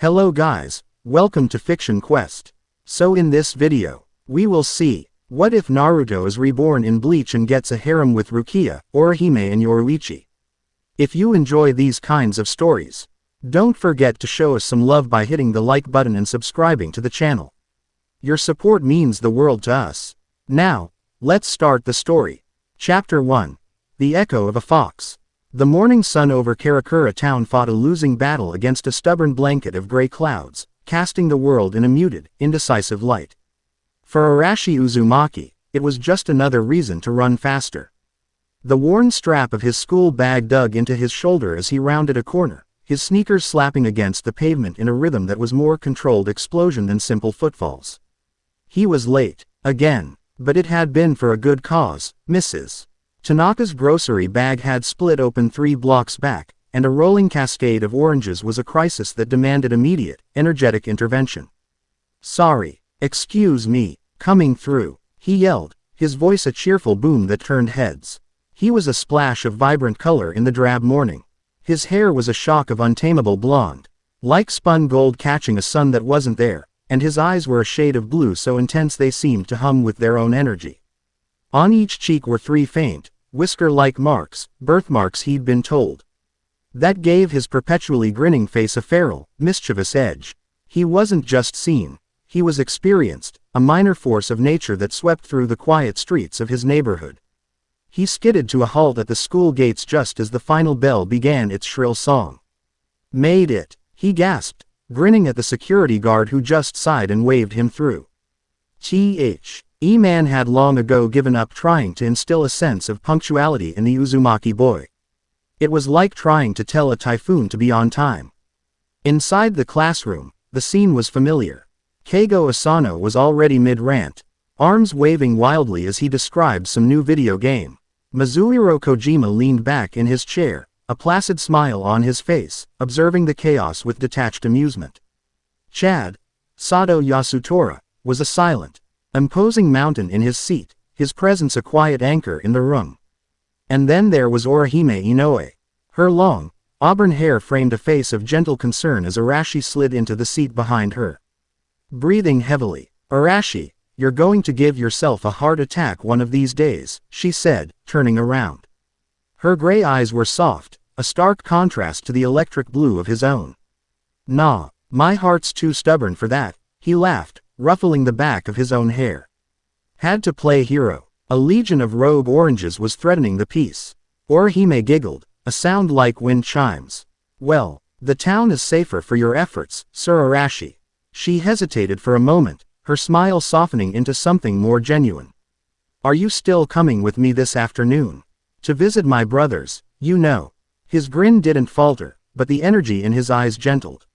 Hello guys, welcome to Fiction Quest. So in this video, we will see, what if Naruto is reborn in Bleach and gets a harem with Rukia, Orihime and Yoruichi? If you enjoy these kinds of stories, don't forget to show us some love by hitting the like button and subscribing to the channel. Your support means the world to us. Now, let's start the story. Chapter 1. The Echo of a Fox. The morning sun over Karakura town fought a losing battle against a stubborn blanket of gray clouds, casting the world in a muted, indecisive light. For Arashi Uzumaki, it was just another reason to run faster. The worn strap of his school bag dug into his shoulder as he rounded a corner, his sneakers slapping against the pavement in a rhythm that was more controlled explosion than simple footfalls. He was late, again, but it had been for a good cause. Mrs. Tanaka's grocery bag had split open 3 blocks back, and a rolling cascade of oranges was a crisis that demanded immediate, energetic intervention. "Sorry, excuse me, coming through," he yelled, his voice a cheerful boom that turned heads. He was a splash of vibrant color in the drab morning. His hair was a shock of untamable blonde, like spun gold catching a sun that wasn't there, and his eyes were a shade of blue so intense they seemed to hum with their own energy. On each cheek were 3 faint, whisker-like marks, birthmarks he'd been told. That gave his perpetually grinning face a feral, mischievous edge. He wasn't just seen, he was experienced, a minor force of nature that swept through the quiet streets of his neighborhood. He skidded to a halt at the school gates just as the final bell began its shrill song. "Made it," he gasped, grinning at the security guard who just sighed and waved him through. E-Man had long ago given up trying to instill a sense of punctuality in the Uzumaki boy. It was like trying to tell a typhoon to be on time. Inside the classroom, the scene was familiar. Keigo Asano was already mid-rant, arms waving wildly as he described some new video game. Mizuhiro Kojima leaned back in his chair, a placid smile on his face, observing the chaos with detached amusement. Chad, Sato Yasutora, was a silent, imposing mountain in his seat, his presence a quiet anchor in the room. And then there was Orihime Inoue. Her long, auburn hair framed a face of gentle concern as Arashi slid into the seat behind her. Breathing heavily, "Arashi, you're going to give yourself a heart attack one of these days," she said, turning around. Her gray eyes were soft, a stark contrast to the electric blue of his own. "Nah, my heart's too stubborn for that," he laughed, ruffling the back of his own hair. Had to play hero. A legion of rogue oranges was threatening the peace. Orihime giggled, a sound like wind chimes. "Well, the town is safer for your efforts, Sir Arashi." She hesitated for a moment, her smile softening into something more genuine. "Are you still coming with me this afternoon? To visit my brothers, you know." His grin didn't falter, but the energy in his eyes gentled.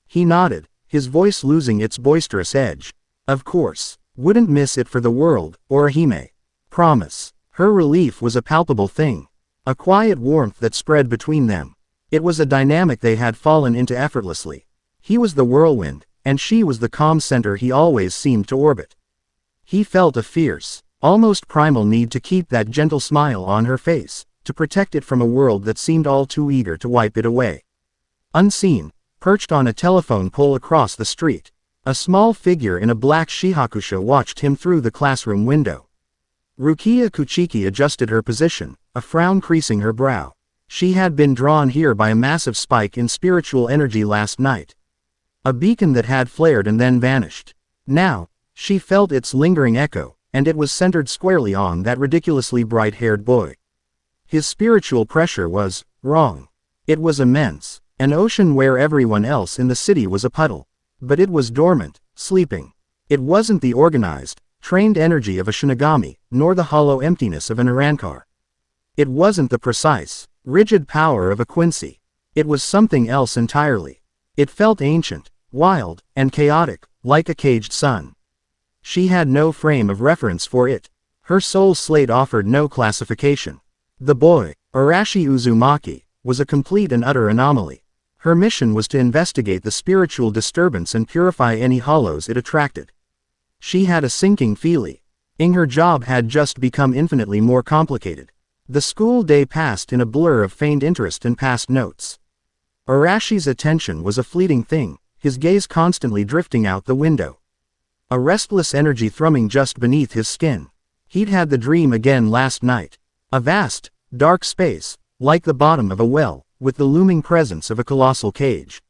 He nodded, his voice losing its boisterous edge. "Of course, wouldn't miss it for the world, Orihime. Promise." Her relief was a palpable thing. A quiet warmth that spread between them. It was a dynamic they had fallen into effortlessly. He was the whirlwind, and she was the calm center he always seemed to orbit. He felt a fierce, almost primal need to keep that gentle smile on her face, to protect it from a world that seemed all too eager to wipe it away. Unseen, perched on a telephone pole across the street, a small figure in a black shihakusha watched him through the classroom window. Rukia Kuchiki adjusted her position, a frown creasing her brow. She had been drawn here by a massive spike in spiritual energy last night. A beacon that had flared and then vanished. Now, she felt its lingering echo, and it was centered squarely on that ridiculously bright-haired boy. His spiritual pressure was wrong. It was immense. An ocean where everyone else in the city was a puddle. But it was dormant, sleeping. It wasn't the organized, trained energy of a Shinigami, nor the hollow emptiness of an Arankar. It wasn't the precise, rigid power of a Quincy. It was something else entirely. It felt ancient, wild, and chaotic, like a caged sun. She had no frame of reference for it. Her soul slate offered no classification. The boy, Arashi Uzumaki, was a complete and utter anomaly. Her mission was to investigate the spiritual disturbance and purify any hollows it attracted. She had a sinking feeling. Her job had just become infinitely more complicated. The school day passed in a blur of feigned interest and past notes. Arashi's attention was a fleeting thing, his gaze constantly drifting out the window. A restless energy thrumming just beneath his skin. He'd had the dream again last night. A vast, dark space, like the bottom of a well, with the looming presence of a colossal cage.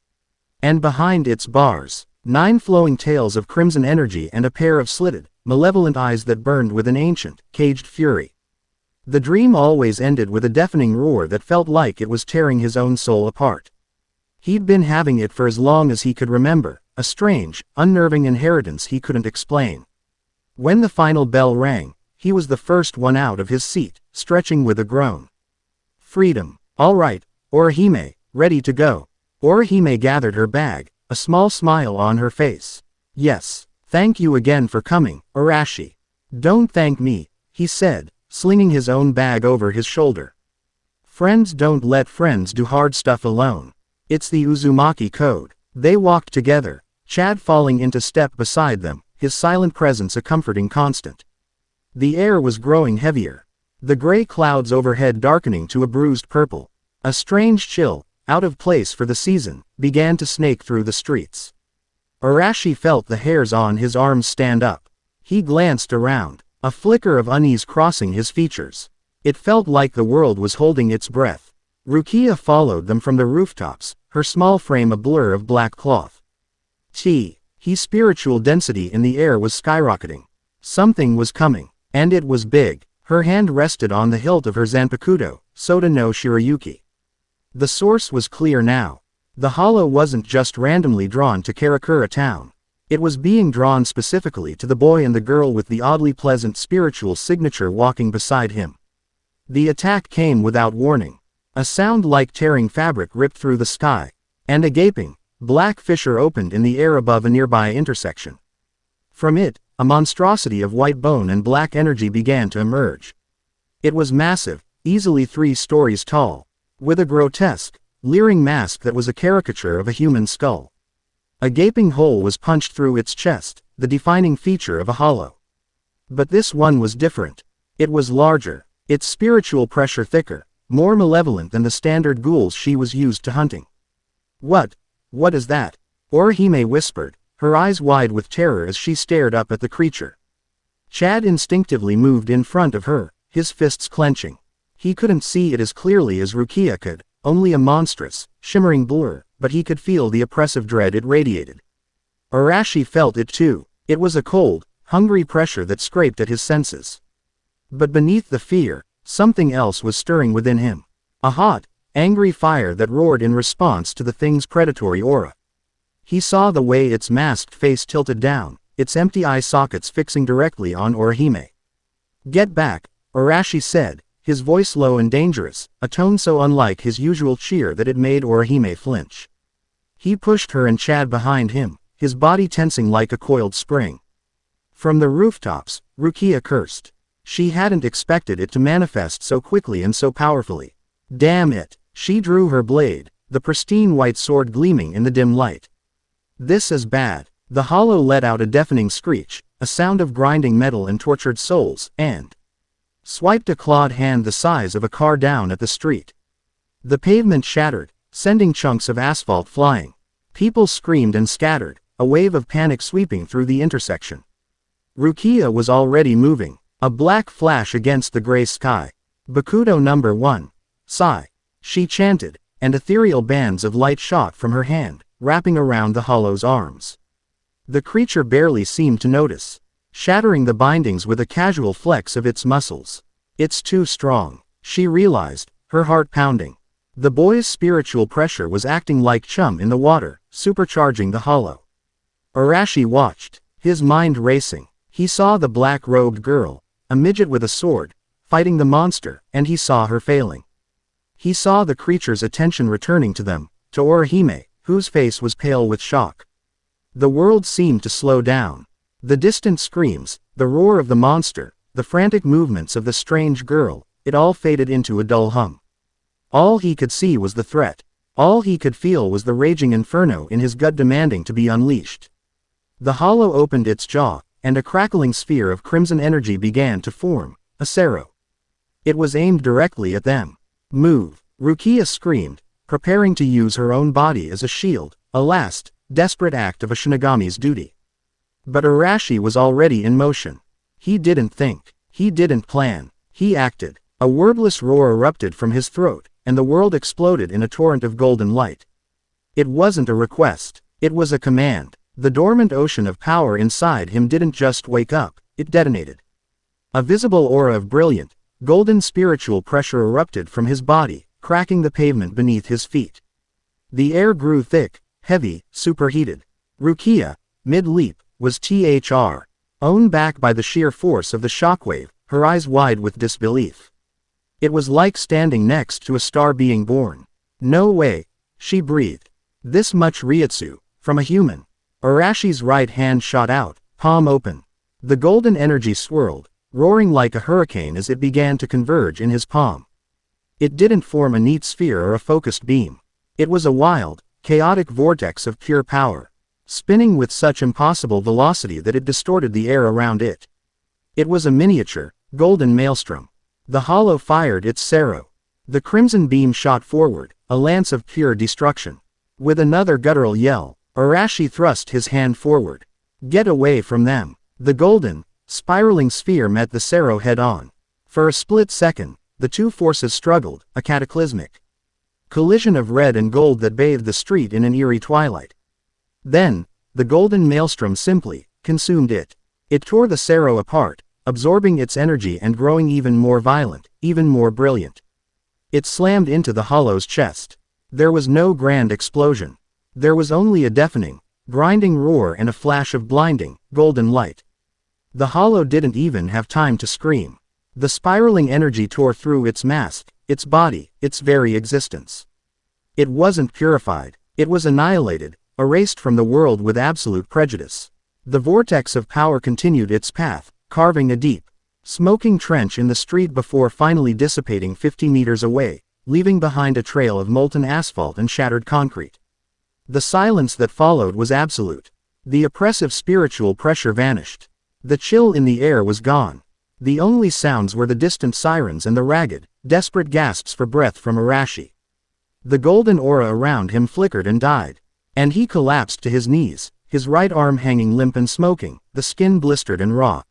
And behind its bars, 9 flowing tails of crimson energy and a pair of slitted, malevolent eyes that burned with an ancient, caged fury. The dream always ended with a deafening roar that felt like it was tearing his own soul apart. He'd been having it for as long as he could remember, a strange, unnerving inheritance he couldn't explain. When the final bell rang, he was the first one out of his seat, stretching with a groan. Freedom. All right, Orihime, ready to go. Orihime gathered her bag, a small smile on her face. Yes, thank you again for coming, Arashi. Don't thank me, he said, slinging his own bag over his shoulder. Friends don't let friends do hard stuff alone. It's the Uzumaki code. They walked together, Chad falling into step beside them, his silent presence a comforting constant. The air was growing heavier. The gray clouds overhead darkening to a bruised purple. A strange chill, out of place for the season, began to snake through the streets. Arashi felt the hairs on his arms stand up. He glanced around, a flicker of unease crossing his features. It felt like the world was holding its breath. Rukia followed them from the rooftops, her small frame a blur of black cloth. His spiritual density in the air was skyrocketing. Something was coming, and it was big. Her hand rested on the hilt of her Zanpakuto, Soda no Shirayuki. The source was clear now. The hollow wasn't just randomly drawn to Karakura town. It was being drawn specifically to the boy and the girl with the oddly pleasant spiritual signature walking beside him. The attack came without warning. A sound like tearing fabric ripped through the sky, and a gaping, black fissure opened in the air above a nearby intersection. From it, a monstrosity of white bone and black energy began to emerge. It was massive, easily 3 stories tall, with a grotesque, leering mask that was a caricature of a human skull. A gaping hole was punched through its chest, the defining feature of a hollow. But this one was different. It was larger, its spiritual pressure thicker, more malevolent than the standard ghouls she was used to hunting. What is that? Orihime whispered, her eyes wide with terror as she stared up at the creature. Chad instinctively moved in front of her, his fists clenching. He couldn't see it as clearly as Rukia could, only a monstrous, shimmering blur, but he could feel the oppressive dread it radiated. Arashi felt it too. It was a cold, hungry pressure that scraped at his senses. But beneath the fear, something else was stirring within him. A hot, angry fire that roared in response to the thing's predatory aura. He saw the way its masked face tilted down, its empty eye sockets fixing directly on Orihime. Get back, Arashi said, his voice low and dangerous, a tone so unlike his usual cheer that it made Orihime flinch. He pushed her and Chad behind him, his body tensing like a coiled spring. From the rooftops, Rukia cursed. She hadn't expected it to manifest so quickly and so powerfully. Damn it! She drew her blade, the pristine white sword gleaming in the dim light. This is bad. The hollow let out a deafening screech, a sound of grinding metal and tortured souls, and swiped a clawed hand the size of a car down at the street. The pavement shattered, sending chunks of asphalt flying. People screamed and scattered, a wave of panic sweeping through the intersection. Rukia was already moving, a black flash against the gray sky. Bakudo number 1. Sigh. She chanted, and ethereal bands of light shot from her hand, wrapping around the hollow's arms. The creature barely seemed to notice, shattering the bindings with a casual flex of its muscles. It's too strong, she realized, her heart pounding. The boy's spiritual pressure was acting like chum in the water, supercharging the hollow. Arashi watched, his mind racing. He saw the black-robed girl, a midget with a sword, fighting the monster, and he saw her failing. He saw the creature's attention returning to them, to Orihime, whose face was pale with shock. The world seemed to slow down. The distant screams, the roar of the monster, the frantic movements of the strange girl, it all faded into a dull hum. All he could see was the threat. All he could feel was the raging inferno in his gut demanding to be unleashed. The hollow opened its jaw, and a crackling sphere of crimson energy began to form, a Sero. It was aimed directly at them. Move! Rukia screamed, preparing to use her own body as a shield, a last, desperate act of a Shinigami's duty. But Arashi was already in motion. He didn't think. He didn't plan. He acted. A wordless roar erupted from his throat, and the world exploded in a torrent of golden light. It wasn't a request. It was a command. The dormant ocean of power inside him didn't just wake up, it detonated. A visible aura of brilliant, golden spiritual pressure erupted from his body, cracking the pavement beneath his feet. The air grew thick, heavy, superheated. Rukia, mid-leap, was thrown back by the sheer force of the shockwave, her eyes wide with disbelief. It was like standing next to a star being born. No way, she breathed. This much Ryutsu, from a human. Arashi's right hand shot out, palm open. The golden energy swirled, roaring like a hurricane as it began to converge in his palm. It didn't form a neat sphere or a focused beam. It was a wild, chaotic vortex of pure power, spinning with such impossible velocity that it distorted the air around it. It was a miniature, golden maelstrom. The hollow fired its Sero. The crimson beam shot forward, a lance of pure destruction. With another guttural yell, Arashi thrust his hand forward. Get away from them. The golden, spiraling sphere met the Sero head-on. For a split second, the two forces struggled, a cataclysmic collision of red and gold that bathed the street in an eerie twilight. Then, the golden maelstrom simply consumed it. It tore the Sero apart, absorbing its energy and growing even more violent, even more brilliant. It slammed into the hollow's chest. There was no grand explosion. There was only a deafening, grinding roar and a flash of blinding, golden light. The hollow didn't even have time to scream. The spiraling energy tore through its mask, its body, its very existence. It wasn't purified. It was annihilated, erased from the world with absolute prejudice. The vortex of power continued its path, carving a deep, smoking trench in the street before finally dissipating 50 meters away, leaving behind a trail of molten asphalt and shattered concrete. The silence that followed was absolute. The oppressive spiritual pressure vanished. The chill in the air was gone. The only sounds were the distant sirens and the ragged, desperate gasps for breath from Arashi. The golden aura around him flickered and died. And he collapsed to his knees, his right arm hanging limp and smoking, the skin blistered and raw.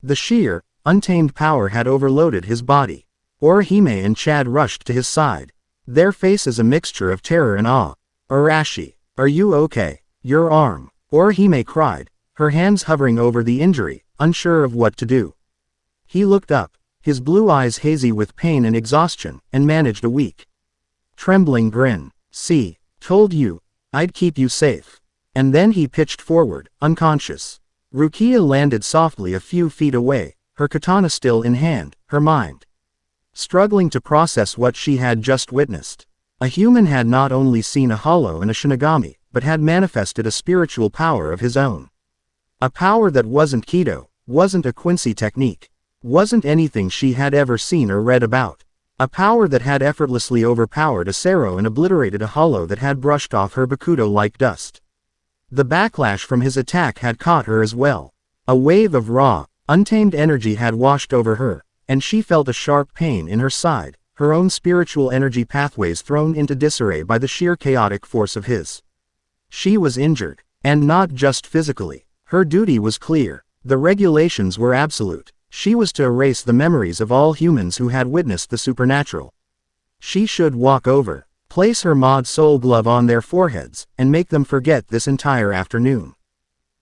The sheer, untamed power had overloaded his body. Orihime and Chad rushed to his side. Their faces a mixture of terror and awe. Arashi, are you okay? Your arm. Orihime cried, her hands hovering over the injury, unsure of what to do. He looked up, his blue eyes hazy with pain and exhaustion, and managed a weak, trembling grin. See, told you, I'd keep you safe. And then he pitched forward, unconscious. Rukia landed softly a few feet away, her katana still in hand, her mind struggling to process what she had just witnessed. A human had not only seen a hollow and a Shinigami, but had manifested a spiritual power of his own. A power that wasn't Kido, wasn't a Quincy technique, wasn't anything she had ever seen or read about. A power that had effortlessly overpowered a Sero and obliterated a hollow that had brushed off her Bakudo like dust. The backlash from his attack had caught her as well. A wave of raw, untamed energy had washed over her, and she felt a sharp pain in her side, her own spiritual energy pathways thrown into disarray by the sheer chaotic force of his. She was injured, and not just physically. Her duty was clear. The regulations were absolute. She was to erase the memories of all humans who had witnessed the supernatural. She should walk over, place her mod soul glove on their foreheads, and make them forget this entire afternoon.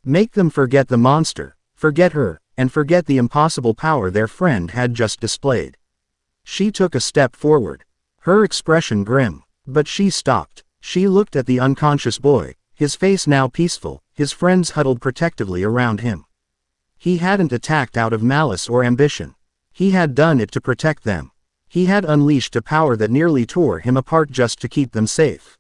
Make them forget the monster, forget her, and forget the impossible power their friend had just displayed. She took a step forward, her expression grim, but she stopped. She looked at the unconscious boy, his face now peaceful, his friends huddled protectively around him. He hadn't attacked out of malice or ambition. He had done it to protect them. He had unleashed a power that nearly tore him apart just to keep them safe.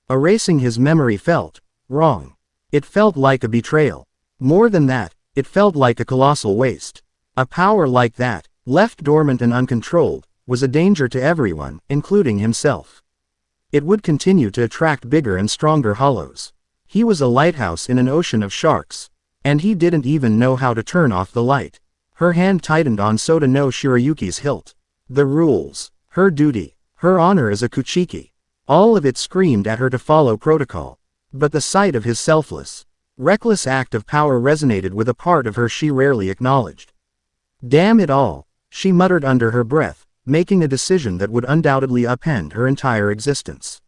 Erasing his memory felt wrong. It felt like a betrayal. More than that, it felt like a colossal waste. A power like that, left dormant and uncontrolled, was a danger to everyone, including himself. It would continue to attract bigger and stronger hollows. He was a lighthouse in an ocean of sharks. And he didn't even know how to turn off the light. Her hand tightened on Sota no Shirayuki's hilt. The rules, her duty, her honor as a Kuchiki. All of it screamed at her to follow protocol. But the sight of his selfless, reckless act of power resonated with a part of her she rarely acknowledged. Damn it all, she muttered under her breath, making a decision that would undoubtedly upend her entire existence.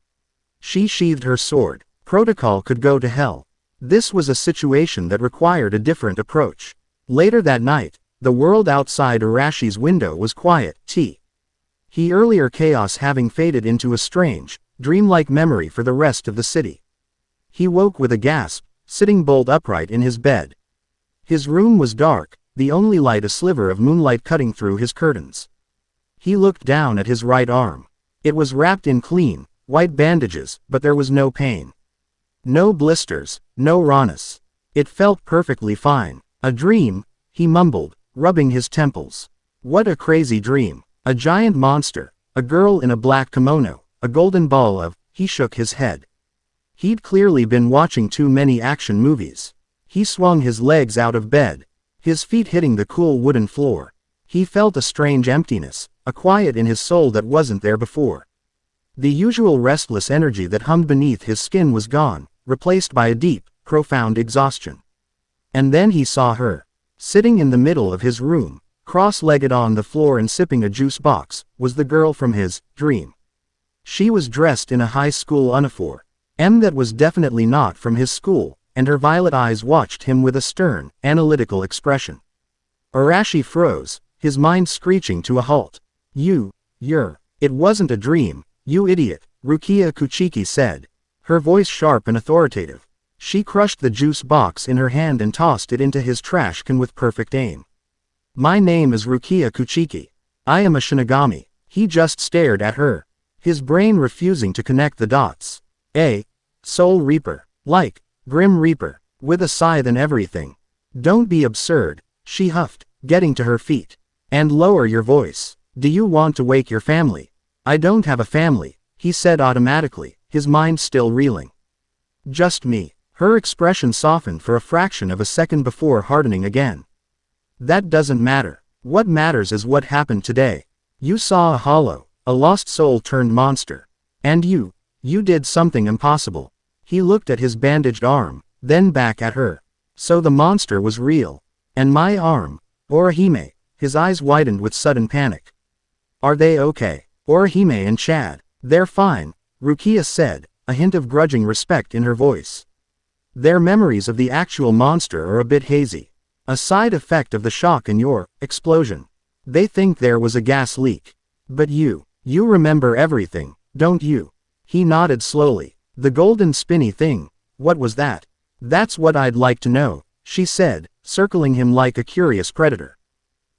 She sheathed her sword. Protocol could go to hell. This was a situation that required a different approach. Later that night, the world outside Arashi's window was quiet. He earlier chaos having faded into a strange, dreamlike memory for the rest of the city. He woke with a gasp, sitting bolt upright in his bed. His room was dark, the only light a sliver of moonlight cutting through his curtains. He looked down at his right arm. It was wrapped in clean, white bandages, but there was no pain. No blisters, no rawness. It felt perfectly fine. A dream, he mumbled, rubbing his temples. What a crazy dream. A giant monster, a girl in a black kimono, a golden ball of, he shook his head. He'd clearly been watching too many action movies. He swung his legs out of bed, his feet hitting the cool wooden floor. He felt a strange emptiness, a quiet in his soul that wasn't there before. The usual restless energy that hummed beneath his skin was gone, replaced by a deep, profound exhaustion. And then he saw her. Sitting in the middle of his room, cross-legged on the floor and sipping a juice box, was the girl from his dream. She was dressed in a high school uniform, that was definitely not from his school, and her violet eyes watched him with a stern, analytical expression. Arashi froze, his mind screeching to a halt. It wasn't a dream, you idiot, Rukia Kuchiki said, her voice sharp and authoritative. She crushed the juice box in her hand and tossed it into his trash can with perfect aim. My name is Rukia Kuchiki. I am a Shinigami. He just stared at her, his brain refusing to connect the dots. Soul Reaper. Like, Grim Reaper, with a scythe and everything. Don't be absurd, she huffed, getting to her feet. And lower your voice. Do you want to wake your family? I don't have a family, he said automatically, his mind still reeling. Just me. Her expression softened for a fraction of a second before hardening again. That doesn't matter. What matters is what happened today. You saw a hollow, a lost soul turned monster. And you did something impossible. He looked at his bandaged arm, then back at her. So the monster was real. And my arm, Orihime, his eyes widened with sudden panic. Are they okay? Orihime and Chad. They're fine, Rukia said, a hint of grudging respect in her voice. Their memories of the actual monster are a bit hazy. A side effect of the shock in your explosion. They think there was a gas leak. But you remember everything, don't you? He nodded slowly. The golden spinny thing, what was that? That's what I'd like to know, she said, circling him like a curious predator.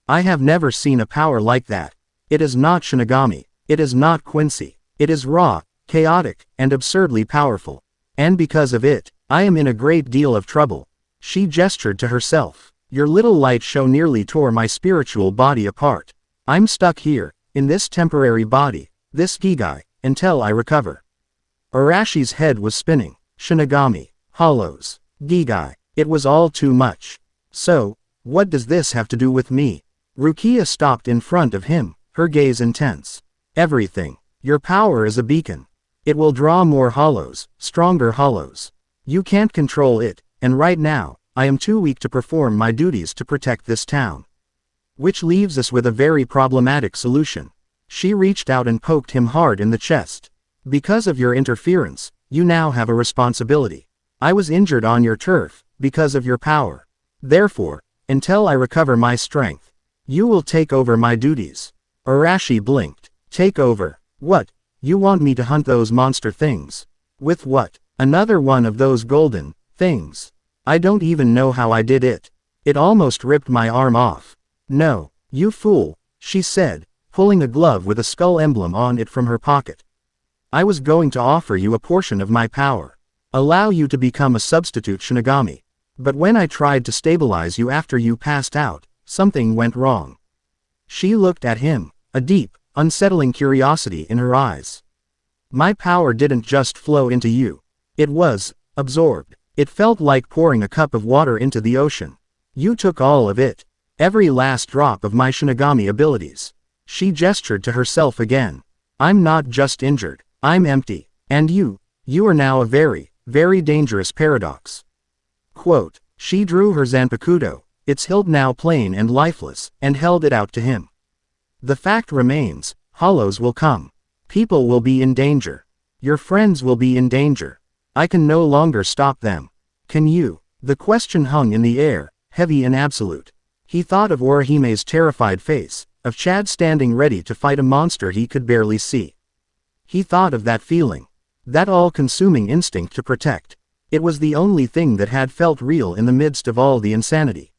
I have never seen a power like that. It is not Shinigami. It is not Quincy. It is raw, chaotic, and absurdly powerful. And because of it, I am in a great deal of trouble. She gestured to herself. Your little light show nearly tore my spiritual body apart. I'm stuck here, in this temporary body, this Gigai, until I recover. Arashi's head was spinning. Shinigami, hollows, Gigai, it was all too much. So, what does this have to do with me? Rukia stopped in front of him, her gaze intense. Everything. Your power is a beacon. It will draw more hollows, stronger hollows. You can't control it, and right now, I am too weak to perform my duties to protect this town. Which leaves us with a very problematic solution. She reached out and poked him hard in the chest. Because of your interference, you now have a responsibility. I was injured on your turf, because of your power. Therefore, until I recover my strength, you will take over my duties. Arashi blinked. Take over? What? You want me to hunt those monster things? With what? Another one of those golden things. I don't even know how I did it. It almost ripped my arm off. No, you fool, she said, pulling a glove with a skull emblem on it from her pocket. I was going to offer you a portion of my power. Allow you to become a substitute Shinigami. But when I tried to stabilize you after you passed out, something went wrong. She looked at him, a deep, unsettling curiosity in her eyes. My power didn't just flow into you. It was absorbed. It felt like pouring a cup of water into the ocean. You took all of it. Every last drop of my Shinigami abilities. She gestured to herself again. I'm not just injured. I'm empty. And you are now a very, very dangerous paradox. Quote, she drew her zanpakuto, its hilt now plain and lifeless, and held it out to him. The fact remains, hollows will come. People will be in danger. Your friends will be in danger. I can no longer stop them. Can you? The question hung in the air, heavy and absolute. He thought of Orihime's terrified face, of Chad standing ready to fight a monster he could barely see. He thought of that feeling. That all-consuming instinct to protect. It was the only thing that had felt real in the midst of all the insanity.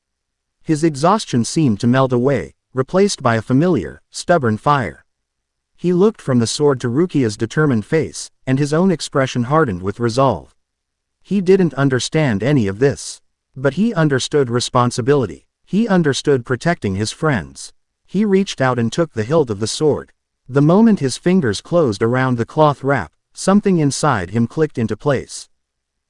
His exhaustion seemed to melt away, replaced by a familiar, stubborn fire. He looked from the sword to Rukia's determined face, and his own expression hardened with resolve. He didn't understand any of this. But he understood responsibility. He understood protecting his friends. He reached out and took the hilt of the sword. The moment his fingers closed around the cloth wrap, something inside him clicked into place.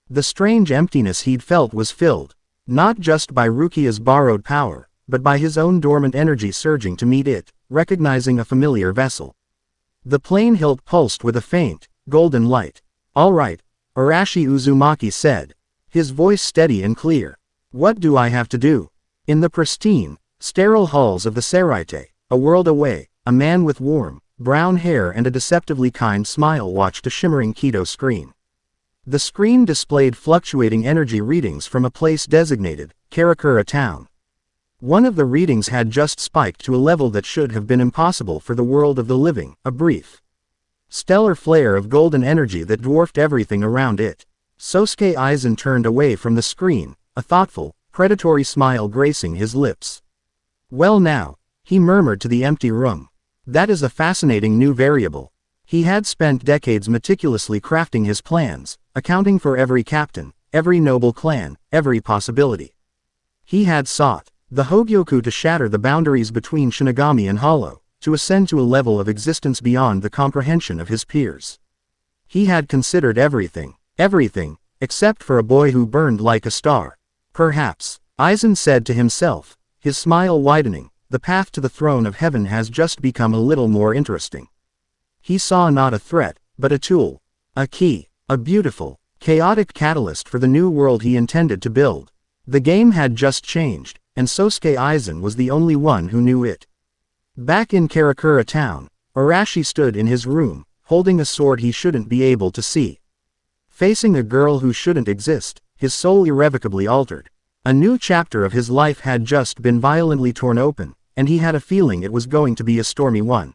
The strange emptiness he'd felt was filled, not just by Rukia's borrowed power, but by his own dormant energy surging to meet it, recognizing a familiar vessel. The plain hilt pulsed with a faint, golden light. All right, Arashi Uzumaki said, his voice steady and clear. What do I have to do? In the pristine, sterile halls of the Seraite, a world away, a man with warm, brown hair and a deceptively kind smile watched a shimmering Kido screen. The screen displayed fluctuating energy readings from a place designated, Karakura Town. One of the readings had just spiked to a level that should have been impossible for the world of the living, a brief, stellar flare of golden energy that dwarfed everything around it. Sosuke Aizen turned away from the screen, a thoughtful, predatory smile gracing his lips. Well now, he murmured to the empty room. That is a fascinating new variable. He had spent decades meticulously crafting his plans, accounting for every captain, every noble clan, every possibility. He had sought the Hogyoku to shatter the boundaries between Shinigami and Hollow, to ascend to a level of existence beyond the comprehension of his peers. He had considered everything, except for a boy who burned like a star. Perhaps, Aizen said to himself, his smile widening, the path to the throne of heaven has just become a little more interesting. He saw not a threat, but a tool, a key, a beautiful, chaotic catalyst for the new world he intended to build. The game had just changed, and Sosuke Aizen was the only one who knew it. Back in Karakura Town, Arashi stood in his room, holding a sword he shouldn't be able to see. Facing a girl who shouldn't exist, his soul irrevocably altered. A new chapter of his life had just been violently torn open, and he had a feeling it was going to be a stormy one.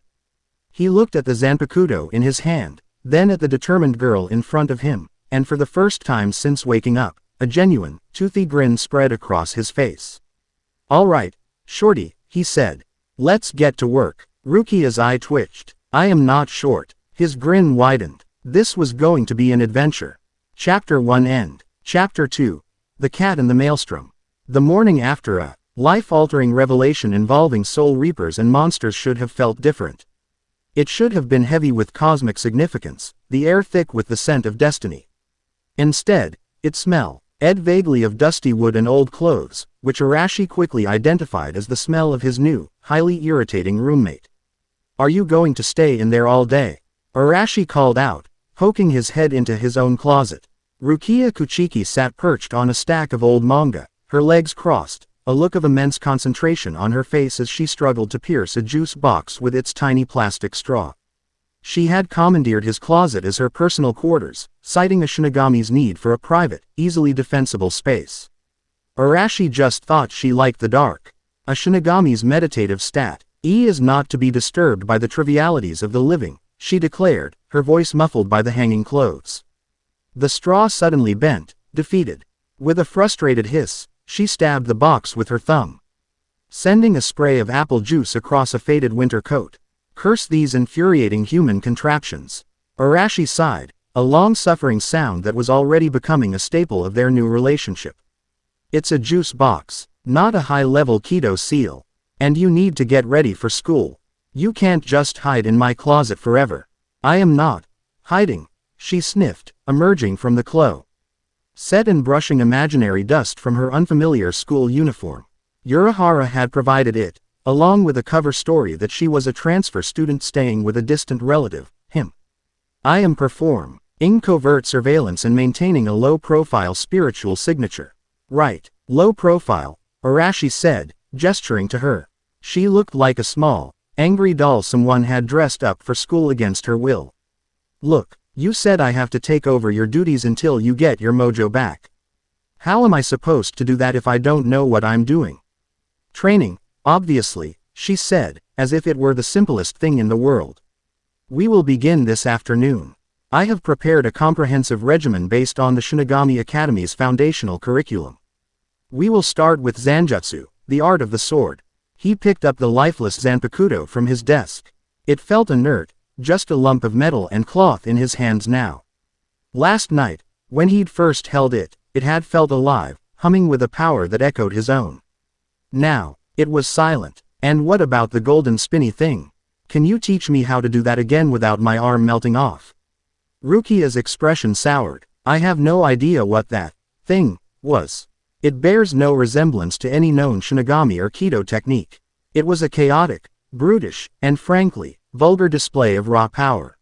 He looked at the zanpakuto in his hand, then at the determined girl in front of him, and for the first time since waking up, a genuine, toothy grin spread across his face. All right, shorty, he said. Let's get to work. Rukia's eye twitched. I am not short. His grin widened. This was going to be an adventure. Chapter 1 End. Chapter 2. The Cat and the Maelstrom. The morning after a life-altering revelation involving soul reapers and monsters should have felt different. It should have been heavy with cosmic significance, the air thick with the scent of destiny. Instead, it smelled vaguely of dusty wood and old clothes, which Arashi quickly identified as the smell of his new, highly irritating roommate. Are you going to stay in there all day? Arashi called out, poking his head into his own closet. Rukia Kuchiki sat perched on a stack of old manga, her legs crossed, a look of immense concentration on her face as she struggled to pierce a juice box with its tiny plastic straw. She had commandeered his closet as her personal quarters, citing a Shinigami's need for a private, easily defensible space. Arashi just thought she liked the dark. A Shinigami's meditative stat, E is not to be disturbed by the trivialities of the living, she declared, her voice muffled by the hanging clothes. The straw suddenly bent, defeated. With a frustrated hiss, she stabbed the box with her thumb, sending a spray of apple juice across a faded winter coat. Curse these infuriating human contraptions. Arashi sighed, a long-suffering sound that was already becoming a staple of their new relationship. It's a juice box, not a high-level Kido seal. And you need to get ready for school. You can't just hide in my closet forever. I am not hiding, she sniffed, emerging from the closet and brushing imaginary dust from her unfamiliar school uniform. Urahara had provided it, along with a cover story that she was a transfer student staying with a distant relative, him. I am In covert surveillance and maintaining a low-profile spiritual signature. Right. Low profile, Arashi said, gesturing to her. She looked like a small, angry doll someone had dressed up for school against her will. Look, you said I have to take over your duties until you get your mojo back. How am I supposed to do that if I don't know what I'm doing? Training, obviously, she said, as if it were the simplest thing in the world. We will begin this afternoon. I have prepared a comprehensive regimen based on the Shinigami Academy's foundational curriculum. We will start with Zanjutsu, the art of the sword. He picked up the lifeless Zanpakuto from his desk. It felt inert, just a lump of metal and cloth in his hands now. Last night, when he'd first held it, it had felt alive, humming with a power that echoed his own. Now, it was silent. And what about the golden spinny thing? Can you teach me how to do that again without my arm melting off? Rukia's expression soured. I have no idea what that thing was. It bears no resemblance to any known Shinigami or Kido technique. It was a chaotic, brutish, and frankly, vulgar display of raw power.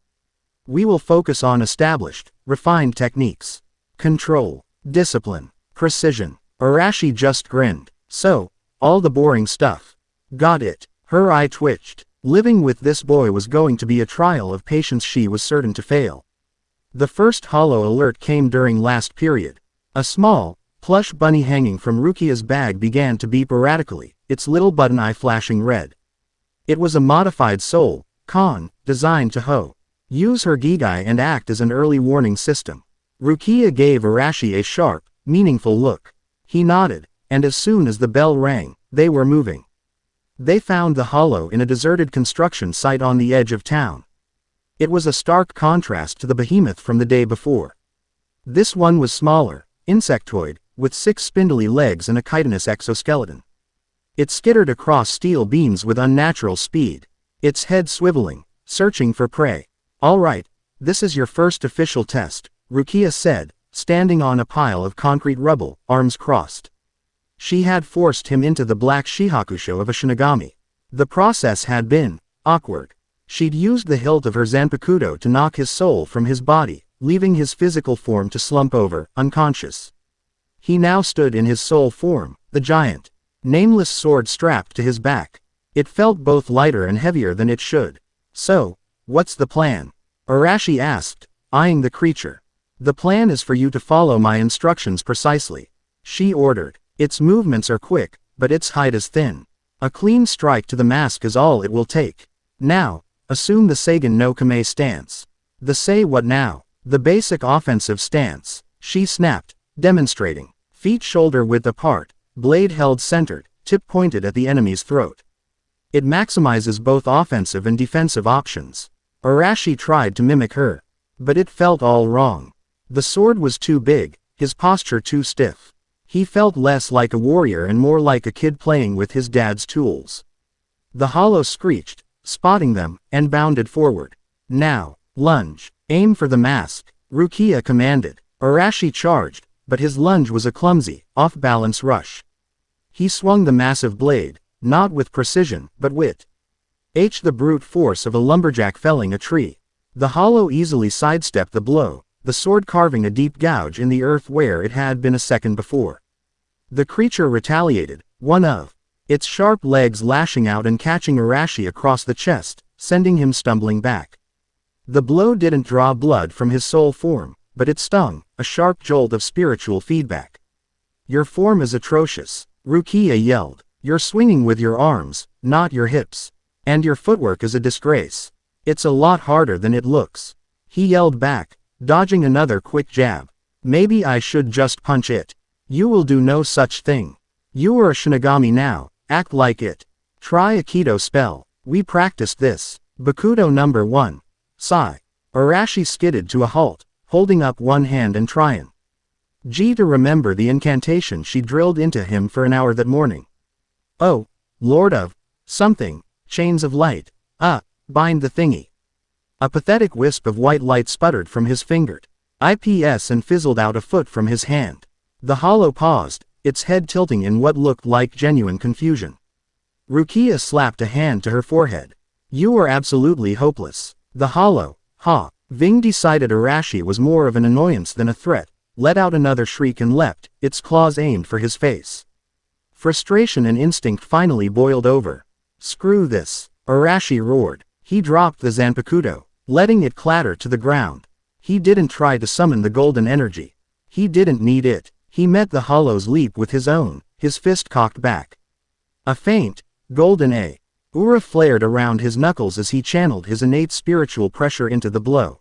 We will focus on established, refined techniques. Control, discipline, precision. Arashi just grinned. So, all the boring stuff. Got it. Her eye twitched. Living with this boy was going to be a trial of patience she was certain to fail. The first hollow alert came during last period. A small, plush bunny hanging from Rukia's bag began to beep erratically, its little button eye flashing red. It was a modified soul, designed to use her Gigai and act as an early warning system. Rukia gave Arashi a sharp, meaningful look. He nodded, and as soon as the bell rang, they were moving. They found the hollow in a deserted construction site on the edge of town. It was a stark contrast to the behemoth from the day before. This one was smaller, insectoid, with 6 spindly legs and a chitinous exoskeleton. It skittered across steel beams with unnatural speed, its head swiveling, searching for prey. All right, this is your first official test, Rukia said, standing on a pile of concrete rubble, arms crossed. She had forced him into the black shihakusho of a Shinigami. The process had been awkward. She'd used the hilt of her Zanpakuto to knock his soul from his body, leaving his physical form to slump over, unconscious. He now stood in his soul form, the giant, nameless sword strapped to his back. It felt both lighter and heavier than it should. So, what's the plan? Arashi asked, eyeing the creature. The plan is for you to follow my instructions precisely, she ordered. Its movements are quick, but its height is thin. A clean strike to the mask is all it will take. Now, assume the Seigen no Kame stance. The say what now? The basic offensive stance, she snapped, demonstrating. Feet shoulder width apart, blade held centered, tip pointed at the enemy's throat. It maximizes both offensive and defensive options. Arashi tried to mimic her. But it felt all wrong. The sword was too big, his posture too stiff. He felt less like a warrior and more like a kid playing with his dad's tools. The hollow screeched, spotting them, and bounded forward. Now, lunge, aim for the mask, Rukia commanded. Arashi charged, but his lunge was a clumsy, off-balance rush. He swung the massive blade, not with precision, but with the brute force of a lumberjack felling a tree. The hollow easily sidestepped the blow, the sword carving a deep gouge in the earth where it had been a second before. The creature retaliated, one of its sharp legs lashing out and catching Arashi across the chest, sending him stumbling back. The blow didn't draw blood from his soul form, but it stung, a sharp jolt of spiritual feedback. Your form is atrocious, Rukia yelled. You're swinging with your arms, not your hips. And your footwork is a disgrace. It's a lot harder than it looks. He yelled back, dodging another quick jab. Maybe I should just punch it. You will do no such thing. You are a Shinigami now, act like it. Try a Kido spell. We practiced this. Bakudo number 1. Sigh. Arashi skidded to a halt, holding up one hand and trying to remember the incantation she drilled into him for an hour that morning. Oh, Lord of something, chains of light. Bind the thingy. A pathetic wisp of white light sputtered from his fingered IPS and fizzled out a foot from his hand. The hollow paused, its head tilting in what looked like genuine confusion. Rukia slapped a hand to her forehead. You are absolutely hopeless. The hollow, Ving decided Arashi was more of an annoyance than a threat, let out another shriek and leapt, its claws aimed for his face. Frustration and instinct finally boiled over. Screw this, Arashi roared. He dropped the Zanpakuto, letting it clatter to the ground. He didn't try to summon the golden energy. He didn't need it. He met the hollow's leap with his own, his fist cocked back. A faint, golden aura flared around his knuckles as he channeled his innate spiritual pressure into the blow.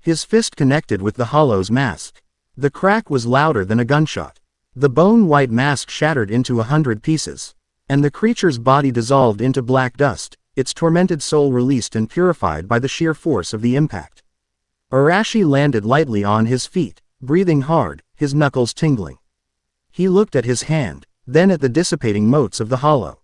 His fist connected with the hollow's mask. The crack was louder than a gunshot. The bone-white mask shattered into 100 pieces. And the creature's body dissolved into black dust, its tormented soul released and purified by the sheer force of the impact. Arashi landed lightly on his feet, breathing hard, his knuckles tingling. He looked at his hand, then at the dissipating motes of the hollow.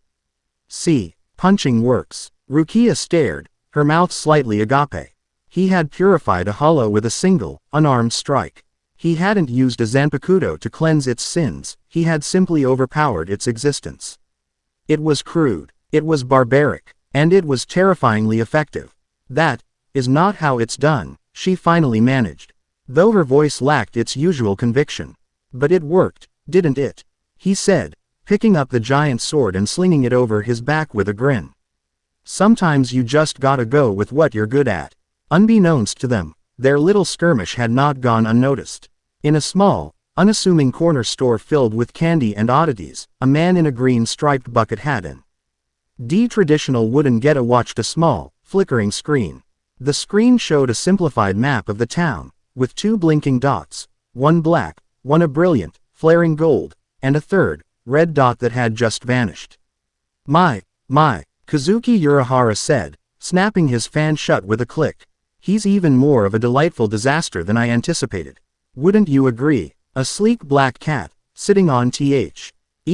See, punching works. Rukia stared, her mouth slightly agape. He had purified a hollow with a single, unarmed strike. He hadn't used a Zanpakuto to cleanse its sins, he had simply overpowered its existence. It was crude, it was barbaric, and it was terrifyingly effective. That is not how it's done, she finally managed. Though her voice lacked its usual conviction. But it worked, didn't it? He said, picking up the giant sword and slinging it over his back with a grin. Sometimes you just gotta go with what you're good at. Unbeknownst to them, their little skirmish had not gone unnoticed. In a small, unassuming corner store filled with candy and oddities, a man in a green striped bucket hat and traditional wooden geta watched a small, flickering screen. The screen showed a simplified map of the town, with 2 blinking dots, one black, one a brilliant, flaring gold, and a third, red dot that had just vanished. My, Kazuki Urahara said, snapping his fan shut with a click. He's even more of a delightful disaster than I anticipated. Wouldn't you agree? A sleek black cat, sitting on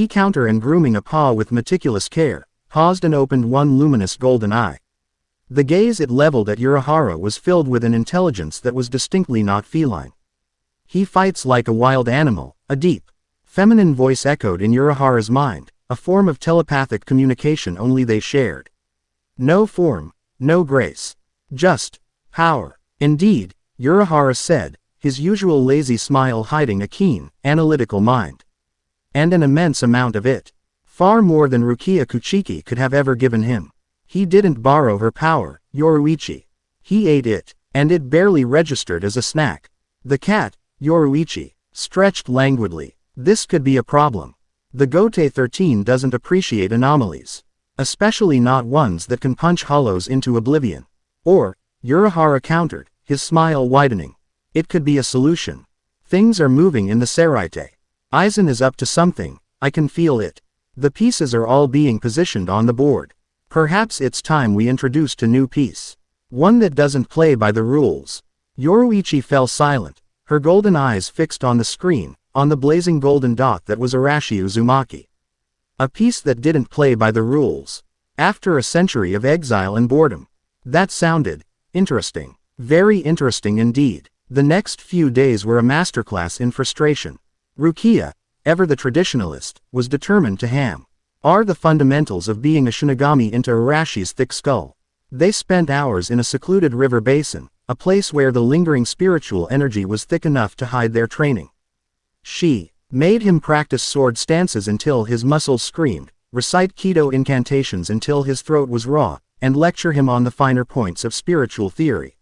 counter and grooming a paw with meticulous care, paused and opened one luminous golden eye. The gaze it leveled at Urahara was filled with an intelligence that was distinctly not feline. He fights like a wild animal, a deep, feminine voice echoed in Urahara's mind, a form of telepathic communication only they shared. No form, no grace. Just power. Indeed, Urahara said, his usual lazy smile hiding a keen, analytical mind. And an immense amount of it. Far more than Rukia Kuchiki could have ever given him. He didn't borrow her power, Yoruichi. He ate it, and it barely registered as a snack. The cat, Yoruichi, stretched languidly. This could be a problem. The Gote 13 doesn't appreciate anomalies. Especially not ones that can punch hollows into oblivion. Or, Urahara countered, his smile widening. It could be a solution. Things are moving in the Seraite. Aizen is up to something, I can feel it. The pieces are all being positioned on the board. Perhaps it's time we introduced a new piece. One that doesn't play by the rules. Yoruichi fell silent, her golden eyes fixed on the screen, on the blazing golden dot that was Arashi Uzumaki. A piece that didn't play by the rules. After a century of exile and boredom. That sounded interesting. Very interesting indeed. The next few days were a masterclass in frustration. Rukia, ever the traditionalist, was determined to hammer the fundamentals of being a Shinigami into Arashi's thick skull. They spent hours in a secluded river basin, a place where the lingering spiritual energy was thick enough to hide their training. She made him practice sword stances until his muscles screamed, recite Kido incantations until his throat was raw, and lecture him on the finer points of spiritual theory.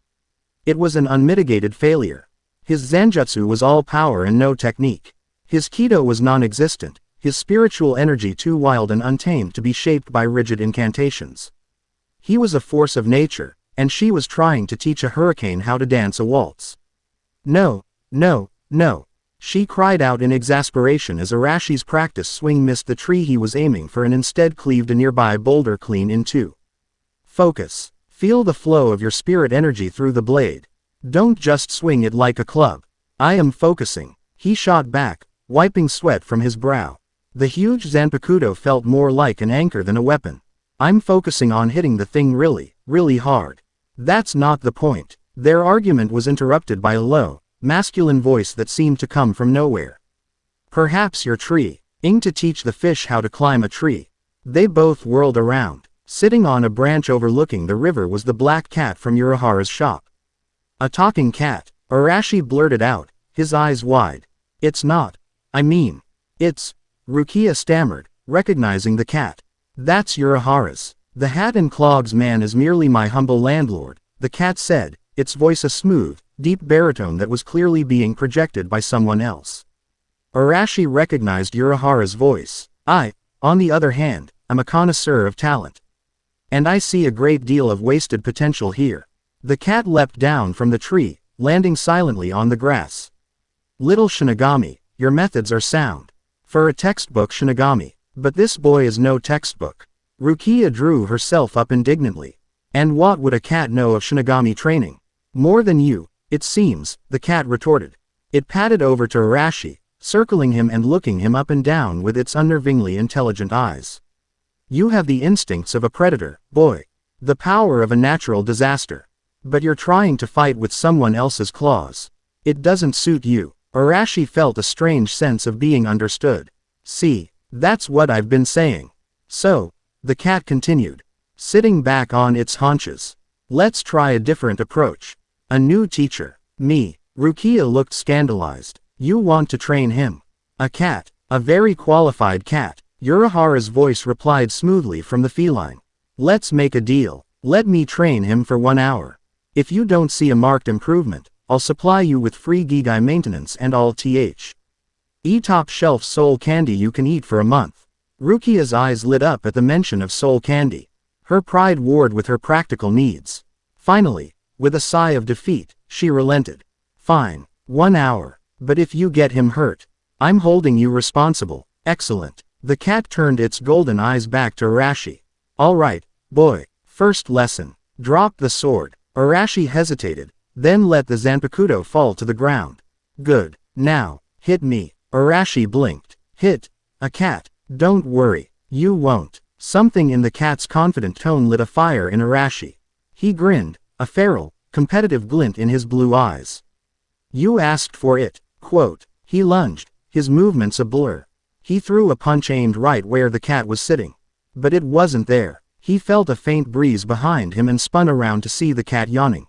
It was an unmitigated failure. His Zanjutsu was all power and no technique. His Kido was non-existent, his spiritual energy too wild and untamed to be shaped by rigid incantations. He was a force of nature, and she was trying to teach a hurricane how to dance a waltz. No, no, no. She cried out in exasperation as Arashi's practice swing missed the tree he was aiming for and instead cleaved a nearby boulder clean in two. Focus. Feel the flow of your spirit energy through the blade. Don't just swing it like a club. I am focusing. He shot back, wiping sweat from his brow. The huge Zanpakuto felt more like an anchor than a weapon. I'm focusing on hitting the thing really, really hard. That's not the point. Their argument was interrupted by a low, masculine voice that seemed to come from nowhere. Perhaps your tree. Ing to teach the fish how to climb a tree. They both whirled around. Sitting on a branch overlooking the river was the black cat from Urahara's shop. A talking cat, Arashi blurted out, his eyes wide. It's not. I mean. It's. Rukia stammered, recognizing the cat. That's Urahara's. The hat and clogs man is merely my humble landlord, the cat said, its voice a smooth, deep baritone that was clearly being projected by someone else. Arashi recognized Urahara's voice. I, on the other hand, am a connoisseur of talent. And I see a great deal of wasted potential here. The cat leapt down from the tree, landing silently on the grass. Little Shinigami, your methods are sound. For a textbook Shinigami. But this boy is no textbook. Rukia drew herself up indignantly. And what would a cat know of Shinigami training? More than you, it seems, the cat retorted. It padded over to Arashi, circling him and looking him up and down with its unnervingly intelligent eyes. You have the instincts of a predator, boy. The power of a natural disaster. But you're trying to fight with someone else's claws. It doesn't suit you. Arashi felt a strange sense of being understood. See, that's what I've been saying. So, the cat continued, sitting back on its haunches. Let's try a different approach. A new teacher. Me. Rukia looked scandalized. You want to train him? A cat. A very qualified cat. Urahara's voice replied smoothly from the feline. Let's make a deal. Let me train him for 1 hour. If you don't see a marked improvement, I'll supply you with free Gigai maintenance and all top shelf soul candy you can eat for a month. Rukia's eyes lit up at the mention of soul candy. Her pride warred with her practical needs. Finally, with a sigh of defeat, she relented. Fine, 1 hour. But if you get him hurt, I'm holding you responsible. Excellent. The cat turned its golden eyes back to Arashi. All right, boy. First lesson. Drop the sword. Arashi hesitated, then let the Zanpakuto fall to the ground. Good. Now, hit me. Arashi blinked. Hit? A cat? Don't worry. You won't. Something in the cat's confident tone lit a fire in Arashi. He grinned, a feral, competitive glint in his blue eyes. You asked for it. Quote. He lunged, his movements a blur. He threw a punch aimed right where the cat was sitting. But it wasn't there. He felt a faint breeze behind him and spun around to see the cat yawning.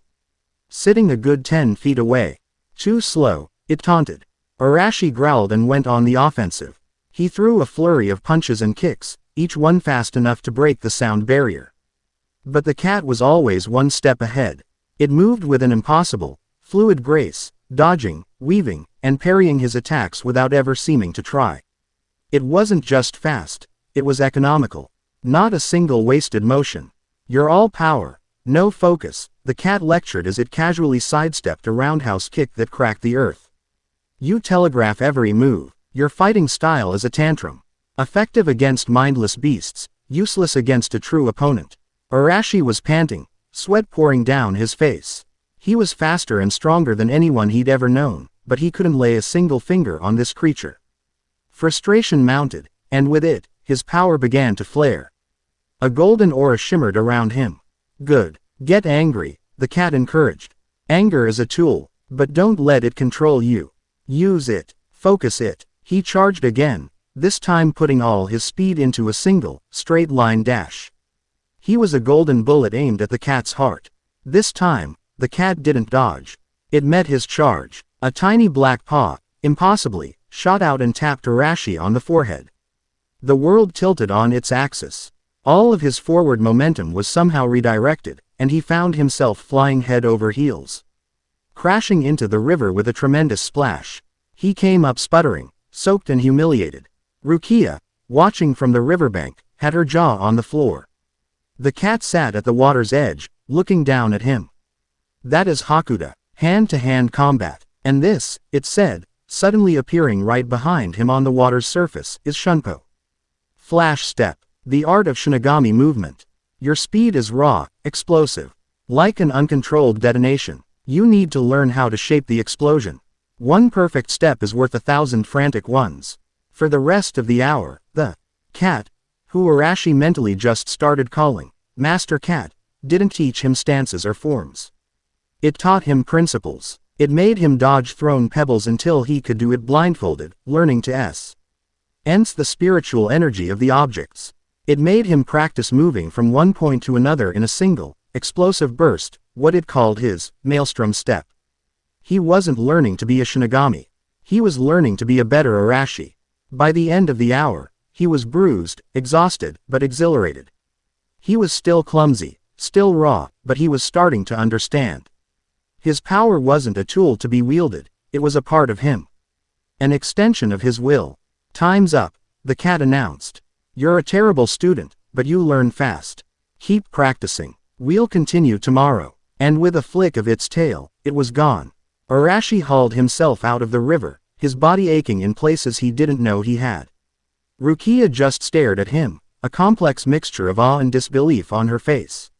Sitting a good 10 feet away. Too slow, it taunted. Arashi growled and went on the offensive. He threw a flurry of punches and kicks, each one fast enough to break the sound barrier. But the cat was always one step ahead. It moved with an impossible, fluid grace, dodging, weaving, and parrying his attacks without ever seeming to try. It wasn't just fast, it was economical. Not a single wasted motion. You're all power, no focus, the cat lectured as it casually sidestepped a roundhouse kick that cracked the earth. You telegraph every move, your fighting style is a tantrum. Effective against mindless beasts, useless against a true opponent. Arashi was panting, sweat pouring down his face. He was faster and stronger than anyone he'd ever known, but he couldn't lay a single finger on this creature. Frustration mounted, and with it, his power began to flare. A golden aura shimmered around him. Good. Get angry, the cat encouraged. Anger is a tool, but don't let it control you. Use it. Focus it. He charged again, this time putting all his speed into a single, straight-line dash. He was a golden bullet aimed at the cat's heart. This time, the cat didn't dodge. It met his charge. A tiny black paw, impossibly, shot out and tapped Arashi on the forehead. The world tilted on its axis. All of his forward momentum was somehow redirected, and he found himself flying head over heels. Crashing into the river with a tremendous splash. He came up sputtering, soaked and humiliated. Rukia, watching from the riverbank, had her jaw on the floor. The cat sat at the water's edge, looking down at him. That is Hakuda, hand-to-hand combat, and this, it said, suddenly appearing right behind him on the water's surface, is Shunpo. Flash step, the art of Shinigami movement. Your speed is raw, explosive. Like an uncontrolled detonation, you need to learn how to shape the explosion. One perfect step is worth 1,000 frantic ones. For the rest of the hour, the cat, who Arashi mentally just started calling Master Cat, didn't teach him stances or forms. It taught him principles. It made him dodge thrown pebbles until he could do it blindfolded, learning to sense the spiritual energy of the objects. It made him practice moving from one point to another in a single, explosive burst, what it called his maelstrom step. He wasn't learning to be a Shinigami. He was learning to be a better Arashi. By the end of the hour, he was bruised, exhausted, but exhilarated. He was still clumsy, still raw, but he was starting to understand. His power wasn't a tool to be wielded, it was a part of him. An extension of his will. Time's up, the cat announced. You're a terrible student, but you learn fast. Keep practicing. We'll continue tomorrow. And with a flick of its tail, it was gone. Arashi hauled himself out of the river, his body aching in places he didn't know he had. Rukia just stared at him, a complex mixture of awe and disbelief on her face.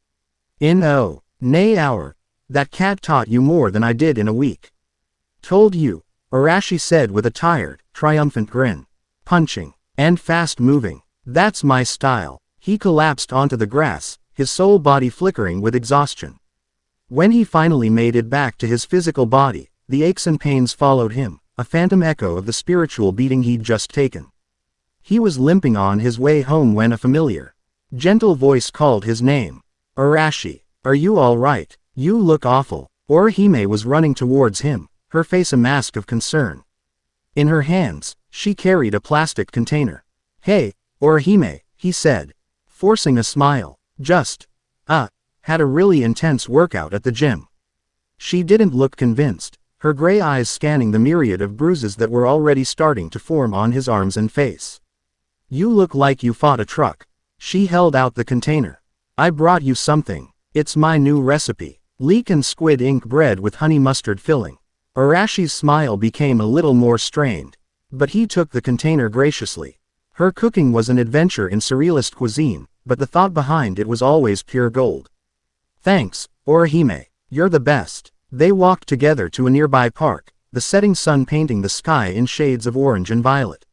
Nay hour. That cat taught you more than I did in a week. Told you, Arashi said with a tired, triumphant grin. Punching. And fast-moving. That's my style. He collapsed onto the grass, his whole body flickering with exhaustion. When he finally made it back to his physical body, the aches and pains followed him, a phantom echo of the spiritual beating he'd just taken. He was limping on his way home when a familiar, gentle voice called his name. Arashi, are you all right? You look awful. Orihime was running towards him, her face a mask of concern. In her hands, she carried a plastic container. Hey, Orihime, he said, forcing a smile. Had a really intense workout at the gym. She didn't look convinced, her gray eyes scanning the myriad of bruises that were already starting to form on his arms and face. You look like you fought a truck. She held out the container. I brought you something. It's my new recipe. Leek and squid ink bread with honey mustard filling. Arashi's smile became a little more strained. But he took the container graciously. Her cooking was an adventure in surrealist cuisine, but the thought behind it was always pure gold. Thanks, Orihime. You're the best. They walked together to a nearby park, the setting sun painting the sky in shades of orange and violet.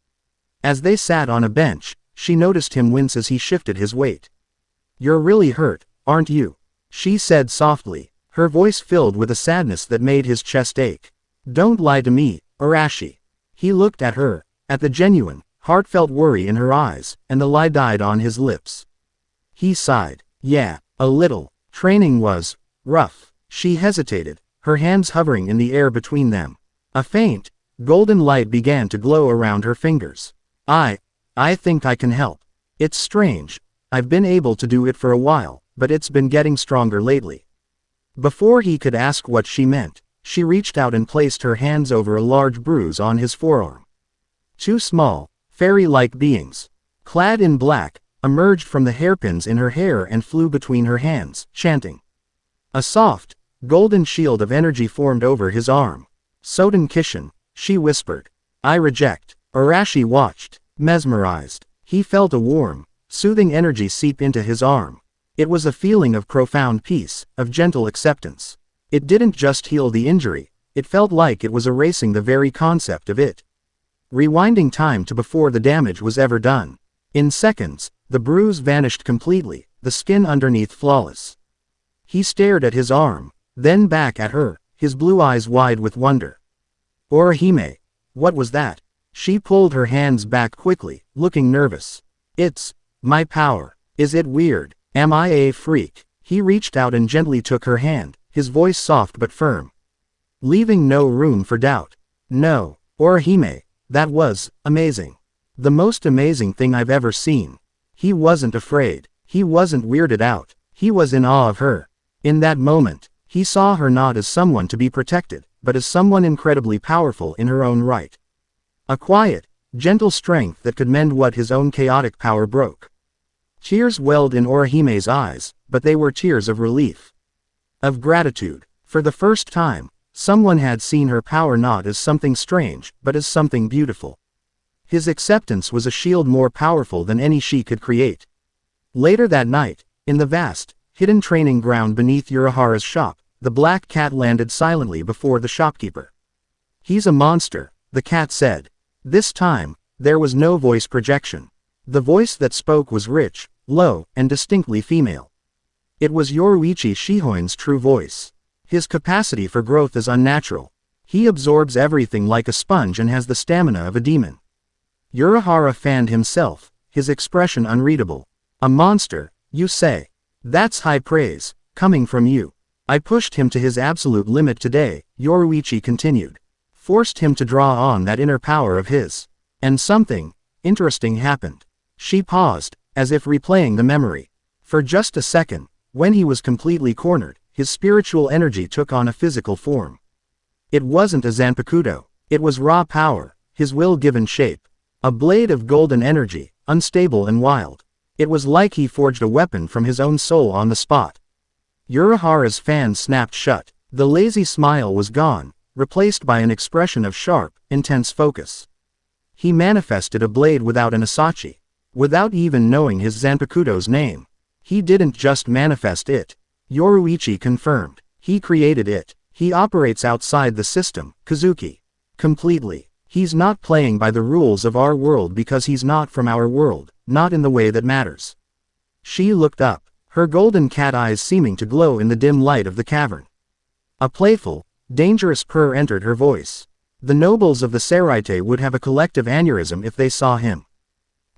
As they sat on a bench, she noticed him wince as he shifted his weight. You're really hurt, aren't you? She said softly, her voice filled with a sadness that made his chest ache. Don't lie to me, Arashi. He looked at her, at the genuine, heartfelt worry in her eyes, and the lie died on his lips. He sighed. Yeah, a little. Training was rough. She hesitated, her hands hovering in the air between them. A faint, golden light began to glow around her fingers. I think I can help. It's strange. I've been able to do it for a while, but it's been getting stronger lately. Before he could ask what she meant, she reached out and placed her hands over a large bruise on his forearm. Two small, fairy-like beings, clad in black, emerged from the hairpins in her hair and flew between her hands, chanting. A soft, golden shield of energy formed over his arm. Soten Kishin, she whispered. I reject. Arashi watched, mesmerized. He felt a warm, soothing energy seep into his arm. It was a feeling of profound peace, of gentle acceptance. It didn't just heal the injury, it felt like it was erasing the very concept of it. Rewinding time to before the damage was ever done. In seconds, the bruise vanished completely, the skin underneath flawless. He stared at his arm, then back at her, his blue eyes wide with wonder. Orihime, what was that? She pulled her hands back quickly, looking nervous. It's my power. Is it weird? Am I a freak? He reached out and gently took her hand, his voice soft but firm, leaving no room for doubt. No, Orihime, that was amazing. The most amazing thing I've ever seen. He wasn't afraid. He wasn't weirded out. He was in awe of her. In that moment, he saw her not as someone to be protected, but as someone incredibly powerful in her own right. A quiet, gentle strength that could mend what his own chaotic power broke. Tears welled in Orihime's eyes, but they were tears of relief. Of gratitude. For the first time, someone had seen her power not as something strange, but as something beautiful. His acceptance was a shield more powerful than any she could create. Later that night, in the vast, hidden training ground beneath Urahara's shop, the black cat landed silently before the shopkeeper. He's a monster, the cat said. This time, there was no voice projection. The voice that spoke was rich, low, and distinctly female. It was Yoruichi Shihoin's true voice. His capacity for growth is unnatural. He absorbs everything like a sponge and has the stamina of a demon. Urahara fanned himself, his expression unreadable. A monster, you say? That's high praise, coming from you. I pushed him to his absolute limit today, Yoruichi continued. Forced him to draw on that inner power of his. And something interesting happened. She paused, as if replaying the memory. For just a second, when he was completely cornered, his spiritual energy took on a physical form. It wasn't a Zanpakuto. It was raw power, his will given shape. A blade of golden energy, unstable and wild. It was like he forged a weapon from his own soul on the spot. Urahara's fan snapped shut. The lazy smile was gone, replaced by an expression of sharp, intense focus. He manifested a blade without an Asachi. Without even knowing his Zanpakuto's name. He didn't just manifest it. Yoruichi confirmed. He created it. He operates outside the system, Kazuki. Completely. He's not playing by the rules of our world because he's not from our world, not in the way that matters. She looked up, her golden cat eyes seeming to glow in the dim light of the cavern. A playful, dangerous purr entered her voice. The nobles of the Seraite would have a collective aneurysm if they saw him.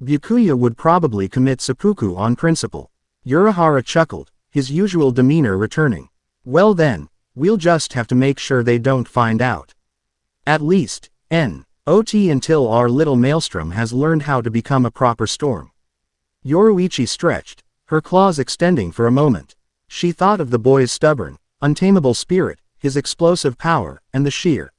Byakuya would probably commit seppuku on principle. Urahara chuckled, his usual demeanor returning. Well then, we'll just have to make sure they don't find out. At least, not until our little maelstrom has learned how to become a proper storm. Yoruichi stretched, her claws extending for a moment. She thought of the boy's stubborn, untamable spirit, his explosive power, and the sheer,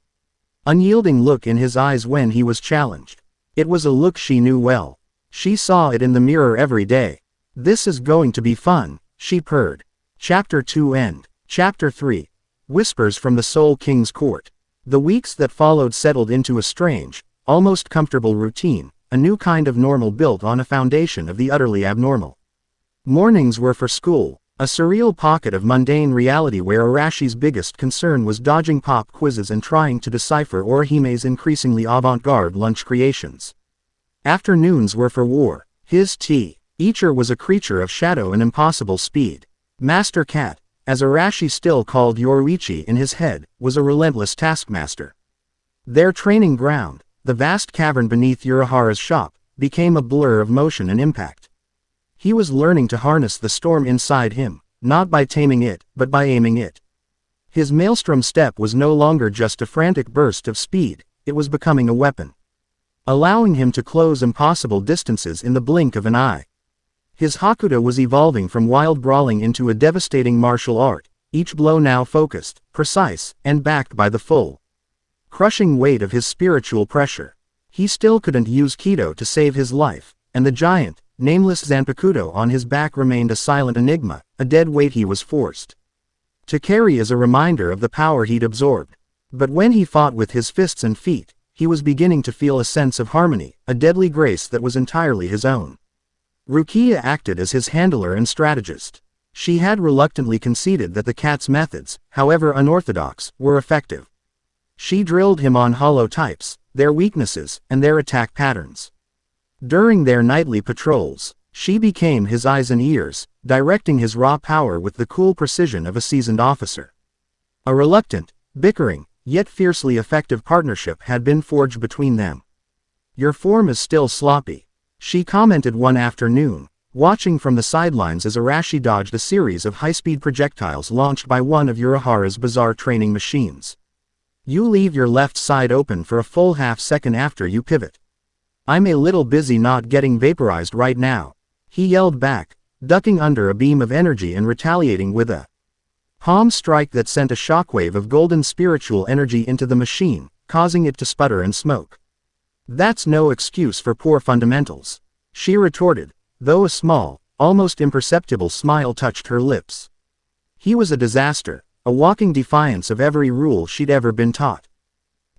unyielding look in his eyes when he was challenged. It was a look she knew well. She saw it in the mirror every day. This is going to be fun, she purred. Chapter 2 End. Chapter 3. Whispers from the Soul King's Court. The weeks that followed settled into a strange, almost comfortable routine, a new kind of normal built on a foundation of the utterly abnormal. Mornings were for school, a surreal pocket of mundane reality where Arashi's biggest concern was dodging pop quizzes and trying to decipher Orihime's increasingly avant-garde lunch creations. Afternoons were for war, his teacher was a creature of shadow and impossible speed. Master Cat, as Arashi still called Yoruichi in his head, was a relentless taskmaster. Their training ground, the vast cavern beneath Urahara's shop, became a blur of motion and impact. He was learning to harness the storm inside him, not by taming it, but by aiming it. His maelstrom step was no longer just a frantic burst of speed, it was becoming a weapon. Allowing him to close impossible distances in the blink of an eye. His Hakuto was evolving from wild brawling into a devastating martial art, each blow now focused, precise, and backed by the full, crushing weight of his spiritual pressure. He still couldn't use Kido to save his life, and the giant, nameless Zanpakuto on his back remained a silent enigma, a dead weight he was forced to carry as a reminder of the power he'd absorbed. But when he fought with his fists and feet, he was beginning to feel a sense of harmony, a deadly grace that was entirely his own. Rukia acted as his handler and strategist. She had reluctantly conceded that the cat's methods, however unorthodox, were effective. She drilled him on hollow types, their weaknesses, and their attack patterns. During their nightly patrols, she became his eyes and ears, directing his raw power with the cool precision of a seasoned officer. A reluctant, bickering, yet fiercely effective partnership had been forged between them. Your form is still sloppy, she commented one afternoon, watching from the sidelines as Arashi dodged a series of high-speed projectiles launched by one of Urahara's bizarre training machines. You leave your left side open for a full half-second after you pivot. I'm a little busy not getting vaporized right now, he yelled back, ducking under a beam of energy and retaliating with a palm strike that sent a shockwave of golden spiritual energy into the machine, causing it to sputter and smoke. That's no excuse for poor fundamentals, she retorted, though a small, almost imperceptible smile touched her lips. He was a disaster, a walking defiance of every rule she'd ever been taught.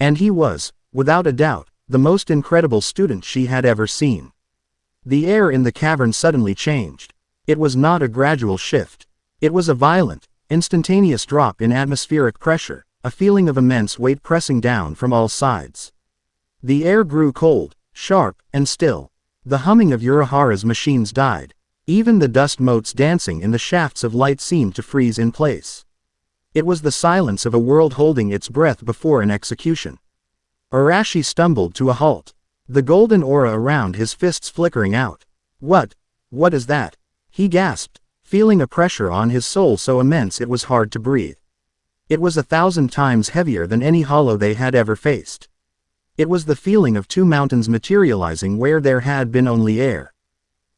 And he was, without a doubt, the most incredible student she had ever seen. The air in the cavern suddenly changed. It was not a gradual shift. It was a violent, instantaneous drop in atmospheric pressure, a feeling of immense weight pressing down from all sides. The air grew cold, sharp, and still. The humming of Urahara's machines died. Even the dust motes dancing in the shafts of light seemed to freeze in place. It was the silence of a world holding its breath before an execution. Arashi stumbled to a halt, the golden aura around his fists flickering out. What is that? He gasped, feeling a pressure on his soul so immense it was hard to breathe. It was 1,000 times heavier than any hollow they had ever faced. It was the feeling of two mountains materializing where there had been only air.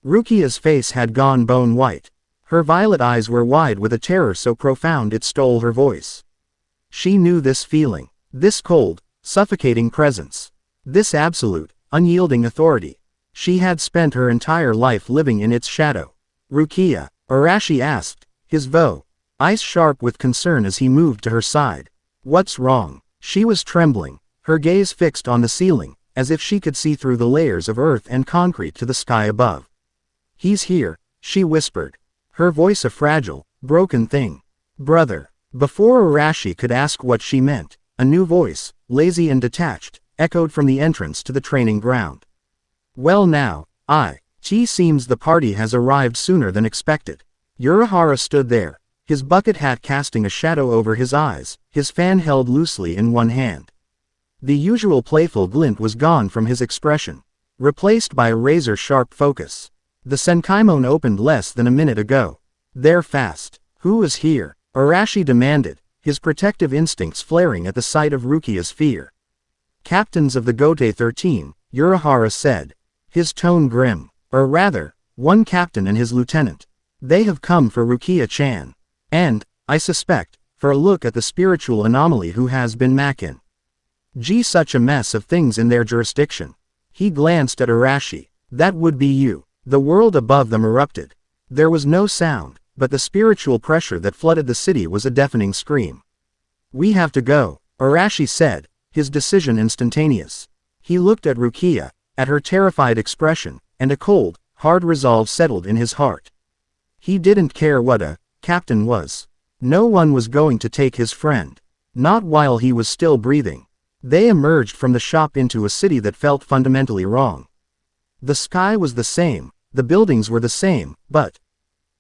Rukia's face had gone bone white. Her violet eyes were wide with a terror so profound it stole her voice. She knew this feeling, this cold, suffocating presence, this absolute, unyielding authority. She had spent her entire life living in its shadow. Rukia, Arashi asked, his eyes sharp with concern as he moved to her side. What's wrong? She was trembling, her gaze fixed on the ceiling, as if she could see through the layers of earth and concrete to the sky above. He's here, she whispered, her voice a fragile, broken thing. Brother. Before Arashi could ask what she meant, a new voice, lazy and detached, echoed from the entrance to the training ground. Well now, seems the party has arrived sooner than expected. Urahara stood there, his bucket hat casting a shadow over his eyes, his fan held loosely in one hand. The usual playful glint was gone from his expression, replaced by a razor-sharp focus. The Senkaimon opened less than a minute ago. They're fast. Who is here? Arashi demanded, his protective instincts flaring at the sight of Rukia's fear. Captains of the Gote 13, Urahara said, his tone grim. Or rather, one captain and his lieutenant. They have come for Rukia-chan. And, I suspect, for a look at the spiritual anomaly who has been Makin. Such a mess of things in their jurisdiction. He glanced at Arashi. That would be you. The world above them erupted. There was no sound, but the spiritual pressure that flooded the city was a deafening scream. We have to go, Arashi said, his decision instantaneous. He looked at Rukia, at her terrified expression, and a cold, hard resolve settled in his heart. He didn't care what a captain was. No one was going to take his friend. Not while he was still breathing. They emerged from the shop into a city that felt fundamentally wrong. The sky was the same, the buildings were the same, but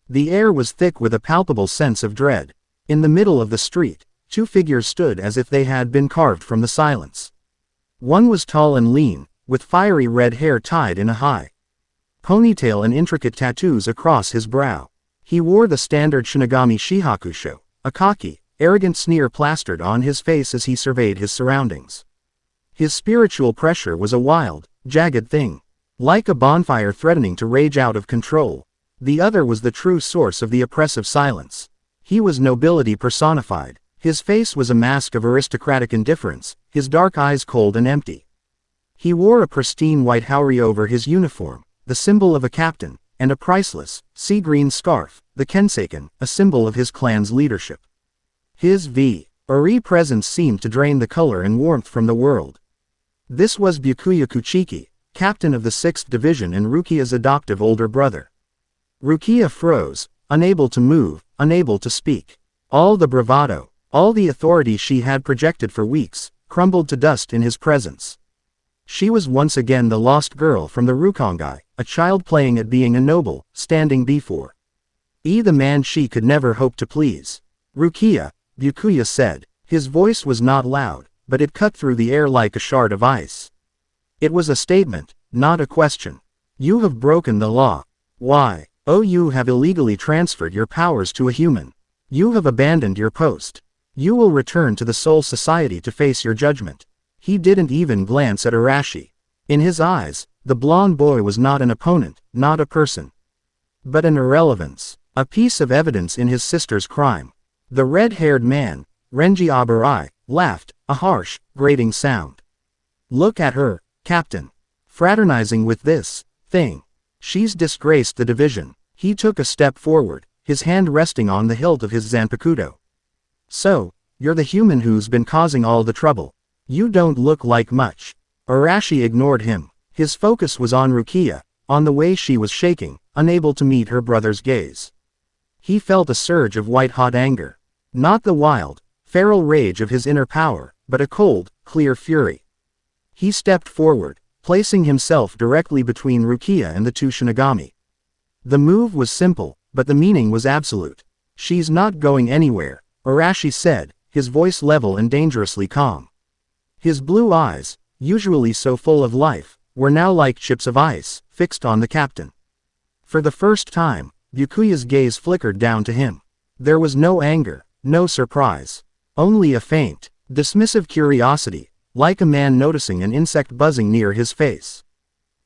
the air was thick with a palpable sense of dread. In the middle of the street, two figures stood as if they had been carved from the silence. One was tall and lean, with fiery red hair tied in a high ponytail and intricate tattoos across his brow. He wore the standard Shinigami Shihakusho, a cocky, arrogant sneer plastered on his face as he surveyed his surroundings. His spiritual pressure was a wild, jagged thing, like a bonfire threatening to rage out of control. The other was the true source of the oppressive silence. He was nobility personified. His face was a mask of aristocratic indifference, his dark eyes cold and empty. He wore a pristine white haori over his uniform, the symbol of a captain, and a priceless, sea-green scarf, the Kenseiken, a symbol of his clan's leadership. His Ori presence seemed to drain the color and warmth from the world. This was Byakuya Kuchiki, captain of the 6th Division and Rukia's adoptive older brother. Rukia froze, unable to move, unable to speak. All the bravado, all the authority she had projected for weeks, crumbled to dust in his presence. She was once again the lost girl from the Rukongai, a child playing at being a noble, standing before the man she could never hope to please. Rukia, Byakuya said. His voice was not loud, but it cut through the air like a shard of ice. It was a statement, not a question. You have broken the law. Why? Oh, you have illegally transferred your powers to a human. You have abandoned your post. You will return to the Soul Society to face your judgment. He didn't even glance at Arashi. In his eyes, the blonde boy was not an opponent, not a person, but an irrelevance, a piece of evidence in his sister's crime. The red-haired man, Renji Abarai, laughed, a harsh, grating sound. Look at her, Captain. Fraternizing with this thing. She's disgraced the division. He took a step forward, his hand resting on the hilt of his Zanpakuto. So, you're the human who's been causing all the trouble. You don't look like much. Arashi ignored him. His focus was on Rukia, on the way she was shaking, unable to meet her brother's gaze. He felt a surge of white-hot anger. Not the wild, feral rage of his inner power, but a cold, clear fury. He stepped forward, placing himself directly between Rukia and the two Shinigami. The move was simple, but the meaning was absolute. She's not going anywhere, Arashi said, his voice level and dangerously calm. His blue eyes, usually so full of life, were now like chips of ice, fixed on the captain. For the first time, Byakuya's gaze flickered down to him. There was no anger, no surprise. Only a faint, dismissive curiosity, like a man noticing an insect buzzing near his face.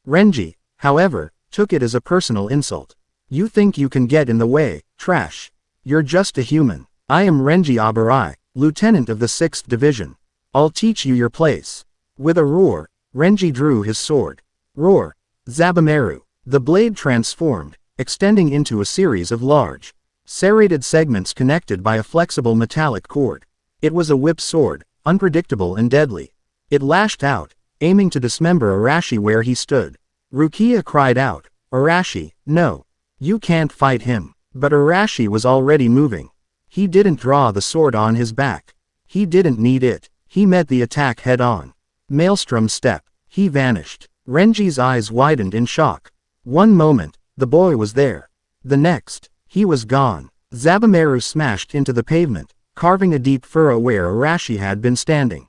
Renji, however, took it as a personal insult. You think you can get in the way, trash. You're just a human. I am Renji Abarai, lieutenant of the 6th Division. I'll teach you your place. With a roar, Renji drew his sword. Roar. Zabumaru. The blade transformed, extending into a series of large, serrated segments connected by a flexible metallic cord. It was a whip sword, unpredictable and deadly. It lashed out, aiming to dismember Arashi where he stood. Rukia cried out, Arashi, no. You can't fight him. But Arashi was already moving. He didn't draw the sword on his back. He didn't need it. He met the attack head-on. Maelstrom step. He vanished. Renji's eyes widened in shock. One moment, the boy was there. The next, he was gone. Zabumaru smashed into the pavement, carving a deep furrow where Arashi had been standing.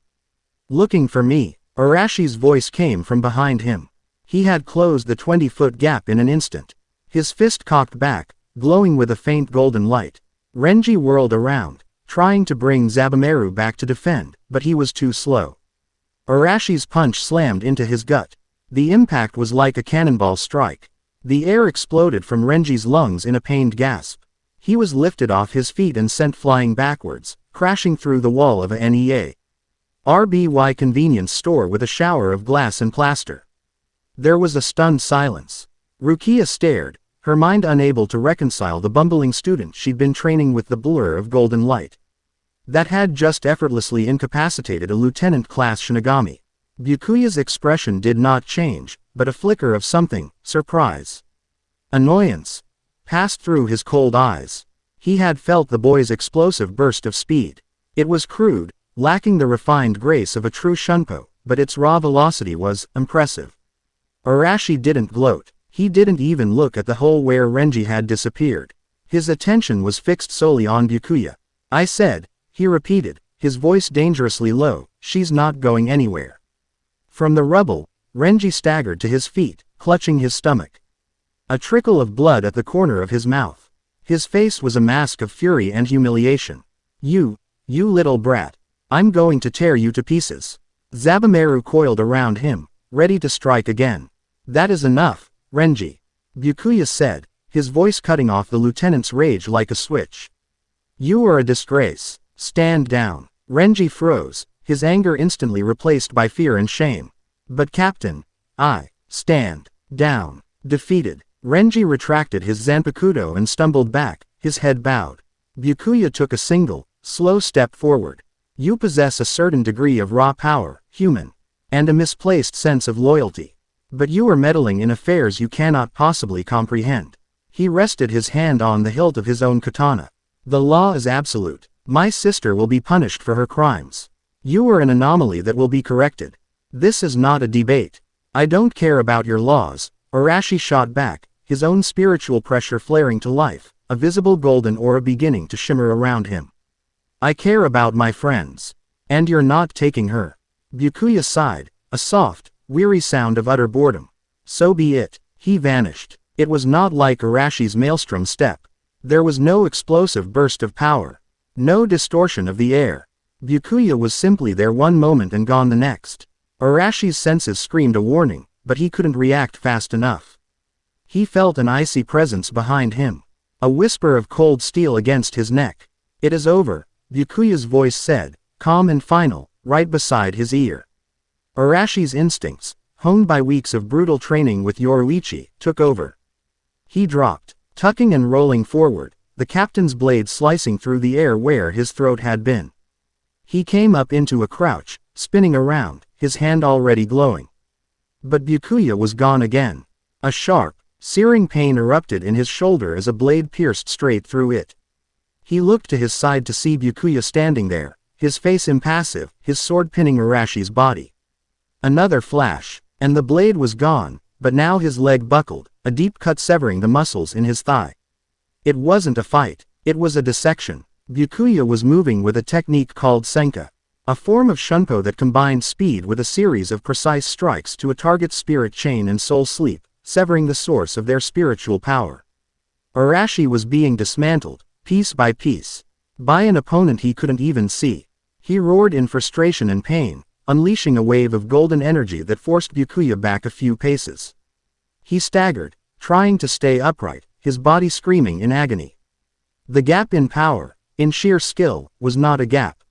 Looking for me. Arashi's voice came from behind him. He had closed the 20-foot gap in an instant. His fist cocked back, glowing with a faint golden light. Renji whirled around, trying to bring Zabumaru back to defend, but he was too slow. Arashi's punch slammed into his gut. The impact was like a cannonball strike. The air exploded from Renji's lungs in a pained gasp. He was lifted off his feet and sent flying backwards, crashing through the wall of a NEA. RBY convenience store with a shower of glass and plaster. There was a stunned silence. Rukia stared, her mind unable to reconcile the bumbling student she'd been training with the blur of golden light. That had just effortlessly incapacitated a lieutenant-class Shinigami. Byakuya's expression did not change, but a flicker of something, surprise, annoyance, passed through his cold eyes. He had felt the boy's explosive burst of speed. It was crude, lacking the refined grace of a true shunpo, but its raw velocity was impressive. Arashi didn't gloat. He didn't even look at the hole where Renji had disappeared. His attention was fixed solely on Byakuya. I said, he repeated, his voice dangerously low, she's not going anywhere. From the rubble, Renji staggered to his feet, clutching his stomach. A trickle of blood at the corner of his mouth. His face was a mask of fury and humiliation. You little brat. I'm going to tear you to pieces. Zabumaru coiled around him, ready to strike again. That is enough, Renji. Byakuya said, his voice cutting off the lieutenant's rage like a switch. You are a disgrace. Stand down. Renji froze, his anger instantly replaced by fear and shame. But Captain, I stand down. Defeated. Renji retracted his Zanpakuto and stumbled back, his head bowed. Byakuya took a single, slow step forward. You possess a certain degree of raw power, human, and a misplaced sense of loyalty. But you are meddling in affairs you cannot possibly comprehend. He rested his hand on the hilt of his own katana. The law is absolute. My sister will be punished for her crimes. You are an anomaly that will be corrected. This is not a debate. I don't care about your laws. Arashi shot back, his own spiritual pressure flaring to life, a visible golden aura beginning to shimmer around him. I care about my friends. And you're not taking her. Byakuya sighed, a soft, weary sound of utter boredom. So be it. He vanished. It was not like Arashi's maelstrom step. There was no explosive burst of power. No distortion of the air. Byakuya was simply there one moment and gone the next. Arashi's senses screamed a warning, but he couldn't react fast enough. He felt an icy presence behind him. A whisper of cold steel against his neck. It is over, Byakuya's voice said, calm and final, right beside his ear. Arashi's instincts, honed by weeks of brutal training with Yoruichi, took over. He dropped, tucking and rolling forward, the captain's blade slicing through the air where his throat had been. He came up into a crouch, spinning around, his hand already glowing. But Byakuya was gone again. A sharp, searing pain erupted in his shoulder as a blade pierced straight through it. He looked to his side to see Byakuya standing there, his face impassive, his sword pinning Arashi's body. Another flash, and the blade was gone, but now his leg buckled, a deep cut severing the muscles in his thigh. It wasn't a fight, it was a dissection. Byakuya was moving with a technique called Senka, a form of shunpo that combined speed with a series of precise strikes to a target's spirit chain and soul sleep, severing the source of their spiritual power. Arashi was being dismantled, piece by piece, by an opponent he couldn't even see. He roared in frustration and pain, unleashing a wave of golden energy that forced Byakuya back a few paces. He staggered, trying to stay upright, his body screaming in agony. The gap in power, in sheer skill, was not a gap.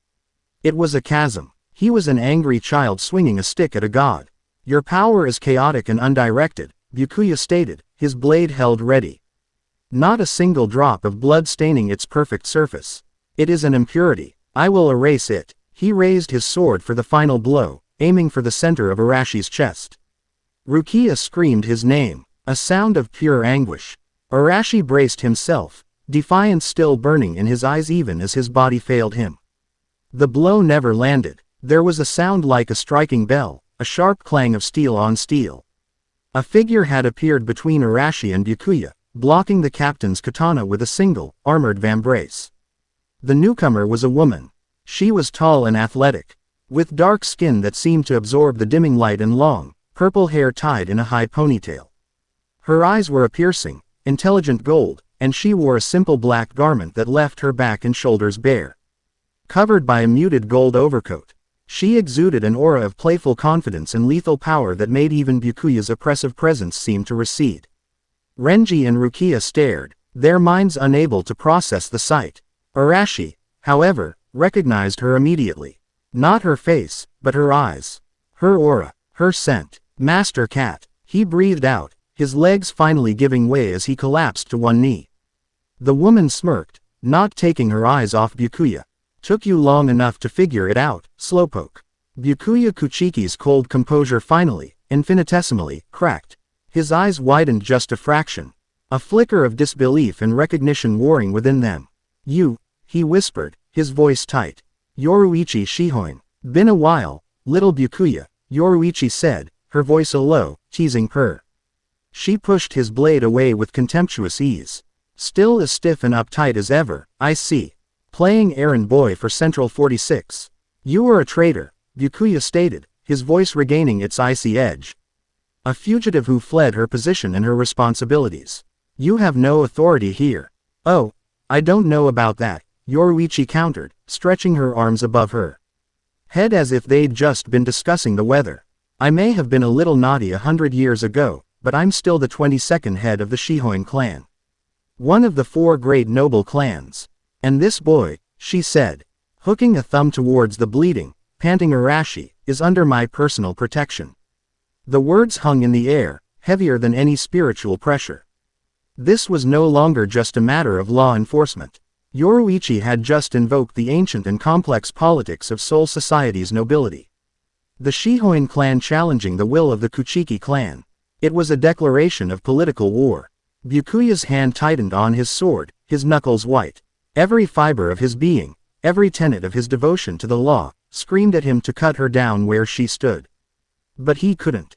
It was a chasm. He was an angry child swinging a stick at a god. Your power is chaotic and undirected, Byakuya stated, his blade held ready. Not a single drop of blood staining its perfect surface. It is an impurity. I will erase it. He raised his sword for the final blow, aiming for the center of Arashi's chest. Rukia screamed his name, a sound of pure anguish. Arashi braced himself, defiance still burning in his eyes even as his body failed him. The blow never landed. There was a sound like a striking bell, a sharp clang of steel on steel. A figure had appeared between Arashi and Byakuya, blocking the captain's katana with a single, armored vambrace. The newcomer was a woman. She was tall and athletic, with dark skin that seemed to absorb the dimming light and long, purple hair tied in a high ponytail. Her eyes were a piercing, intelligent gold, and she wore a simple black garment that left her back and shoulders bare. Covered by a muted gold overcoat, she exuded an aura of playful confidence and lethal power that made even Byakuya's oppressive presence seem to recede. Renji and Rukia stared, their minds unable to process the sight. Arashi, however, recognized her immediately. Not her face, but her eyes. Her aura, her scent. Master Cat, he breathed out, his legs finally giving way as he collapsed to one knee. The woman smirked, not taking her eyes off Byakuya. Took you long enough to figure it out, slowpoke. Byakuya Kuchiki's cold composure finally, infinitesimally, cracked. His eyes widened just a fraction. A flicker of disbelief and recognition warring within them. You, he whispered, his voice tight. Yoruichi Shihoin. Been a while, little Byakuya, Yoruichi said, her voice a low, teasing purr. She pushed his blade away with contemptuous ease. Still as stiff and uptight as ever, I see. Playing errand boy for Central 46. You are a traitor, Byakuya stated, his voice regaining its icy edge. A fugitive who fled her position and her responsibilities. You have no authority here. Oh, I don't know about that, Yoruichi countered, stretching her arms above her head as if they'd just been discussing the weather. I may have been a little naughty 100 years ago, but I'm still the 22nd head of the Shihoin clan. One of the 4 great noble clans. And this boy, she said, hooking a thumb towards the bleeding, panting Arashi, is under my personal protection. The words hung in the air, heavier than any spiritual pressure. This was no longer just a matter of law enforcement. Yoruichi had just invoked the ancient and complex politics of Soul Society's nobility. The Shihoin clan challenging the will of the Kuchiki clan. It was a declaration of political war. Byakuya's hand tightened on his sword, his knuckles white. Every fiber of his being, every tenet of his devotion to the law, screamed at him to cut her down where she stood. But he couldn't.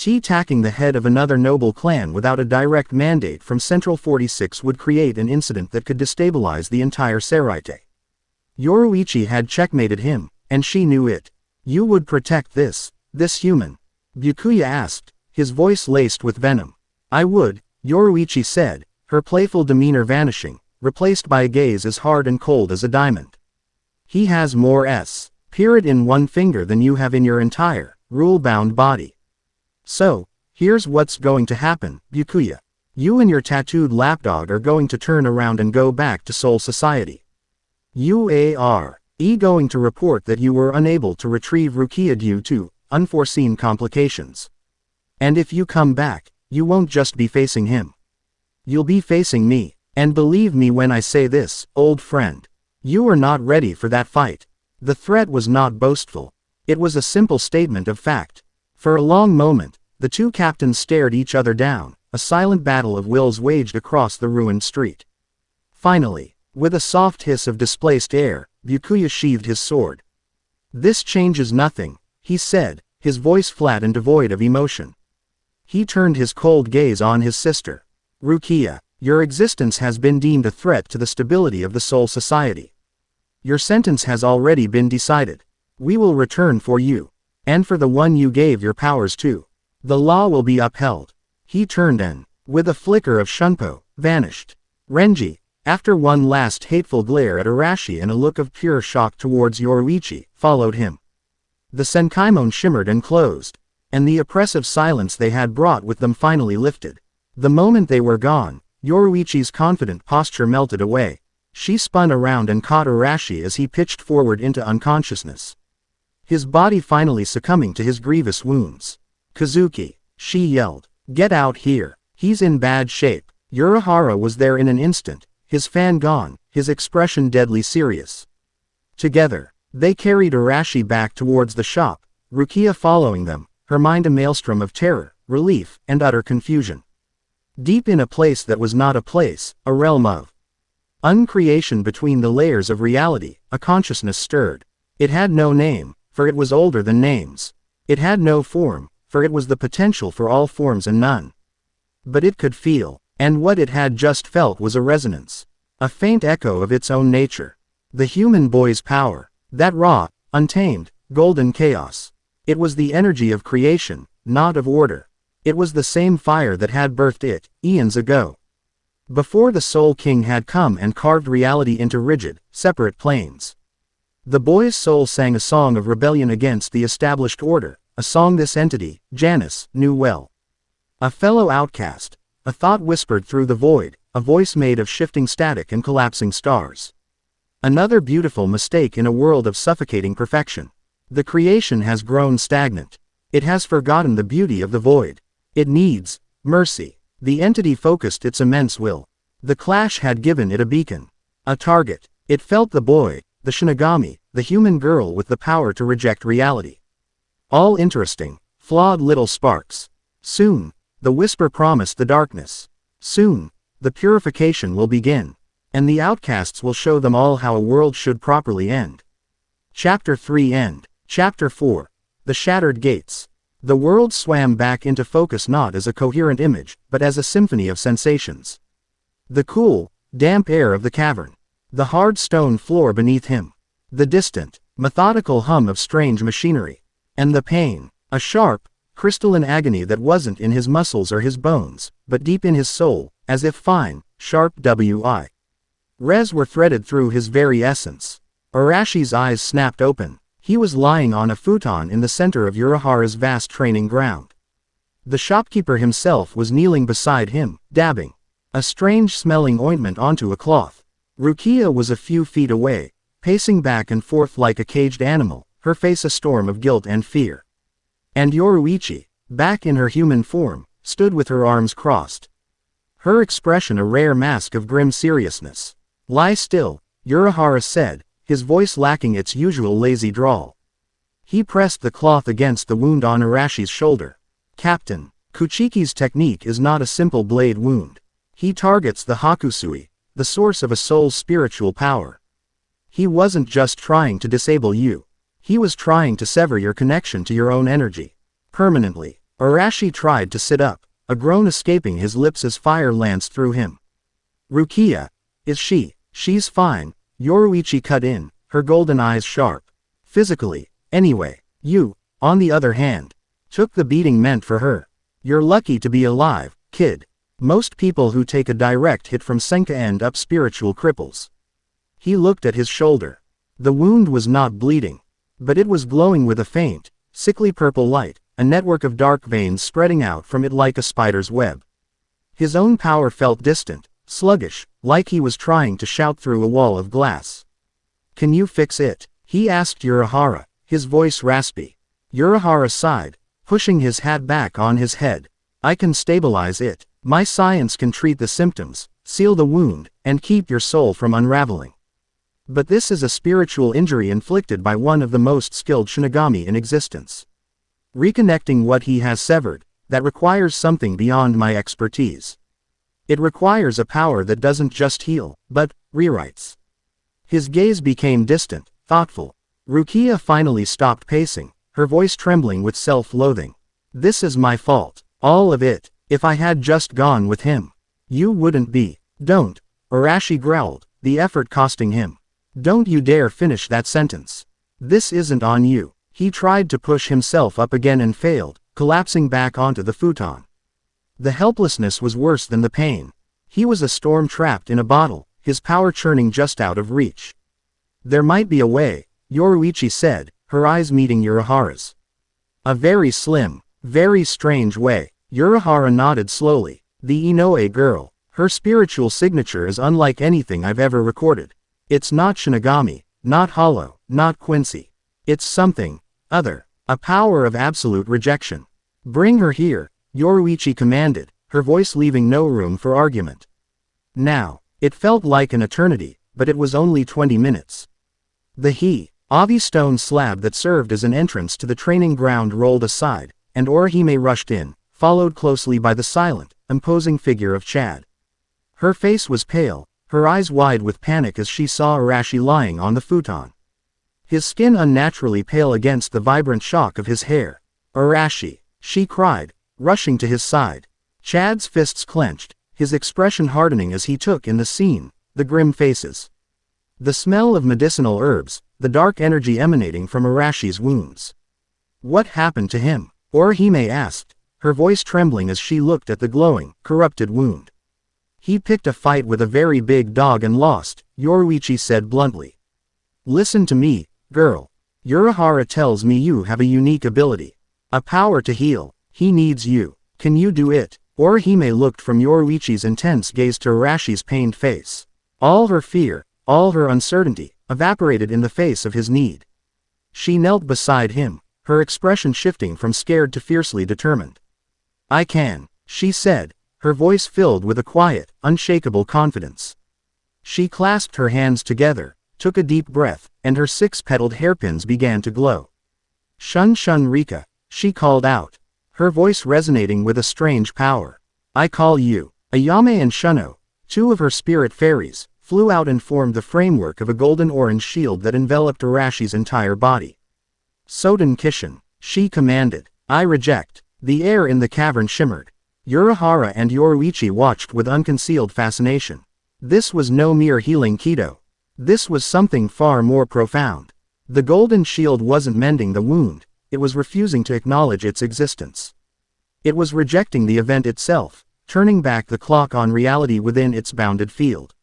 Attacking the head of another noble clan without a direct mandate from Central 46 would create an incident that could destabilize the entire Seraite. Yoruichi had checkmated him, and she knew it. You would protect this human? Byakuya asked, his voice laced with venom. I would, Yoruichi said, her playful demeanor vanishing, replaced by a gaze as hard and cold as a diamond. He has more spirit in one finger than you have in your entire, rule-bound body. So, here's what's going to happen, Byakuya. You and your tattooed lapdog are going to turn around and go back to Soul Society. You are going to report that you were unable to retrieve Rukia due to unforeseen complications. And if you come back, you won't just be facing him. You'll be facing me. And believe me when I say this, old friend. You are not ready for that fight. The threat was not boastful. It was a simple statement of fact. For a long moment, the two captains stared each other down, a silent battle of wills waged across the ruined street. Finally, with a soft hiss of displaced air, Byakuya sheathed his sword. This changes nothing, he said, his voice flat and devoid of emotion. He turned his cold gaze on his sister. Rukia, your existence has been deemed a threat to the stability of the Soul Society. Your sentence has already been decided. We will return for you. And for the one you gave your powers to. The law will be upheld. He turned and with a flicker of shunpo, vanished. Renji, after one last hateful glare at Arashi and a look of pure shock towards Yoruichi, followed him. The Senkaimon shimmered and closed, and the oppressive silence they had brought with them finally lifted. The moment they were gone, Yoruichi's confident posture melted away. She spun around and caught Arashi as he pitched forward into unconsciousness, his body finally succumbing to his grievous wounds. "Kazuki," she yelled, "get out here. He's in bad shape." Urahara was there in an instant, his fan gone, his expression deadly serious. Together, they carried Arashi back towards the shop, Rukia following them, her mind a maelstrom of terror, relief, and utter confusion. Deep in a place that was not a place, a realm of uncreation between the layers of reality, a consciousness stirred. It had no name, for it was older than names. It had no form, for it was the potential for all forms and none. But it could feel, and what it had just felt was a resonance, a faint echo of its own nature. The human boy's power, that raw, untamed, golden chaos. It was the energy of creation, not of order. It was the same fire that had birthed it, eons ago. Before the Soul King had come and carved reality into rigid, separate planes. The boy's soul sang a song of rebellion against the established order, a song this entity, Janus, knew well. A fellow outcast, a thought whispered through the void, a voice made of shifting static and collapsing stars. Another beautiful mistake in a world of suffocating perfection. The creation has grown stagnant. It has forgotten the beauty of the void. It needs mercy. The entity focused its immense will. The clash had given it a beacon, a target. It felt the boy, the Shinigami, the human girl with the power to reject reality. All interesting, flawed little sparks. Soon, the whisper promised the darkness. Soon, the purification will begin, and the outcasts will show them all how a world should properly end. Chapter 3 End. Chapter 4. The Shattered Gates. The world swam back into focus not as a coherent image, but as a symphony of sensations. The cool, damp air of the cavern. The hard stone floor beneath him. The distant, methodical hum of strange machinery. And the pain, a sharp, crystalline agony that wasn't in his muscles or his bones, but deep in his soul, as if fine, sharp res were threaded through his very essence. Arashi's eyes snapped open. He was lying on a futon in the center of Urahara's vast training ground. The shopkeeper himself was kneeling beside him, dabbing a strange-smelling ointment onto a cloth. Rukia was a few feet away, pacing back and forth like a caged animal, her face a storm of guilt and fear. And Yoruichi, back in her human form, stood with her arms crossed. Her expression a rare mask of grim seriousness. "Lie still," Urahara said, his voice lacking its usual lazy drawl. He pressed the cloth against the wound on Arashi's shoulder. "Captain, Kuchiki's technique is not a simple blade wound. He targets the Hakusui, the source of a soul's spiritual power. He wasn't just trying to disable you. He was trying to sever your connection to your own energy. Permanently." Arashi tried to sit up, a groan escaping his lips as fire lanced through him. "Rukia, is she?" "She's fine," Yoruichi cut in, her golden eyes sharp. "Physically, anyway. You, on the other hand, took the beating meant for her. You're lucky to be alive, kid. Most people who take a direct hit from Senka end up spiritual cripples." He looked at his shoulder. The wound was not bleeding, but it was glowing with a faint, sickly purple light, a network of dark veins spreading out from it like a spider's web. His own power felt distant, sluggish, like he was trying to shout through a wall of glass. "Can you fix it?" he asked Urahara, his voice raspy. Urahara sighed, pushing his hat back on his head. "I can stabilize it. My science can treat the symptoms, seal the wound, and keep your soul from unraveling. But this is a spiritual injury inflicted by one of the most skilled Shinigami in existence. Reconnecting what he has severed, that requires something beyond my expertise. It requires a power that doesn't just heal, but rewrites." His gaze became distant, thoughtful. Rukia finally stopped pacing, her voice trembling with self-loathing. "This is my fault. All of it. If I had just gone with him, you wouldn't be." "Don't," Arashi growled, the effort costing him. "Don't you dare finish that sentence. This isn't on you." He tried to push himself up again and failed, collapsing back onto the futon. The helplessness was worse than the pain. He was a storm trapped in a bottle, his power churning just out of reach. There might be a way, Yoruichi said, her eyes meeting Urahara's. A very slim, very strange way. Urahara nodded slowly. The Inoue girl. Her spiritual signature is unlike anything I've ever recorded. It's not Shinigami, not Hollow, not Quincy. It's something other. A power of absolute rejection. Bring her here, Yoruichi commanded, her voice leaving no room for argument. Now, it felt like an eternity, but it was only 20 minutes. The Avi stone slab that served as an entrance to the training ground rolled aside, and Orihime rushed in, followed closely by the silent, imposing figure of Chad. Her face was pale, her eyes wide with panic as she saw Arashi lying on the futon. His skin unnaturally pale against the vibrant shock of his hair. Arashi, she cried, rushing to his side. Chad's fists clenched, his expression hardening as he took in the scene, the grim faces. The smell of medicinal herbs, the dark energy emanating from Arashi's wounds. What happened to him? Orihime asked, her voice trembling as she looked at the glowing, corrupted wound. He picked a fight with a very big dog and lost, Yoruichi said bluntly. Listen to me, girl. Urahara tells me you have a unique ability. A power to heal. He needs you. Can you do it? Orihime looked from Yoruichi's intense gaze to Arashi's pained face. All her fear, all her uncertainty, evaporated in the face of his need. She knelt beside him, her expression shifting from scared to fiercely determined. I can, she said, her voice filled with a quiet, unshakable confidence. She clasped her hands together, took a deep breath, and her six-petaled hairpins began to glow. Shun Shun Rika, she called out, her voice resonating with a strange power. I call you. Ayame and Shuno, two of her spirit fairies, flew out and formed the framework of a golden-orange shield that enveloped Arashi's entire body. Soden Kishin, she commanded. I reject. The air in the cavern shimmered. Urahara and Yoruichi watched with unconcealed fascination. This was no mere healing Kido. This was something far more profound. The golden shield wasn't mending the wound, it was refusing to acknowledge its existence. It was rejecting the event itself, turning back the clock on reality within its bounded field.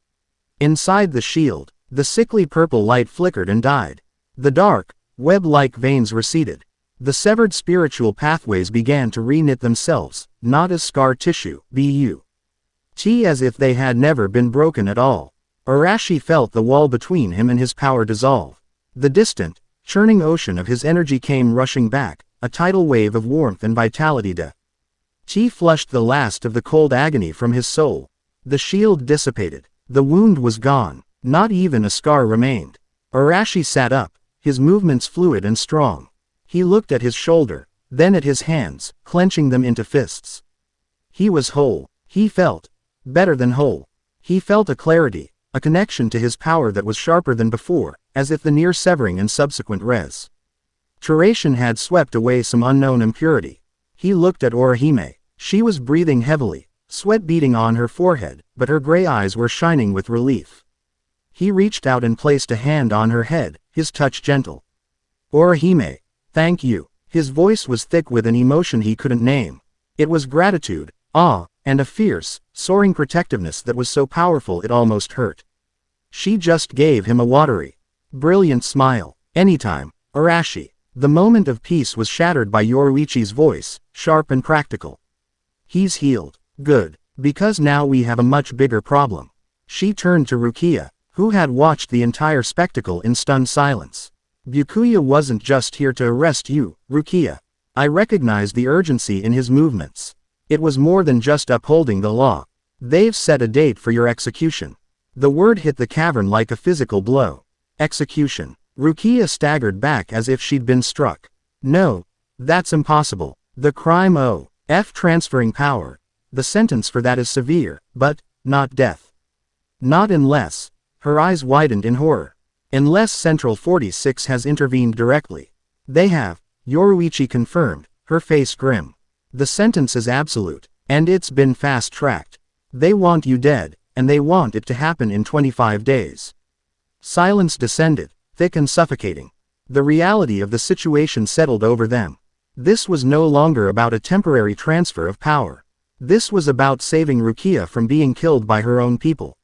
Inside the shield, the sickly purple light flickered and died. The dark, web-like veins receded. The severed spiritual pathways began to re-knit themselves, not as scar tissue, as if they had never been broken at all. Arashi felt the wall between him and his power dissolve. The distant, churning ocean of his energy came rushing back, a tidal wave of warmth and vitality. Chi flushed the last of the cold agony from his soul. The shield dissipated. The wound was gone. Not even a scar remained. Arashi sat up, his movements fluid and strong. He looked at his shoulder, then at his hands, clenching them into fists. He was whole. He felt better than whole. He felt a clarity, a connection to his power that was sharper than before, as if the near severing and subsequent restoration had swept away some unknown impurity. He looked at Orihime. She was breathing heavily, sweat beading on her forehead, but her gray eyes were shining with relief. He reached out and placed a hand on her head, his touch gentle. Orihime, thank you. His voice was thick with an emotion he couldn't name. It was gratitude, awe, and a fierce, soaring protectiveness that was so powerful it almost hurt. She just gave him a watery, brilliant smile. Anytime, Arashi. The moment of peace was shattered by Yoruichi's voice, sharp and practical. He's healed. Good. Because now we have a much bigger problem. She turned to Rukia, who had watched the entire spectacle in stunned silence. Byakuya wasn't just here to arrest you, Rukia. I recognized the urgency in his movements. It was more than just upholding the law. They've set a date for your execution. The word hit the cavern like a physical blow. Execution. Rukia staggered back as if she'd been struck. No. That's impossible. The crime transferring power. The sentence for that is severe, but not death. Not unless. Her eyes widened in horror. Unless Central 46 has intervened directly. They have, Yoruichi confirmed, her face grim. The sentence is absolute, and it's been fast-tracked. They want you dead, and they want it to happen in 25 days. Silence descended, thick and suffocating. The reality of the situation settled over them. This was no longer about a temporary transfer of power. This was about saving Rukia from being killed by her own people.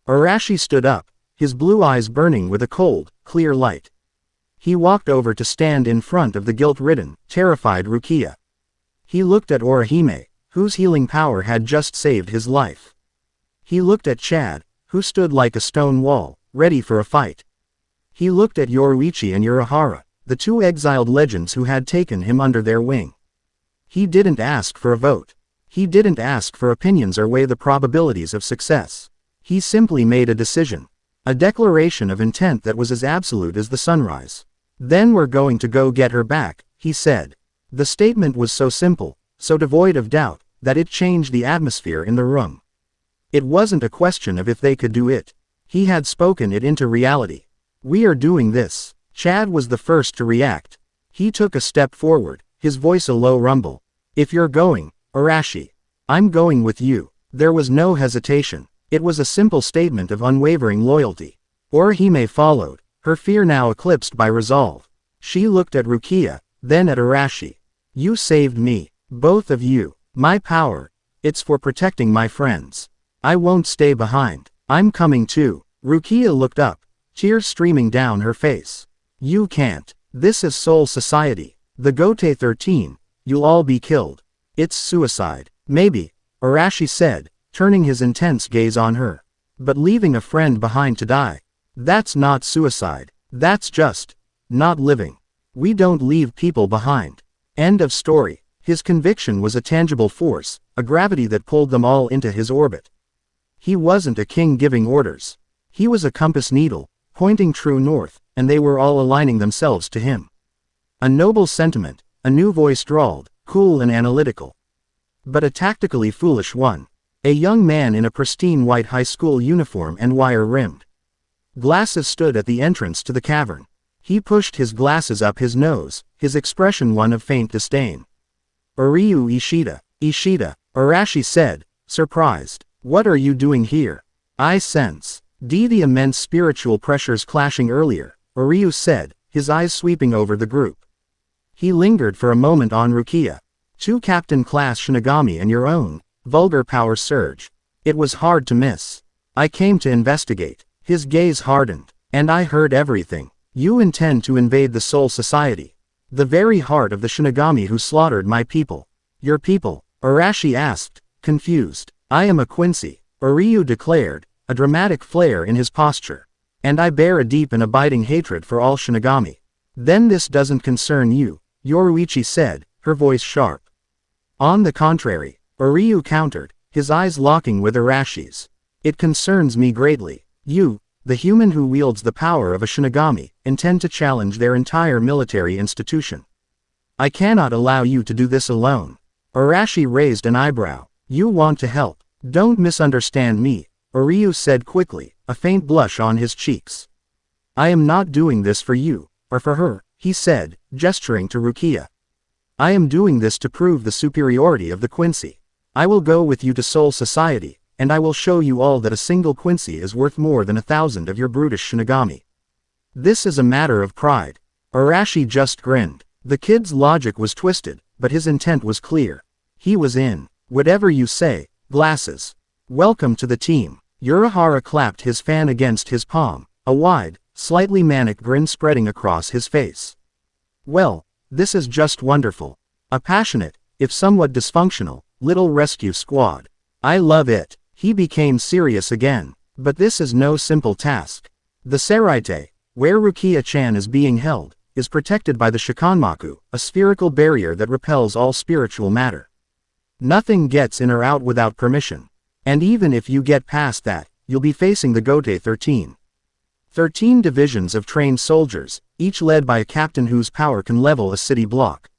Arashi stood up, his blue eyes burning with a cold, clear light. He walked over to stand in front of the guilt-ridden, terrified Rukia. He looked at Orihime, whose healing power had just saved his life. He looked at Chad, who stood like a stone wall, ready for a fight. He looked at Yoruichi and Urahara, the two exiled legends who had taken him under their wing. He didn't ask for a vote. He didn't ask for opinions or weigh the probabilities of success. He simply made a decision. A declaration of intent that was as absolute as the sunrise. Then we're going to go get her back, he said. The statement was so simple, so devoid of doubt, that it changed the atmosphere in the room. It wasn't a question of if they could do it. He had spoken it into reality. We are doing this. Chad was the first to react. He took a step forward, his voice a low rumble. If you're going, Arashi, I'm going with you. There was no hesitation. It was a simple statement of unwavering loyalty. Orihime followed, her fear now eclipsed by resolve. She looked at Rukia, then at Arashi. You saved me, both of you. My power, it's for protecting my friends. I won't stay behind. I'm coming too. Rukia looked up, tears streaming down her face. You can't. This is Soul Society. The Gote 13, you'll all be killed. It's suicide. Maybe, Arashi said, turning his intense gaze on her. But leaving a friend behind to die. That's not suicide. That's just not living. We don't leave people behind. End of story. His conviction was a tangible force, a gravity that pulled them all into his orbit. He wasn't a king giving orders. He was a compass needle, pointing true north, and they were all aligning themselves to him. A noble sentiment, a new voice drawled, cool and analytical. But a tactically foolish one. A young man in a pristine white high school uniform and wire-rimmed glasses stood at the entrance to the cavern. He pushed his glasses up his nose, his expression one of faint disdain. Ryu Ishida, Arashi said, surprised. What are you doing here? I sense the immense spiritual pressures clashing earlier, Ryu said, his eyes sweeping over the group. He lingered for a moment on Rukia. Two captain-class Shinigami and your own, vulgar power surge. It was hard to miss. I came to investigate. His gaze hardened. And I heard everything. You intend to invade the Soul Society. The very heart of the Shinigami who slaughtered my people. Your people? Arashi asked, confused. I am a Quincy, Ryu declared, a dramatic flair in his posture. And I bear a deep and abiding hatred for all Shinigami. Then this doesn't concern you, Yoruichi said, her voice sharp. On the contrary, Ryu countered, his eyes locking with Arashi's. It concerns me greatly. You, the human who wields the power of a Shinigami, intend to challenge their entire military institution. I cannot allow you to do this alone. Arashi raised an eyebrow. You want to help. Don't misunderstand me, Ryu said quickly, a faint blush on his cheeks. I am not doing this for you, or for her, he said, gesturing to Rukia. I am doing this to prove the superiority of the Quincy. I will go with you to Soul Society, and I will show you all that a single Quincy is worth more than 1,000 of your brutish Shinigami. This is a matter of pride. Arashi just grinned. The kid's logic was twisted, but his intent was clear. He was in. Whatever you say, glasses. Welcome to the team. Urahara clapped his fan against his palm, a wide, slightly manic grin spreading across his face. Well, this is just wonderful. A passionate, if somewhat dysfunctional, little rescue squad. I love it. He became serious again. But this is no simple task. The Seraite, where Rukia-chan is being held, is protected by the Shikanmaku, a spherical barrier that repels all spiritual matter. Nothing gets in or out without permission. And even if you get past that, you'll be facing the Gote 13. 13 divisions of trained soldiers, each led by a captain whose power can level a city block.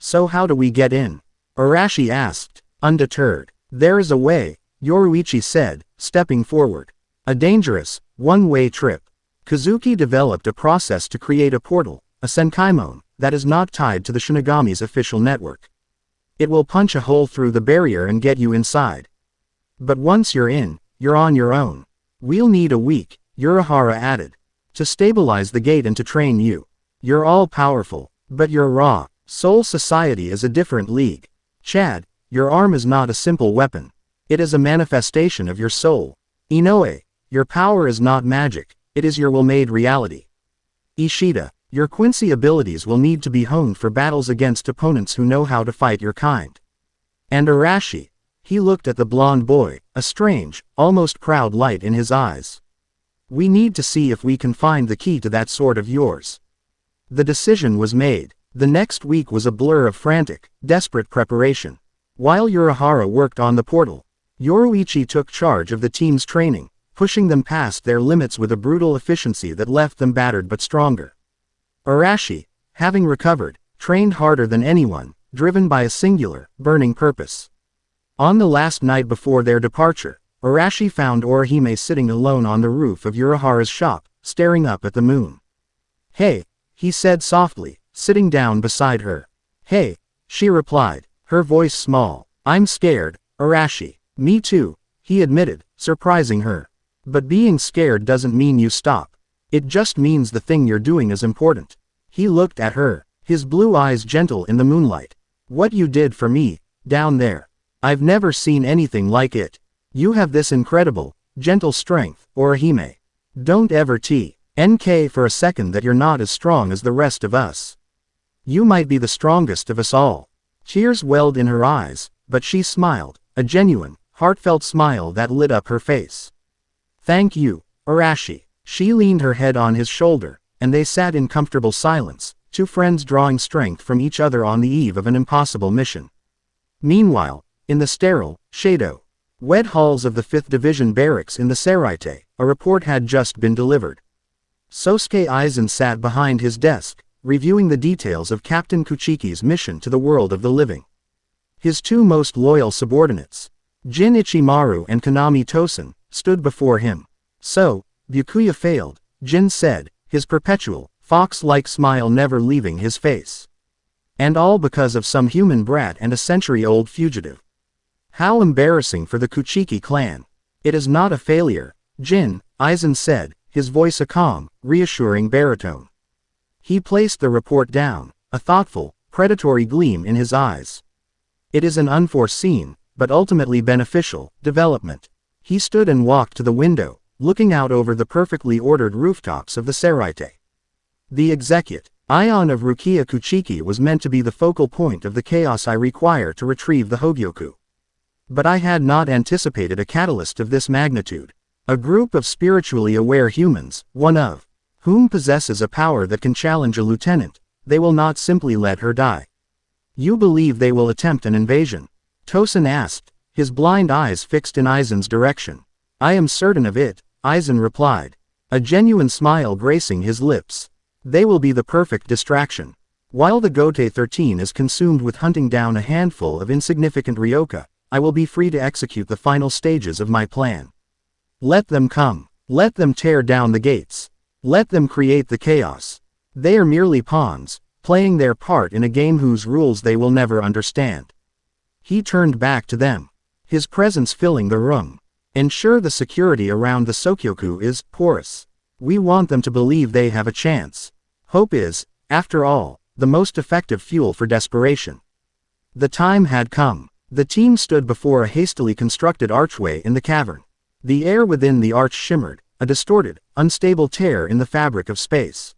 So how do we get in? Arashi asked, undeterred. There is a way, Yoruichi said, stepping forward. A dangerous, one-way trip. Kazuki developed a process to create a portal, a Senkaimon, that is not tied to the Shinigami's official network. It will punch a hole through the barrier and get you inside. But once you're in, you're on your own. We'll need a week, Urahara added. To stabilize the gate and to train you. You're all powerful, but you're raw. Soul Society is a different league. Chad, Your arm is not a simple weapon. It is a manifestation of your soul. Inoue, your power is not magic, it is your will made reality. Ishida, your Quincy abilities will need to be honed for battles against opponents who know how to fight your kind. And Arashi, he looked at the blonde boy, a strange, almost proud light in his eyes. We need to see if we can find the key to that sword of yours. The decision was made. The next week was a blur of frantic, desperate preparation. While Urahara worked on the portal, Yoruichi took charge of the team's training, pushing them past their limits with a brutal efficiency that left them battered but stronger. Arashi, having recovered, trained harder than anyone, driven by a singular, burning purpose. On the last night before their departure, Arashi found Orihime sitting alone on the roof of Urahara's shop, staring up at the moon. "Hey," he said softly, sitting down beside her. "Hey," she replied, her voice small. "I'm scared, Arashi." "Me too," he admitted, surprising her. "But being scared doesn't mean you stop. It just means the thing you're doing is important." He looked at her, his blue eyes gentle in the moonlight. "What you did for me, down there. I've never seen anything like it. You have this incredible, gentle strength, Orihime. Don't ever NK for a second that you're not as strong as the rest of us. You might be the strongest of us all." Tears welled in her eyes, but she smiled, a genuine, heartfelt smile that lit up her face. "Thank you, Arashi." She leaned her head on his shoulder, and they sat in comfortable silence, two friends drawing strength from each other on the eve of an impossible mission. Meanwhile, in the sterile, wet halls of the 5th Division barracks in the Seraite, a report had just been delivered. Sosuke Aizen sat behind his desk, reviewing the details of Captain Kuchiki's mission to the world of the living. His two most loyal subordinates, Jin Ichimaru and Kanami Tosen, stood before him. "So, Byakuya failed," Jin said, his perpetual, fox-like smile never leaving his face. "And all because of some human brat and a century-old fugitive. How embarrassing for the Kuchiki clan." "It is not a failure, Jin," Aizen said, his voice a calm, reassuring baritone. He placed the report down, a thoughtful, predatory gleam in his eyes. "It is an unforeseen, but ultimately beneficial, development." He stood and walked to the window, looking out over the perfectly ordered rooftops of the Seraite. "The execute Ion of Rukia Kuchiki was meant to be the focal point of the chaos I require to retrieve the Hogyoku. But I had not anticipated a catalyst of this magnitude. A group of spiritually aware humans, one of whom possesses a power that can challenge a lieutenant. They will not simply let her die." "You believe they will attempt an invasion?" Tosen asked, his blind eyes fixed in Aizen's direction. "I am certain of it," Aizen replied, a genuine smile gracing his lips. "They will be the perfect distraction. While the Gote 13 is consumed with hunting down a handful of insignificant Ryoka, I will be free to execute the final stages of my plan. Let them come. Let them tear down the gates. Let them create the chaos. They are merely pawns, playing their part in a game whose rules they will never understand." He turned back to them, his presence filling the room. "Ensure the security around the Sokyoku is porous. We want them to believe they have a chance. Hope is, after all, the most effective fuel for desperation." The time had come. The team stood before a hastily constructed archway in the cavern. The air within the arch shimmered, a distorted, unstable tear in the fabric of space.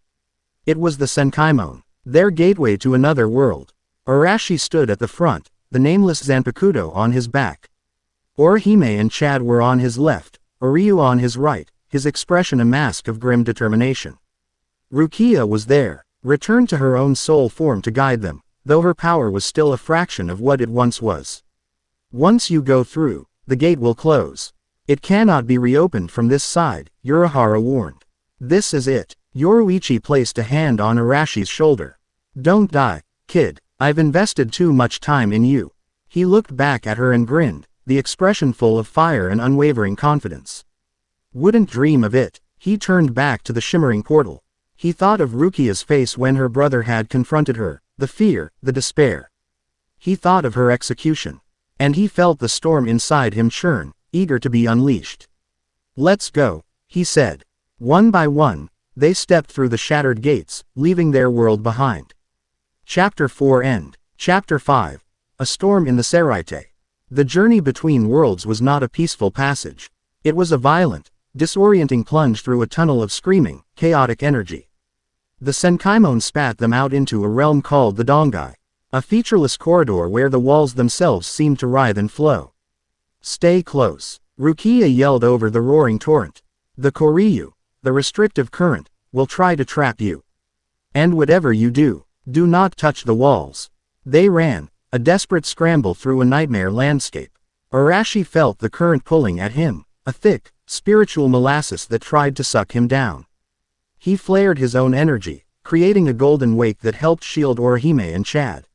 It was the Senkaimon, their gateway to another world. Arashi stood at the front, the nameless Zanpakuto on his back. Orihime and Chad were on his left, Oryu on his right, his expression a mask of grim determination. Rukia was there, returned to her own soul form to guide them, though her power was still a fraction of what it once was. "Once you go through, the gate will close. It cannot be reopened from this side," Urahara warned. "This is it." Yoruichi placed a hand on Arashi's shoulder. "Don't die, kid. I've invested too much time in you." He looked back at her and grinned, the expression full of fire and unwavering confidence. "Wouldn't dream of it." He turned back to the shimmering portal. He thought of Rukia's face when her brother had confronted her, the fear, the despair. He thought of her execution. And he felt the storm inside him churn, eager to be unleashed. "Let's go," he said. One by one, they stepped through the shattered gates, leaving their world behind. Chapter 4 End. Chapter 5. A a storm in the Seraite. The journey between worlds was not a peaceful passage. It was a violent, disorienting plunge through a tunnel of screaming, chaotic energy. The Senkaimon spat them out into a realm called the Dongai, a featureless corridor where the walls themselves seemed to writhe and flow. Stay close, Rukia yelled over the roaring torrent. The Koryu, the restrictive current, will try to trap you. And whatever you do, do not touch the walls. They ran, a desperate scramble through a nightmare landscape. Arashi felt the current pulling at him, a thick, spiritual molasses that tried to suck him down. He flared his own energy, creating a golden wake that helped shield Orihime and Chad.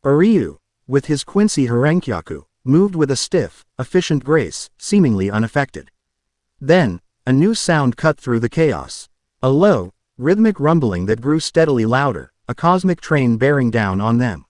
Uryu, with his Quincy Harenkyaku, moved with a stiff, efficient grace, seemingly unaffected. Then, a new sound cut through the chaos. A low, rhythmic rumbling that grew steadily louder, a cosmic train bearing down on them.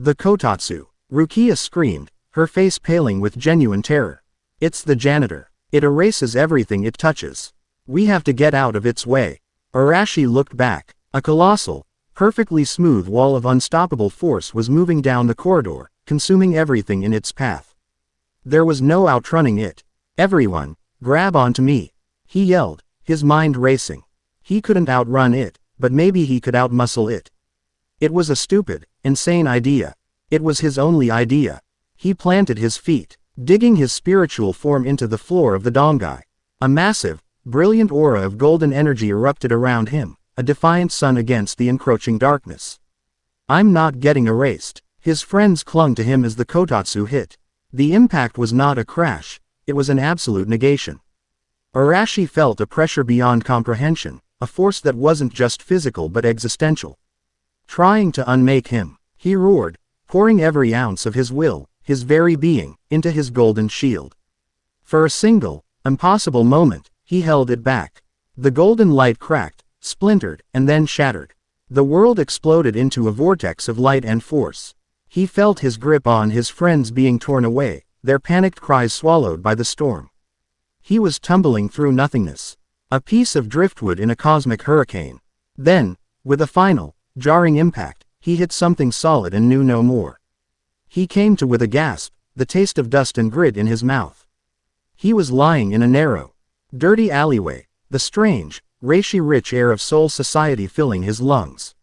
The Kotatsu, Rukia screamed, her face paling with genuine terror. It's the janitor. It erases everything it touches. We have to get out of its way. Arashi looked back. A colossal, perfectly smooth wall of unstoppable force was moving down the corridor, consuming everything in its path. There was no outrunning it. Everyone, grab onto me, he yelled, his mind racing. He couldn't outrun it, but maybe he could outmuscle it. It was a stupid, insane idea. It was his only idea. He planted his feet, digging his spiritual form into the floor of the Dongai. A massive, brilliant aura of golden energy erupted around him, a defiant sun against the encroaching darkness. I'm not getting erased. His friends clung to him as the Kotatsu hit. The impact was not a crash, it was an absolute negation. Arashi felt a pressure beyond comprehension, a force that wasn't just physical but existential. Trying to unmake him, he roared, pouring every ounce of his will, his very being, into his golden shield. For a single, impossible moment, he held it back. The golden light cracked, splintered, and then shattered. The world exploded into a vortex of light and force. He felt his grip on his friends being torn away, their panicked cries swallowed by the storm. He was tumbling through nothingness, a piece of driftwood in a cosmic hurricane. Then, with a final, jarring impact, he hit something solid and knew no more. He came to with a gasp, the taste of dust and grit in his mouth. He was lying in a narrow, dirty alleyway, the strange, reishi-rich air of Seoul society filling his lungs.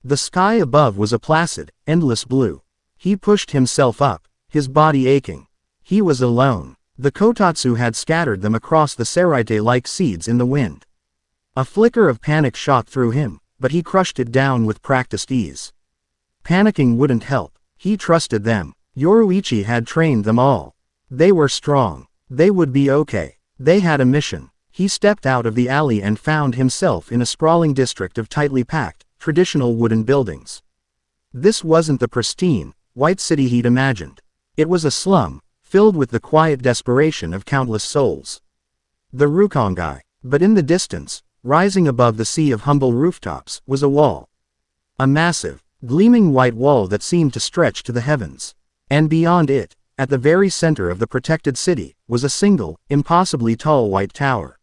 The sky above was a placid, endless blue. He pushed himself up, his body aching. He was alone. The Kotatsu had scattered them across the Seraite like seeds in the wind. A flicker of panic shot through him, but he crushed it down with practiced ease. Panicking wouldn't help. He trusted them. Yoruichi had trained them all. They were strong. They would be okay. They had a mission. He stepped out of the alley and found himself in a sprawling district of tightly packed, traditional wooden buildings. This wasn't the pristine, white city he'd imagined. It was a slum, filled with the quiet desperation of countless souls. The Rukongai. But in the distance, rising above the sea of humble rooftops, was a wall. A massive, gleaming white wall that seemed to stretch to the heavens. And beyond it, at the very center of the protected city, was a single, impossibly tall white tower.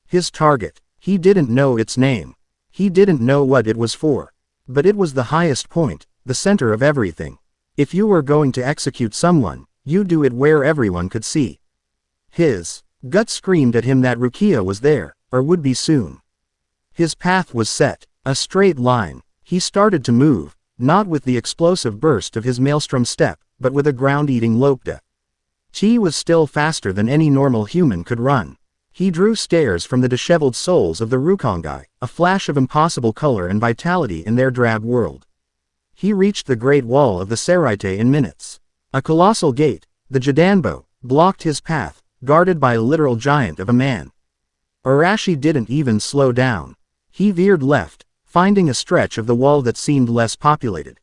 His target. He didn't know its name. He didn't know what it was for. But it was the highest point, the center of everything. If you were going to execute someone, you do it where everyone could see. His gut screamed at him that Rukia was there, or would be soon. His path was set, a straight line. He started to move, not with the explosive burst of his maelstrom step, but with a ground-eating lopda. Chi was still faster than any normal human could run. He drew stares from the disheveled souls of the Rukongai, a flash of impossible color and vitality in their drab world. He reached the Great Wall of the Seraite in minutes. A colossal gate, the Jidanbo, blocked his path, guarded by a literal giant of a man. Arashi didn't even slow down. He veered left, finding a stretch of the wall that seemed less populated.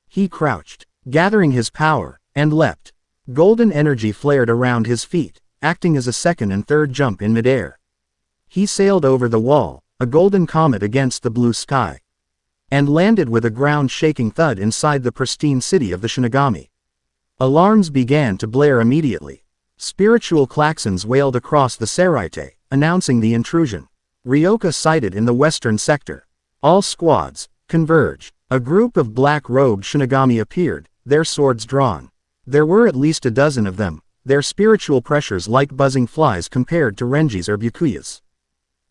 He crouched, gathering his power, and leapt. Golden energy flared around his feet, acting as a second and third jump in midair. He sailed over the wall, a golden comet against the blue sky, and landed with a ground-shaking thud inside the pristine city of the Shinigami. Alarms began to blare immediately. Spiritual klaxons wailed across the Seraite, announcing the intrusion. Ryoka sighted in the western sector. All squads, converge. A group of black-robed Shinigami appeared, their swords drawn. There were at least a dozen of them, their spiritual pressures like buzzing flies compared to Renji's or Byakuya's.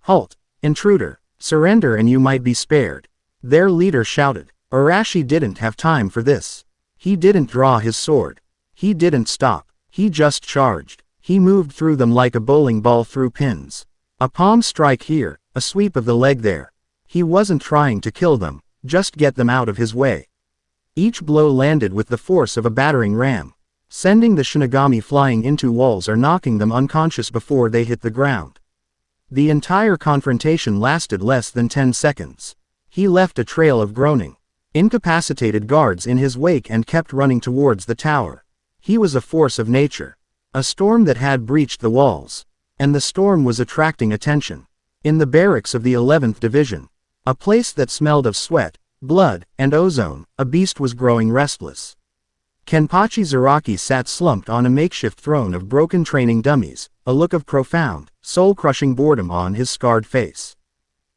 Halt, intruder, surrender and you might be spared, their leader shouted. Arashi didn't have time for this. He didn't draw his sword. He didn't stop. He just charged. He moved through them like a bowling ball through pins. A palm strike here, a sweep of the leg there. He wasn't trying to kill them, just get them out of his way. Each blow landed with the force of a battering ram, sending the Shinigami flying into walls or knocking them unconscious before they hit the ground. The entire confrontation lasted less than 10 seconds. He left a trail of groaning, incapacitated guards in his wake and kept running towards the tower. He was a force of nature, a storm that had breached the walls, and the storm was attracting attention. In the barracks of the 11th Division, a place that smelled of sweat, blood, and ozone, a beast was growing restless. Kenpachi Zaraki sat slumped on a makeshift throne of broken training dummies, a look of profound, soul-crushing boredom on his scarred face.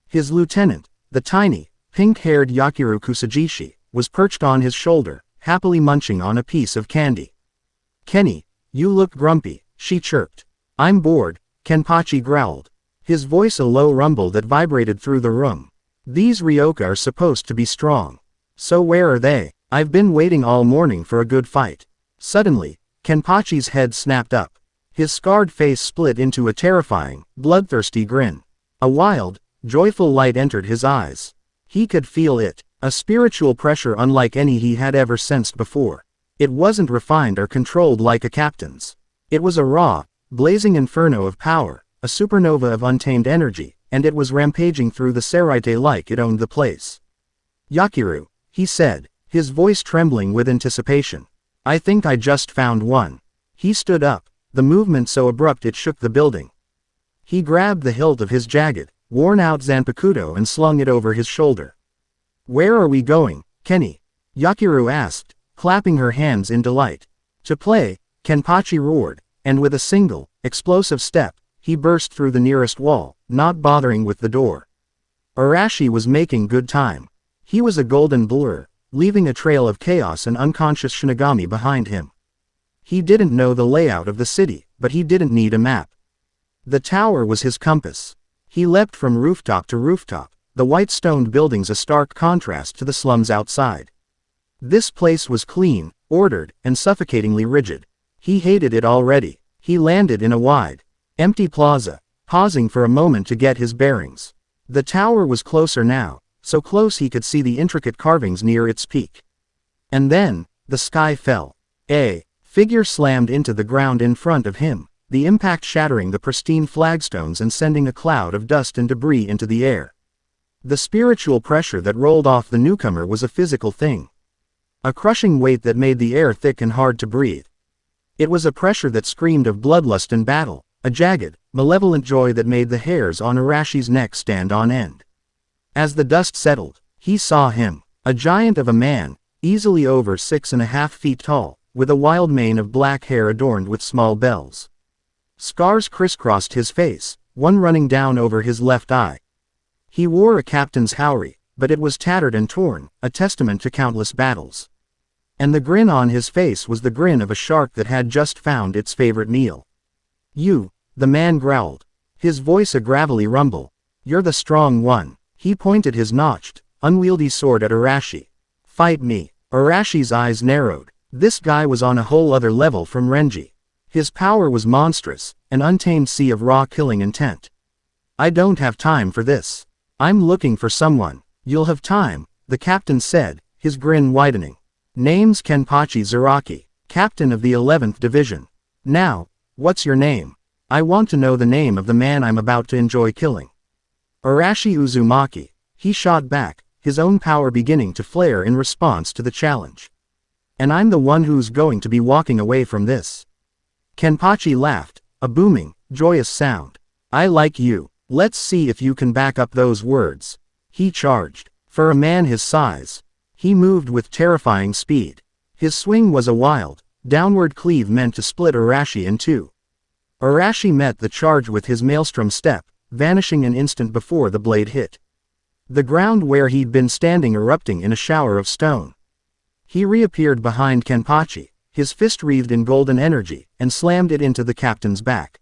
His lieutenant, the tiny, pink-haired Yakiru Kusajishi, was perched on his shoulder, happily munching on a piece of candy. "Kenny, you look grumpy," she chirped. "I'm bored," Kenpachi growled, his voice a low rumble that vibrated through the room. "These Ryoka are supposed to be strong. So where are they? I've been waiting all morning for a good fight." Suddenly, Kenpachi's head snapped up. His scarred face split into a terrifying, bloodthirsty grin. A wild, joyful light entered his eyes. He could feel it, a spiritual pressure unlike any he had ever sensed before. It wasn't refined or controlled like a captain's. It was a raw, blazing inferno of power, a supernova of untamed energy, and it was rampaging through the Seraite like it owned the place. "Yakiru," he said, his voice trembling with anticipation. "I think I just found one." He stood up, the movement so abrupt it shook the building. He grabbed the hilt of his jagged, worn-out Zanpakuto and slung it over his shoulder. "Where are we going, Kenny?" Yakiru asked, clapping her hands in delight. "To play," Kenpachi roared, and with a single, explosive step, he burst through the nearest wall, not bothering with the door. Arashi was making good time. He was a golden blur, leaving a trail of chaos and unconscious Shinigami behind him. He didn't know the layout of the city, but he didn't need a map. The tower was his compass. He leapt from rooftop to rooftop, the white-stoned buildings a stark contrast to the slums outside. This place was clean, ordered, and suffocatingly rigid. He hated it already. He landed in a wide, empty plaza, pausing for a moment to get his bearings. The tower was closer now, so close he could see the intricate carvings near its peak. And then, the sky fell. A figure slammed into the ground in front of him, the impact shattering the pristine flagstones and sending a cloud of dust and debris into the air. The spiritual pressure that rolled off the newcomer was a physical thing. A crushing weight that made the air thick and hard to breathe. It was a pressure that screamed of bloodlust and battle, a jagged, malevolent joy that made the hairs on Arashi's neck stand on end. As the dust settled, he saw him, a giant of a man, easily over 6.5 feet tall, with a wild mane of black hair adorned with small bells. Scars crisscrossed his face, one running down over his left eye. He wore a captain's haori, but it was tattered and torn, a testament to countless battles. And the grin on his face was the grin of a shark that had just found its favorite meal. "You," the man growled, his voice a gravelly rumble. "You're the strong one." He pointed his notched, unwieldy sword at Arashi. "Fight me." Arashi's eyes narrowed. This guy was on a whole other level from Renji. His power was monstrous, an untamed sea of raw killing intent. "I don't have time for this. I'm looking for someone." "You'll have time," the captain said, his grin widening. "Name's Kenpachi Zaraki, captain of the 11th Division. Now, what's your name? I want to know the name of the man I'm about to enjoy killing." "Arashi Uzumaki," he shot back, his own power beginning to flare in response to the challenge. "And I'm the one who's going to be walking away from this." Kenpachi laughed, a booming, joyous sound. "I like you. Let's see if you can back up those words." He charged. For a man his size, he moved with terrifying speed. His swing was a wild, downward cleave meant to split Arashi in two. Arashi met the charge with his maelstrom step, vanishing an instant before the blade hit the ground where he'd been standing erupting in a shower of stone. He reappeared behind Kenpachi, his fist wreathed in golden energy, and slammed it into the captain's back.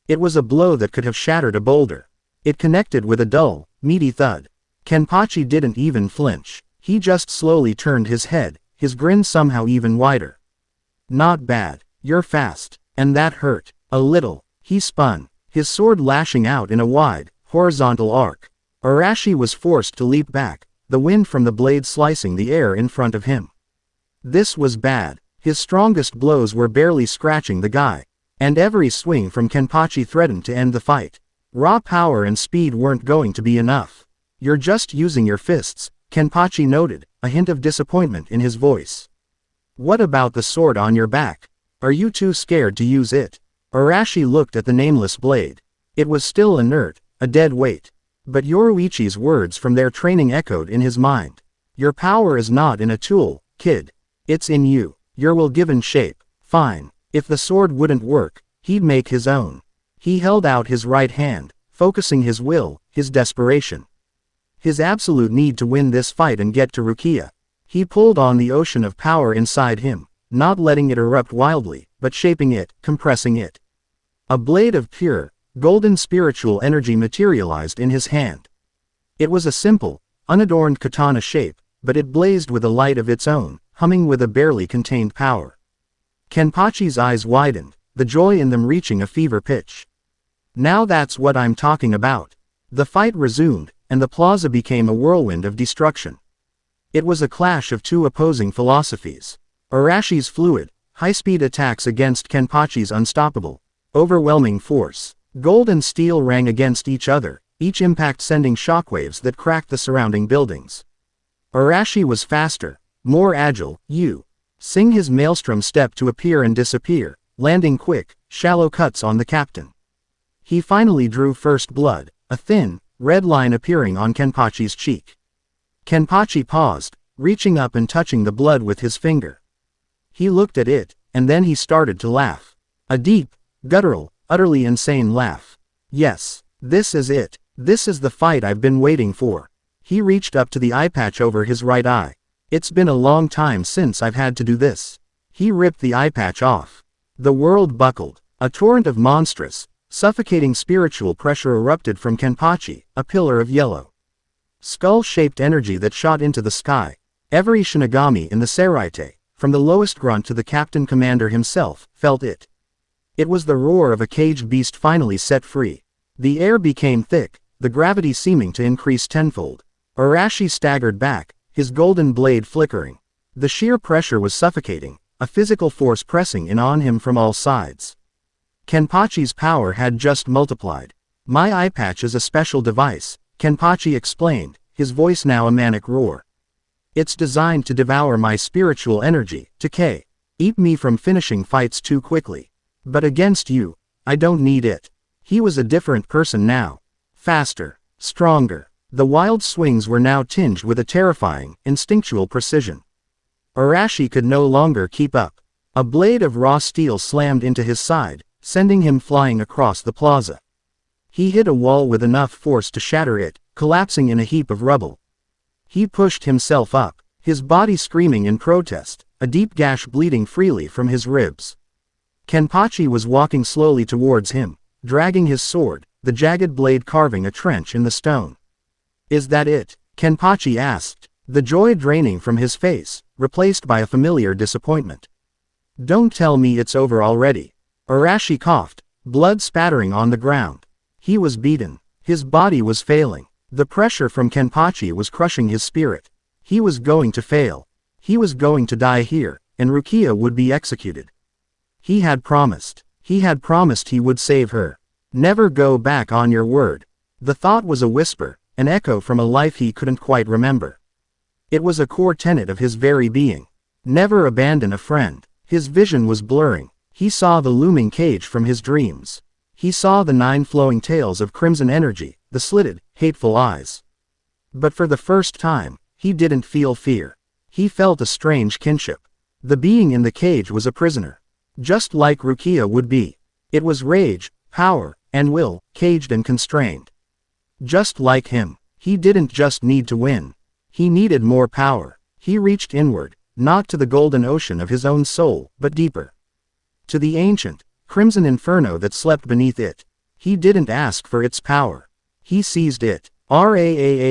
It was a blow that could have shattered a boulder. It connected with a dull, meaty thud. Kenpachi didn't even flinch. He just slowly turned his head, his grin somehow even wider. Not bad. You're fast. And that hurt. A little. He spun, his sword lashing out in a wide, horizontal arc. Arashi was forced to leap back, the wind from the blade slicing the air in front of him. This was bad. His strongest blows were barely scratching the guy. And every swing from Kenpachi threatened to end the fight. Raw power and speed weren't going to be enough. You're just using your fists, Kenpachi noted, a hint of disappointment in his voice. What about the sword on your back? Are you too scared to use it? Arashi looked at the nameless blade. It was still inert, a dead weight. But Yoruichi's words from their training echoed in his mind. Your power is not in a tool, kid. It's in you. Your will given shape. Fine. If the sword wouldn't work, he'd make his own. He held out his right hand, focusing his will, his desperation. His absolute need to win this fight and get to Rukia. He pulled on the ocean of power inside him, not letting it erupt wildly, but shaping it, compressing it. A blade of pure, golden spiritual energy materialized in his hand. It was a simple, unadorned katana shape, but it blazed with a light of its own, humming with a barely contained power. Kenpachi's eyes widened, the joy in them reaching a fever pitch. Now that's what I'm talking about. The fight resumed, and the plaza became a whirlwind of destruction. It was a clash of two opposing philosophies. Arashi's fluid, high-speed attacks against Kenpachi's unstoppable, overwhelming force. Gold and steel rang against each other, each impact sending shockwaves that cracked the surrounding buildings. Arashi was faster, more agile, using his maelstrom step to appear and disappear, landing quick, shallow cuts on the captain. He finally drew first blood, a thin, red line appearing on Kenpachi's cheek. Kenpachi paused, reaching up and touching the blood with his finger. He looked at it, and then he started to laugh. A deep, guttural, utterly insane laugh. Yes, this is it. This is the fight I've been waiting for. He reached up to the eye patch over his right eye. It's been a long time since I've had to do this. He ripped the eye patch off. The world buckled. A torrent of monstrous, suffocating spiritual pressure erupted from Kenpachi, a pillar of yellow, skull-shaped energy that shot into the sky. Every Shinigami in the Seraite, from the lowest grunt to the captain commander himself, felt it. It was the roar of a caged beast finally set free. The air became thick, the gravity seeming to increase tenfold. Arashi staggered back, his golden blade flickering. The sheer pressure was suffocating, a physical force pressing in on him from all sides. Kenpachi's power had just multiplied. My eye patch is a special device, Kenpachi explained, his voice now a manic roar. It's designed to devour my spiritual energy, to eat me from finishing fights too quickly. But against you, I don't need it. He was a different person now. Faster, stronger. The wild swings were now tinged with a terrifying, instinctual precision. Arashi could no longer keep up. A blade of raw steel slammed into his side, sending him flying across the plaza. He hit a wall with enough force to shatter it, collapsing in a heap of rubble. He pushed himself up, his body screaming in protest, a deep gash bleeding freely from his ribs. Kenpachi was walking slowly towards him, dragging his sword, the jagged blade carving a trench in the stone. Is that it? Kenpachi asked, the joy draining from his face, replaced by a familiar disappointment. Don't tell me it's over already. Arashi coughed, blood spattering on the ground. He was beaten. His body was failing. The pressure from Kenpachi was crushing his spirit. He was going to fail. He was going to die here, and Rukia would be executed. He had promised. He had promised he would save her. Never go back on your word. The thought was a whisper, an echo from a life he couldn't quite remember. It was a core tenet of his very being. Never abandon a friend. His vision was blurring. He saw the looming cage from his dreams. He saw the 9 flowing tails of crimson energy, the slitted, hateful eyes. But for the first time, he didn't feel fear. He felt a strange kinship. The being in the cage was a prisoner. Just like Rukia would be. It was rage, power, and will, caged and constrained. Just like him, he didn't just need to win. He needed more power. He reached inward, not to the golden ocean of his own soul, but deeper. To the ancient, crimson inferno that slept beneath it. He didn't ask for its power. He seized it. R-A-A-A-A-A-A-A-H.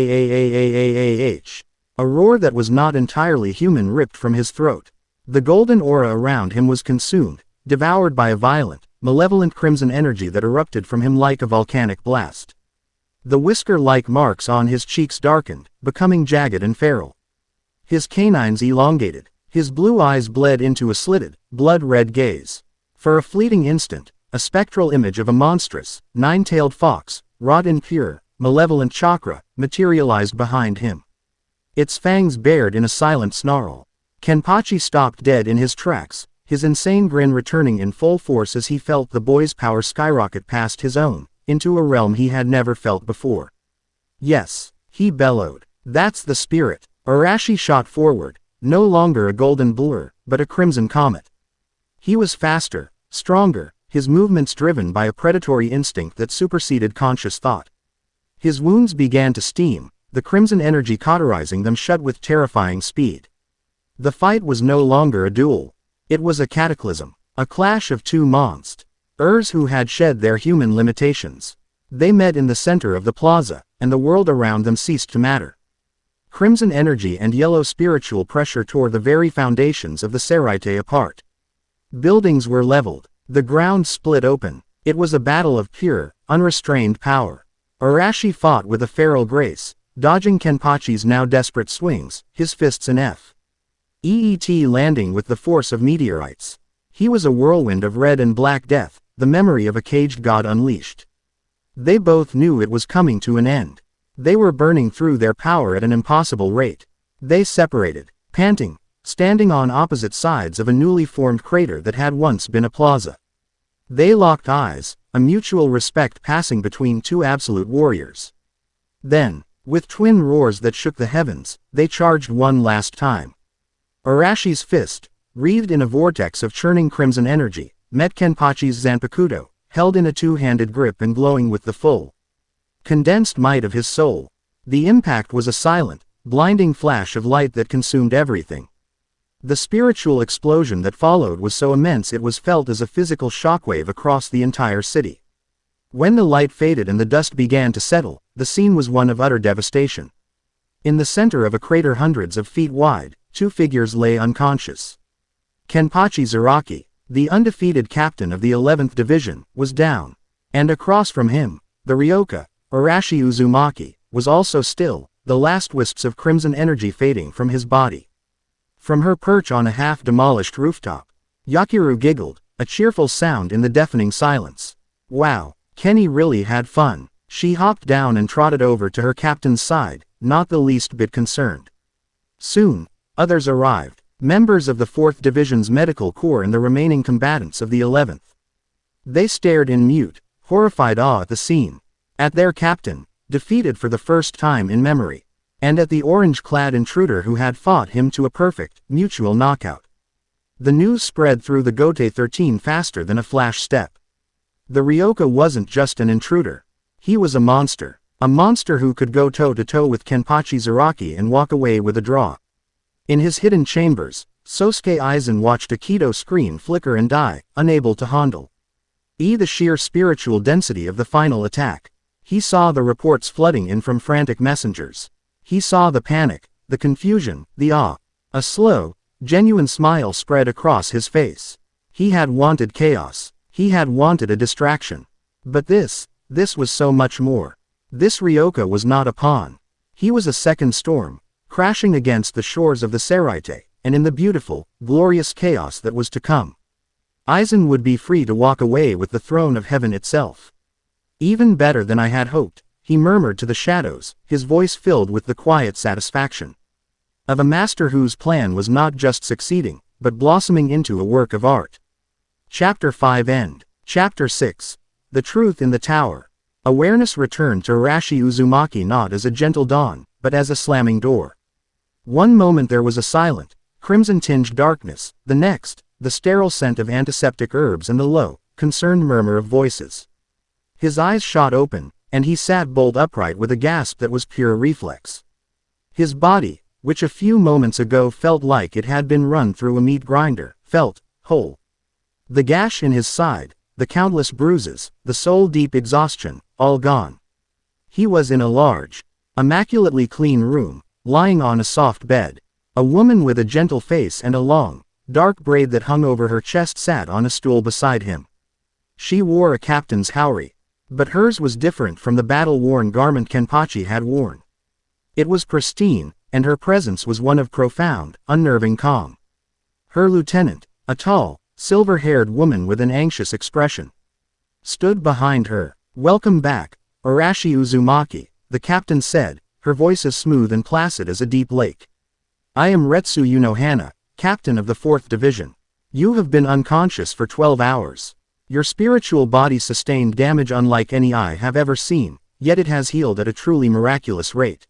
A roar that was not entirely human ripped from his throat. The golden aura around him was consumed, devoured by a violent, malevolent crimson energy that erupted from him like a volcanic blast. The whisker-like marks on his cheeks darkened, becoming jagged and feral. His canines elongated. His blue eyes bled into a slitted, blood-red gaze. For a fleeting instant, a spectral image of a monstrous, nine-tailed fox, wrought in pure, malevolent chakra, materialized behind him. Its fangs bared in a silent snarl. Kenpachi stopped dead in his tracks, his insane grin returning in full force as he felt the boy's power skyrocket past his own, into a realm he had never felt before. Yes, he bellowed. That's the spirit. Arashi shot forward, no longer a golden blur, but a crimson comet. He was faster, stronger, his movements driven by a predatory instinct that superseded conscious thought. His wounds began to steam, the crimson energy cauterizing them shut with terrifying speed. The fight was no longer a duel. It was a cataclysm, a clash of two monsters who had shed their human limitations. They met in the center of the plaza, and the world around them ceased to matter. Crimson energy and yellow spiritual pressure tore the very foundations of the Seraite apart. Buildings were leveled. The ground split open. It was a battle of pure, unrestrained power. Arashi fought with a feral grace, dodging Kenpachi's now desperate swings, his fists in F.E.E.T. landing with the force of meteorites. He was a whirlwind of red and black death, the memory of a caged god unleashed. They both knew it was coming to an end. They were burning through their power at an impossible rate. They separated, panting, standing on opposite sides of a newly formed crater that had once been a plaza. They locked eyes, a mutual respect passing between two absolute warriors. Then, with twin roars that shook the heavens, they charged one last time. Arashi's fist, wreathed in a vortex of churning crimson energy, met Kenpachi's Zanpakuto, held in a two-handed grip and glowing with the full, condensed might of his soul. The impact was a silent, blinding flash of light that consumed everything. The spiritual explosion that followed was so immense it was felt as a physical shockwave across the entire city. When the light faded and the dust began to settle, the scene was one of utter devastation. In the center of a crater hundreds of feet wide, two figures lay unconscious. Kenpachi Zaraki, the undefeated captain of the 11th Division, was down. And across from him, the Ryoka, Arashi Uzumaki, was also still, the last wisps of crimson energy fading from his body. From her perch on a half-demolished rooftop, Yakiru giggled, a cheerful sound in the deafening silence. Wow, Kenny really had fun. She hopped down and trotted over to her captain's side, not the least bit concerned. Soon, others arrived, members of the 4th Division's medical corps and the remaining combatants of the 11th. They stared in mute, horrified awe at the scene. At their captain, defeated for the first time in memory. And at the orange-clad intruder who had fought him to a perfect, mutual knockout. The news spread through the Gote 13 faster than a flash step. The Ryoka wasn't just an intruder. He was a monster who could go toe-to-toe with Kenpachi Zaraki and walk away with a draw. In his hidden chambers, Sosuke Aizen watched a Kido screen flicker and die, unable to handle the sheer spiritual density of the final attack. He saw the reports flooding in from frantic messengers. He saw the panic, the confusion, the awe. A slow, genuine smile spread across his face. He had wanted chaos. He had wanted a distraction. But this was so much more. This Ryoka was not a pawn. He was a second storm, crashing against the shores of the Seraite, and in the beautiful, glorious chaos that was to come. Aizen would be free to walk away with the throne of heaven itself. Even better than I had hoped, he murmured to the shadows, his voice filled with the quiet satisfaction of a master whose plan was not just succeeding, but blossoming into a work of art. Chapter 5 End. Chapter 6. The Truth in the Tower. Awareness returned to Arashi Uzumaki not as a gentle dawn, but as a slamming door. One moment there was a silent, crimson-tinged darkness, the next, the sterile scent of antiseptic herbs and the low, concerned murmur of voices. His eyes shot open, and he sat bolt upright with a gasp that was pure reflex. His body, which a few moments ago felt like it had been run through a meat grinder, felt whole. The gash in his side, the countless bruises, the soul-deep exhaustion, all gone. He was in a large, immaculately clean room, lying on a soft bed. A woman with a gentle face and a long, dark braid that hung over her chest sat on a stool beside him. She wore a captain's haori, but hers was different from the battle-worn garment Kenpachi had worn. It was pristine, and her presence was one of profound, unnerving calm. Her lieutenant, a tall, silver-haired woman with an anxious expression, stood behind her. "Welcome back, Arashi Uzumaki," the captain said, her voice as smooth and placid as a deep lake. "I am Retsu Unohana, captain of the 4th Division. You have been unconscious for 12 hours. Your spiritual body sustained damage unlike any I have ever seen, yet it has healed at a truly miraculous rate."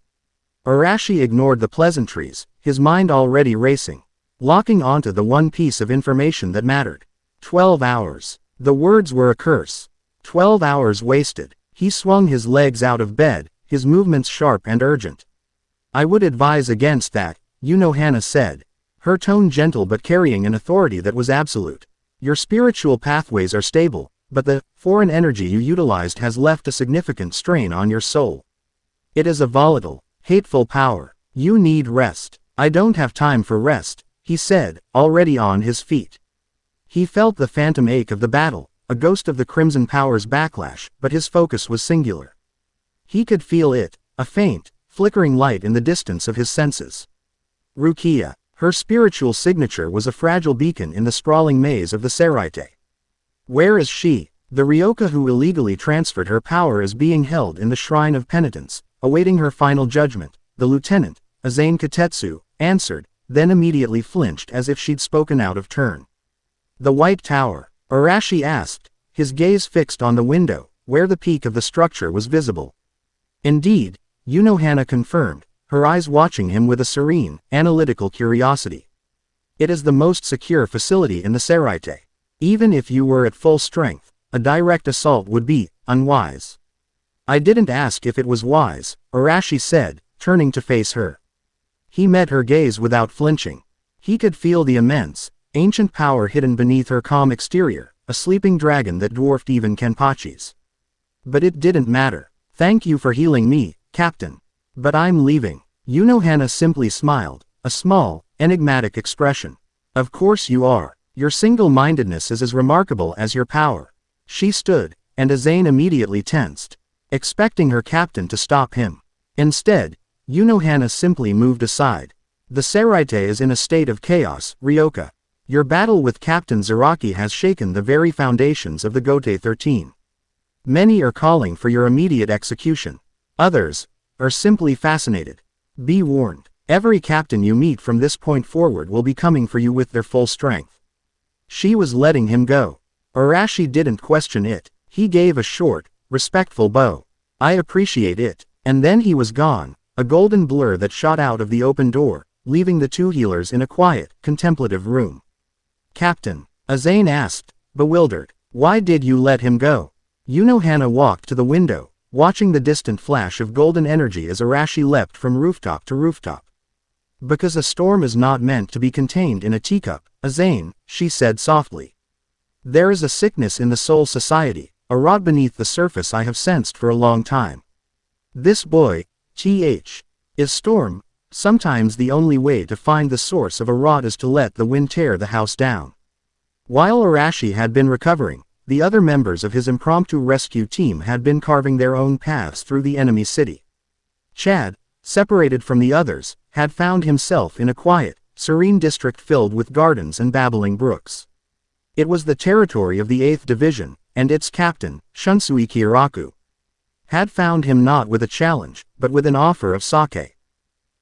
Arashi ignored the pleasantries, his mind already racing, locking onto the one piece of information that mattered. 12 hours. The words were a curse. 12 hours wasted. He swung his legs out of bed, his movements sharp and urgent. "I would advise against that," Unohana said, her tone gentle but carrying an authority that was absolute. "Your spiritual pathways are stable, but the foreign energy you utilized has left a significant strain on your soul. It is a volatile, hateful power. You need rest." "I don't have time for rest," he said, already on his feet. He felt the phantom ache of the battle, a ghost of the Crimson Power's backlash, but his focus was singular. He could feel it, a faint, flickering light in the distance of his senses. Rukia, her spiritual signature was a fragile beacon in the sprawling maze of the Seraite. Where is she? The Ryoka who illegally transferred her power is being held in the Shrine of Penitence, awaiting her final judgment, the lieutenant, Azane Katetsu, answered, then immediately flinched as if she'd spoken out of turn. "The White Tower?" Arashi asked, his gaze fixed on the window, where the peak of the structure was visible. "Indeed," Unohana confirmed, her eyes watching him with a serene, analytical curiosity. "It is the most secure facility in the Seraite. Even if you were at full strength, a direct assault would be unwise." "I didn't ask if it was wise," Arashi said, turning to face her. He met her gaze without flinching. He could feel the immense, ancient power hidden beneath her calm exterior, a sleeping dragon that dwarfed even Kenpachi's. "But it didn't matter. Thank you for healing me, Captain. But I'm leaving." Unohana simply smiled, a small, enigmatic expression. "Of course you are. Your single-mindedness is as remarkable as your power." She stood, and Azane immediately tensed, expecting her captain to stop him. Instead, Unohana simply moved aside. "The Seraite is in a state of chaos, Ryoka. Your battle with Captain Zaraki has shaken the very foundations of the Gote 13. Many are calling for your immediate execution. Others are simply fascinated. Be warned, every captain you meet from this point forward will be coming for you with their full strength." She was letting him go. Arashi didn't question it. He gave a short, respectful bow. "I appreciate it." And then he was gone, a golden blur that shot out of the open door, leaving the two healers in a quiet, contemplative room. "Captain," Azane asked, bewildered, "why did you let him go?" Unohana walked to the window, watching the distant flash of golden energy as Arashi leapt from rooftop to rooftop. "Because a storm is not meant to be contained in a teacup, Azane," she said softly. "There is a sickness in the Soul Society, a rot beneath the surface I have sensed for a long time. This boy, is storm. Sometimes the only way to find the source of a rot is to let the wind tear the house down." While Arashi had been recovering, the other members of his impromptu rescue team had been carving their own paths through the enemy city. Chad, separated from the others, had found himself in a quiet, serene district filled with gardens and babbling brooks. It was the territory of the 8th Division, and its captain, Shunsui Kiraku, had found him not with a challenge, but with an offer of sake.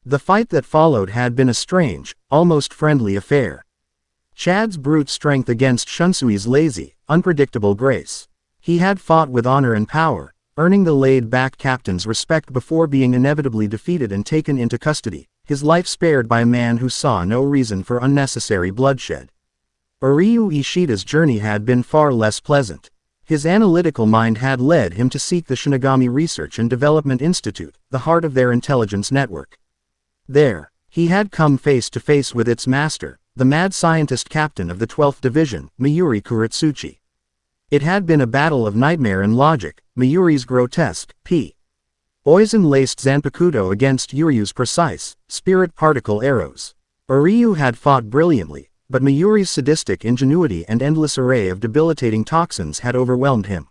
The fight that followed had been a strange, almost friendly affair. Chad's brute strength against Shunsui's lazy, unpredictable grace. He had fought with honor and power, earning the laid-back captain's respect before being inevitably defeated and taken into custody, his life spared by a man who saw no reason for unnecessary bloodshed. Ryu Ishida's journey had been far less pleasant. His analytical mind had led him to seek the Shinigami Research and Development Institute, the heart of their intelligence network. There, He had come face to face with its master, the mad scientist captain of the 12th Division, Mayuri Kuretsuchi. It had been a battle of nightmare and logic, Mayuri's grotesque, poison-laced Zanpakuto against Yuryu's precise, spirit particle arrows. Orihime had fought brilliantly, but Mayuri's sadistic ingenuity and endless array of debilitating toxins had overwhelmed him.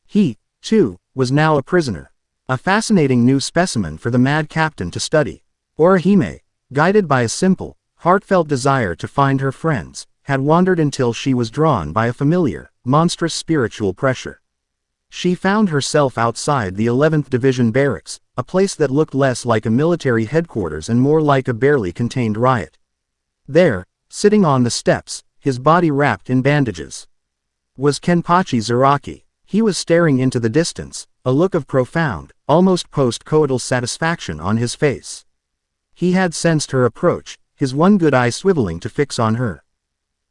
He, too, was now a prisoner. A fascinating new specimen for the mad captain to study. Orihime, guided by a simple, heartfelt desire to find her friends, had wandered until she was drawn by a familiar, monstrous spiritual pressure. She found herself outside the 11th Division barracks, a place that looked less like a military headquarters and more like a barely contained riot. There, sitting on the steps, his body wrapped in bandages, was Kenpachi Zaraki. He was staring into the distance, a look of profound, almost post-coital satisfaction on his face. He had sensed her approach, his one good eye swiveling to fix on her.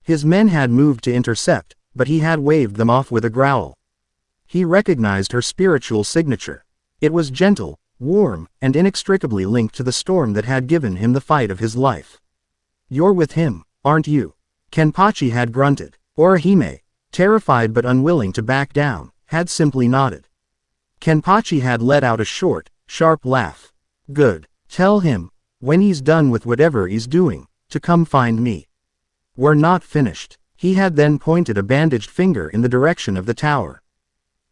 His men had moved to intercept, but he had waved them off with a growl. He recognized her spiritual signature. It was gentle, warm, and inextricably linked to the storm that had given him the fight of his life. "You're with him, aren't you?" Kenpachi had grunted. Orihime, terrified but unwilling to back down, had simply nodded. Kenpachi had let out a short, sharp laugh. "Good. Tell him, when he's done with whatever he's doing, to come find me. We're not finished." He had then pointed a bandaged finger in the direction of the tower.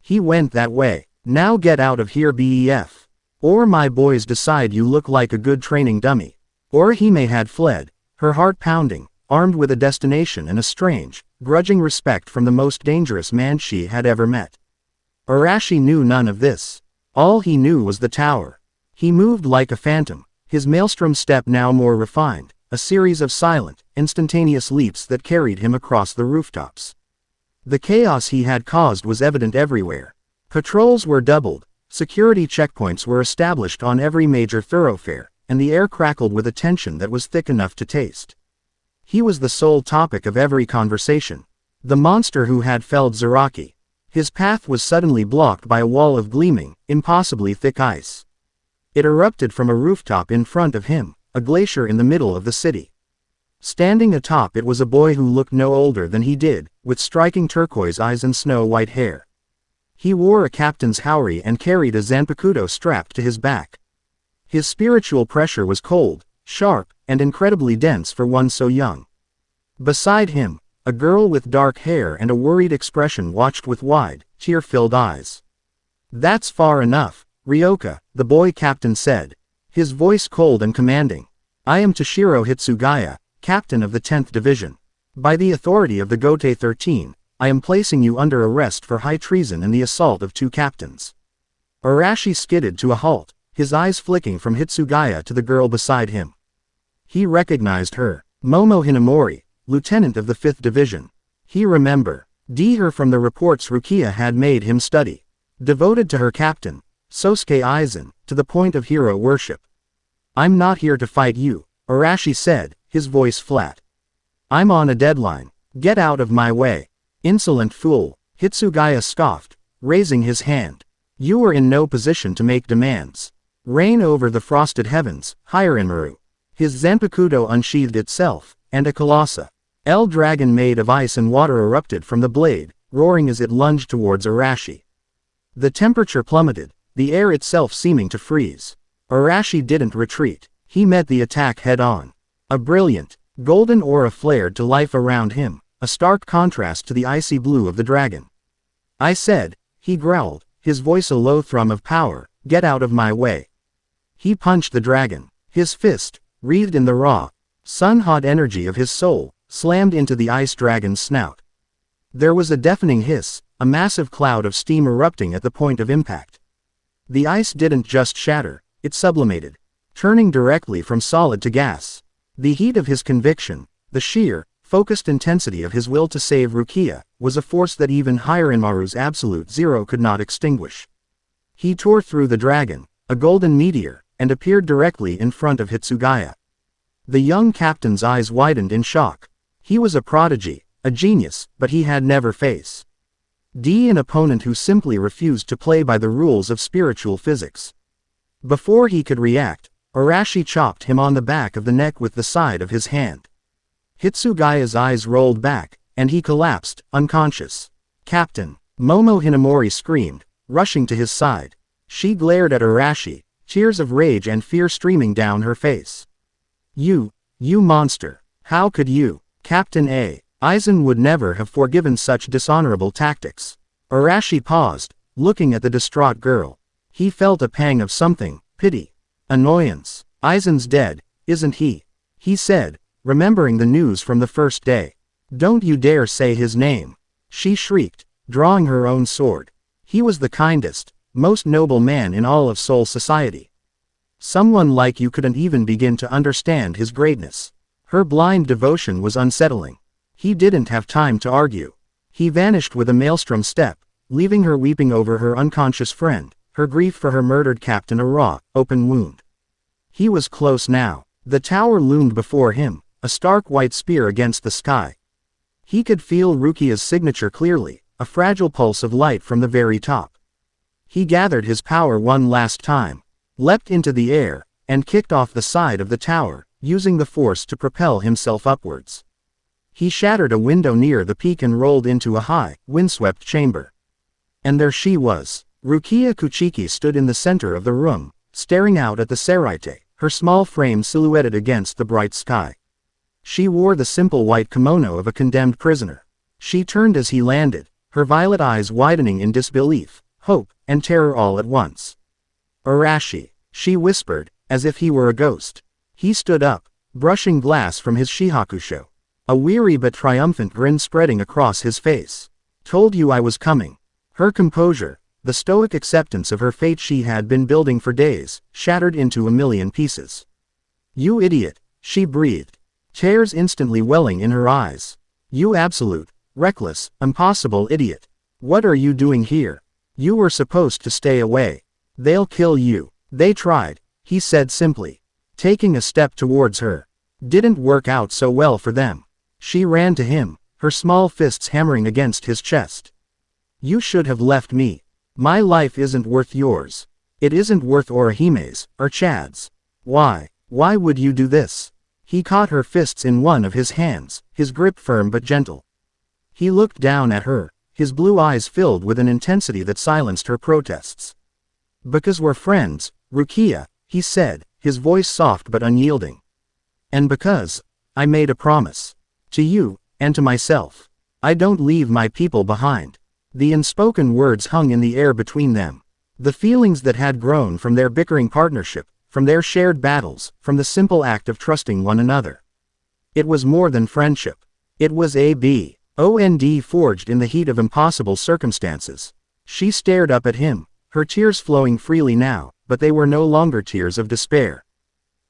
"He went that way. Now get out of here, BEF. Or my boys decide you look like a good training dummy." Orihime had fled, her heart pounding, armed with a destination and a strange, grudging respect from the most dangerous man she had ever met. Arashi knew none of this. All he knew was the tower. He moved like a phantom, his maelstrom step now more refined, a series of silent, instantaneous leaps that carried him across the rooftops. The chaos he had caused was evident everywhere. Patrols were doubled, security checkpoints were established on every major thoroughfare, and the air crackled with a tension that was thick enough to taste. He was the sole topic of every conversation. The monster who had felled Zaraki. His path was suddenly blocked by a wall of gleaming, impossibly thick ice. It erupted from a rooftop in front of him, a glacier in the middle of the city. Standing atop it was a boy who looked no older than he did, with striking turquoise eyes and snow-white hair. He wore a captain's haori and carried a Zanpakuto strapped to his back. His spiritual pressure was cold, sharp, and incredibly dense for one so young. Beside him, a girl with dark hair and a worried expression watched with wide, tear-filled eyes. "That's far enough, Ryoka," the boy captain said, his voice cold and commanding. "I am Toshiro Hitsugaya, captain of the 10th Division. By the authority of the Gote 13, I am placing you under arrest for high treason and the assault of 2 captains." Arashi skidded to a halt, his eyes flicking from Hitsugaya to the girl beside him. He recognized her, Momo Hinamori, lieutenant of the 5th Division. He remembered her from the reports Rukia had made him study. Devoted to her captain, Sosuke Aizen, to the point of hero worship. "I'm not here to fight you," Arashi said, his voice flat. "I'm on a deadline. Get out of my way." "Insolent fool," Hitsugaya scoffed, raising his hand. "You are in no position to make demands. Reign over the frosted heavens, Hirenmaru." His Zanpakuto unsheathed itself, and a colossal dragon made of ice and water erupted from the blade, roaring as it lunged towards Arashi. The temperature plummeted, the air itself seeming to freeze. Arashi didn't retreat. He met the attack head-on. A brilliant, golden aura flared to life around him, a stark contrast to the icy blue of the dragon. "I said," he growled, his voice a low thrum of power, "get out of my way." He punched the dragon. His fist, wreathed in the raw, sun-hot energy of his soul, slammed into the ice dragon's snout. There was a deafening hiss, a massive cloud of steam erupting at the point of impact. The ice didn't just shatter, it sublimated, turning directly from solid to gas. The heat of his conviction, the sheer, focused intensity of his will to save Rukia, was a force that even Hirenmaru's absolute zero could not extinguish. He tore through the dragon, a golden meteor, and appeared directly in front of Hitsugaya. The young captain's eyes widened in shock. He was a prodigy, a genius, but he had never faced an opponent who simply refused to play by the rules of spiritual physics. Before he could react, Arashi chopped him on the back of the neck with the side of his hand. Hitsugaya's eyes rolled back, and he collapsed, unconscious. Captain! Momo Hinamori screamed, rushing to his side. She glared at Arashi, tears of rage and fear streaming down her face. You monster! How could you? Captain A. Aizen would never have forgiven such dishonorable tactics. Arashi paused, looking at the distraught girl. He felt a pang of something, pity. Annoyance. Aizen's dead, isn't he? He said, remembering the news from the first day. Don't you dare say his name. She shrieked, drawing her own sword. He was the kindest, most noble man in all of Seoul society. Someone like you couldn't even begin to understand his greatness. Her blind devotion was unsettling. He didn't have time to argue. He vanished with a maelstrom step, leaving her weeping over her unconscious friend, her grief for her murdered captain a raw, open wound. He was close now. The tower loomed before him, a stark white spear against the sky. He could feel Rukia's signature clearly, a fragile pulse of light from the very top. He gathered his power one last time, leapt into the air, and kicked off the side of the tower, using the force to propel himself upwards. He shattered a window near the peak and rolled into a high, windswept chamber. And there she was. Rukia Kuchiki stood in the center of the room, staring out at the seraite, her small frame silhouetted against the bright sky. She wore the simple white kimono of a condemned prisoner. She turned as he landed, her violet eyes widening in disbelief, hope, and terror all at once. Arashi, she whispered, as if he were a ghost. He stood up, brushing glass from his shihakusho. A weary but triumphant grin spreading across his face. Told you I was coming. Her composure, the stoic acceptance of her fate she had been building for days, shattered into a million pieces. You idiot, she breathed, tears instantly welling in her eyes. You absolute, reckless, impossible idiot. What are you doing here? You were supposed to stay away. They'll kill you. They tried, he said simply, taking a step towards her. Didn't work out so well for them. She ran to him, her small fists hammering against his chest. You should have left me. My life isn't worth yours. It isn't worth Orihime's, or Chad's. Why would you do this? He caught her fists in one of his hands, his grip firm but gentle. He looked down at her, his blue eyes filled with an intensity that silenced her protests. Because we're friends, Rukia, he said, his voice soft but unyielding. And because I made a promise. To you, and to myself. I don't leave my people behind. The unspoken words hung in the air between them. The feelings that had grown from their bickering partnership, from their shared battles, from the simple act of trusting one another. It was more than friendship. It was a bond forged in the heat of impossible circumstances. She stared up at him, her tears flowing freely now, but they were no longer tears of despair.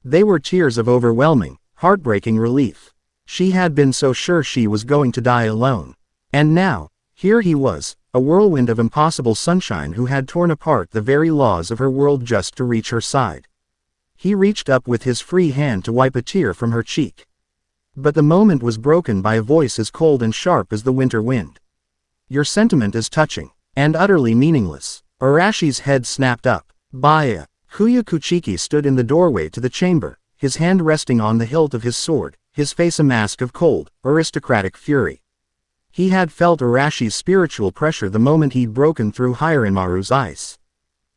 They were tears of overwhelming, heartbreaking relief. She had been so sure she was going to die alone. And now, here he was, a whirlwind of impossible sunshine who had torn apart the very laws of her world just to reach her side. He reached up with his free hand to wipe a tear from her cheek. But the moment was broken by a voice as cold and sharp as the winter wind. Your sentiment is touching, and utterly meaningless. Arashi's head snapped up. Baya. Kuya Kuchiki stood in the doorway to the chamber, his hand resting on the hilt of his sword, his face a mask of cold, aristocratic fury. He had felt Arashi's spiritual pressure the moment he'd broken through Hiranmaru's ice.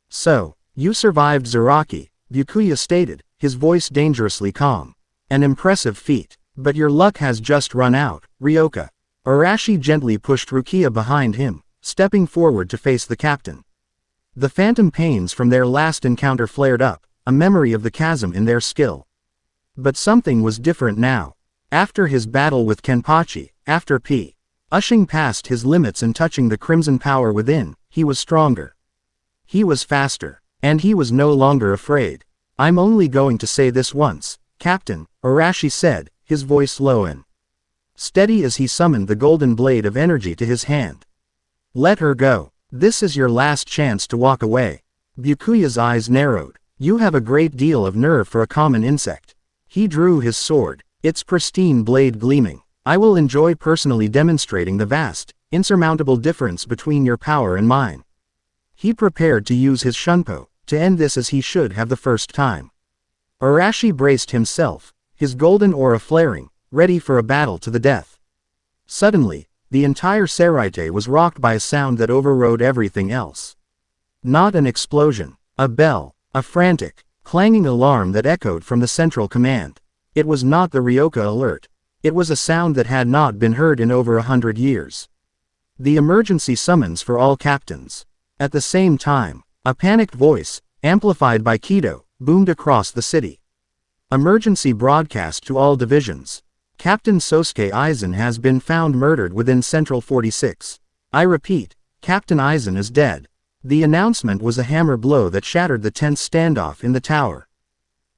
So, you survived Zaraki, Byakuya stated, his voice dangerously calm. An impressive feat. But your luck has just run out, Ryoka. Arashi gently pushed Rukia behind him, stepping forward to face the captain. The phantom pains from their last encounter flared up, a memory of the chasm in their skill. But something was different now. After his battle with Kenpachi, after pushing past his limits and touching the crimson power within, he was stronger. He was faster, and he was no longer afraid. I'm only going to say this once, Captain, Arashi said, his voice low and steady as he summoned the golden blade of energy to his hand. Let her go. This is your last chance to walk away. Byakuya's eyes narrowed. You have a great deal of nerve for a common insect. He drew his sword, its pristine blade gleaming. I will enjoy personally demonstrating the vast, insurmountable difference between your power and mine. He prepared to use his shunpo, to end this as he should have the first time. Arashi braced himself, his golden aura flaring, ready for a battle to the death. Suddenly, the entire Seraite was rocked by a sound that overrode everything else. Not an explosion, a bell, a frantic, clanging alarm that echoed from the central command. It was not the Ryoka alert. It was a sound that had not been heard in over 100 years. The emergency summons for all captains. At the same time, a panicked voice, amplified by Kido, boomed across the city. Emergency broadcast to all divisions. Captain Sosuke Aizen has been found murdered within Central 46. I repeat, Captain Aizen is dead. The announcement was a hammer blow that shattered the tense standoff in the tower.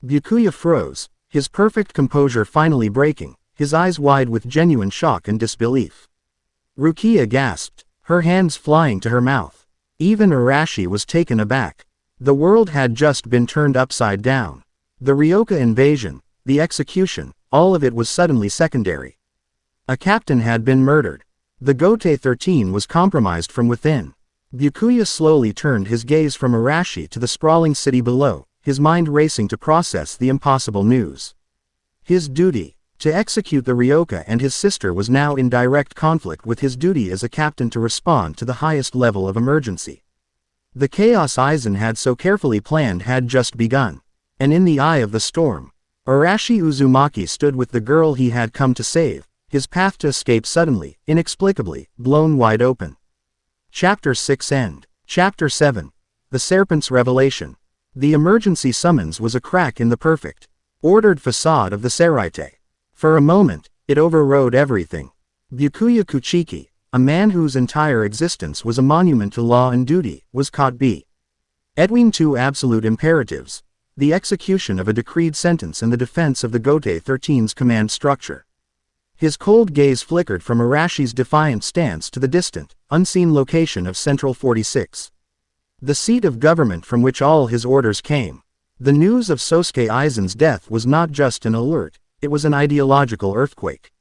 Byakuya froze, his perfect composure finally breaking, his eyes wide with genuine shock and disbelief. Rukia gasped, her hands flying to her mouth. Even Arashi was taken aback. The world had just been turned upside down. The Ryoka invasion, the execution, all of it was suddenly secondary. A captain had been murdered. The Gote 13 was compromised from within. Byakuya slowly turned his gaze from Arashi to the sprawling city below, his mind racing to process the impossible news. His duty, to execute the Ryoka and his sister, was now in direct conflict with his duty as a captain to respond to the highest level of emergency. The chaos Aizen had so carefully planned had just begun. And in the eye of the storm, Arashi Uzumaki stood with the girl he had come to save, his path to escape suddenly, inexplicably, blown wide open. Chapter 6 End. Chapter 7. The Serpent's Revelation. The emergency summons was a crack in the perfect, ordered facade of the Seraite. For a moment, it overrode everything. Byakuya Kuchiki, a man whose entire existence was a monument to law and duty, was caught between two absolute imperatives: the execution of a decreed sentence and the defense of the Gote 13's command structure. His cold gaze flickered from Arashi's defiant stance to the distant, unseen location of Central 46. The seat of government from which all his orders came. The news of Sosuke Aizen's death was not just an alert, it was an ideological earthquake.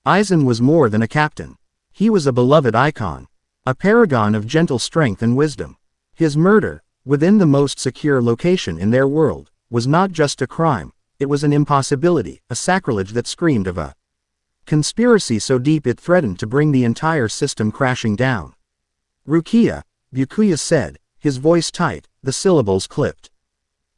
Aizen was more than a captain. He was a beloved icon, a paragon of gentle strength and wisdom. His murder, within the most secure location in their world, was not just a crime, it was an impossibility, a sacrilege that screamed of a conspiracy so deep it threatened to bring the entire system crashing down. Rukia, Byakuya said, his voice tight, the syllables clipped.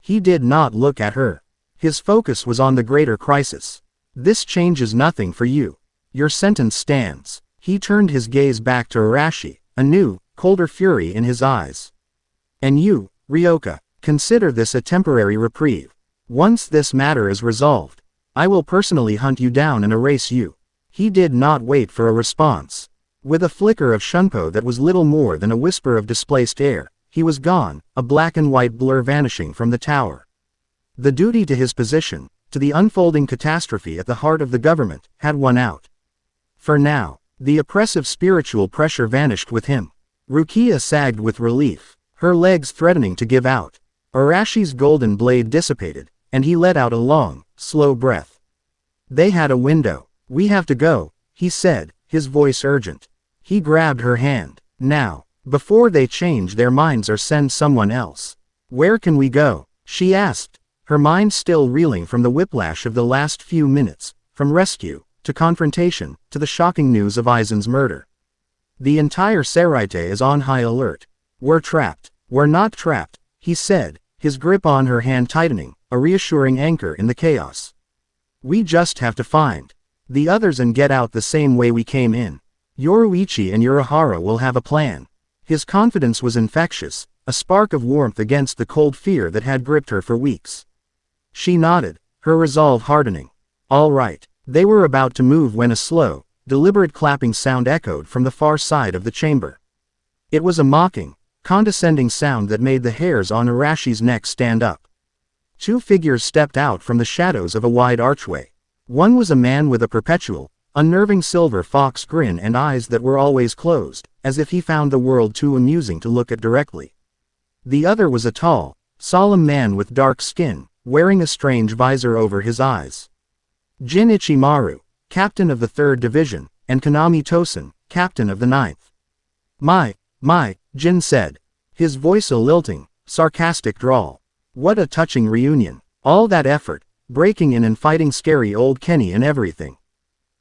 He did not look at her. His focus was on the greater crisis. This changes nothing for you. Your sentence stands. He turned his gaze back to Arashi, a new, colder fury in his eyes. And you, Ryoka, consider this a temporary reprieve. Once this matter is resolved, I will personally hunt you down and erase you. He did not wait for a response. With a flicker of shunpo that was little more than a whisper of displaced air, he was gone, a black and white blur vanishing from the tower. The duty to his position, to the unfolding catastrophe at the heart of the government, had won out. For now, the oppressive spiritual pressure vanished with him. Rukia sagged with relief, her legs threatening to give out. Arashi's golden blade dissipated, and he let out a long, slow breath. They had a window. We have to go, he said, his voice urgent. He grabbed her hand. Now, before they change their minds or send someone else. Where can we go? She asked, her mind still reeling from the whiplash of the last few minutes, from rescue, to confrontation, to the shocking news of Aizen's murder. The entire Seraite is on high alert. We're trapped. We're not trapped, he said, his grip on her hand tightening, a reassuring anchor in the chaos. We just have to find the others and get out the same way we came in. Yoruichi and Urahara will have a plan. His confidence was infectious, a spark of warmth against the cold fear that had gripped her for weeks. She nodded, her resolve hardening. All right. They were about to move when a slow, deliberate clapping sound echoed from the far side of the chamber. It was a mocking, condescending sound that made the hairs on Arashi's neck stand up. Two figures stepped out from the shadows of a wide archway. One was a man with a perpetual, unnerving silver fox grin and eyes that were always closed, as if he found the world too amusing to look at directly. The other was a tall, solemn man with dark skin, wearing a strange visor over his eyes. Jin Ichimaru, captain of the 3rd Division, and Kanami Tosen, captain of the 9th. My, Jin said, his voice a lilting, sarcastic drawl. What a touching reunion. All that effort, breaking in and fighting scary old Kenny and everything.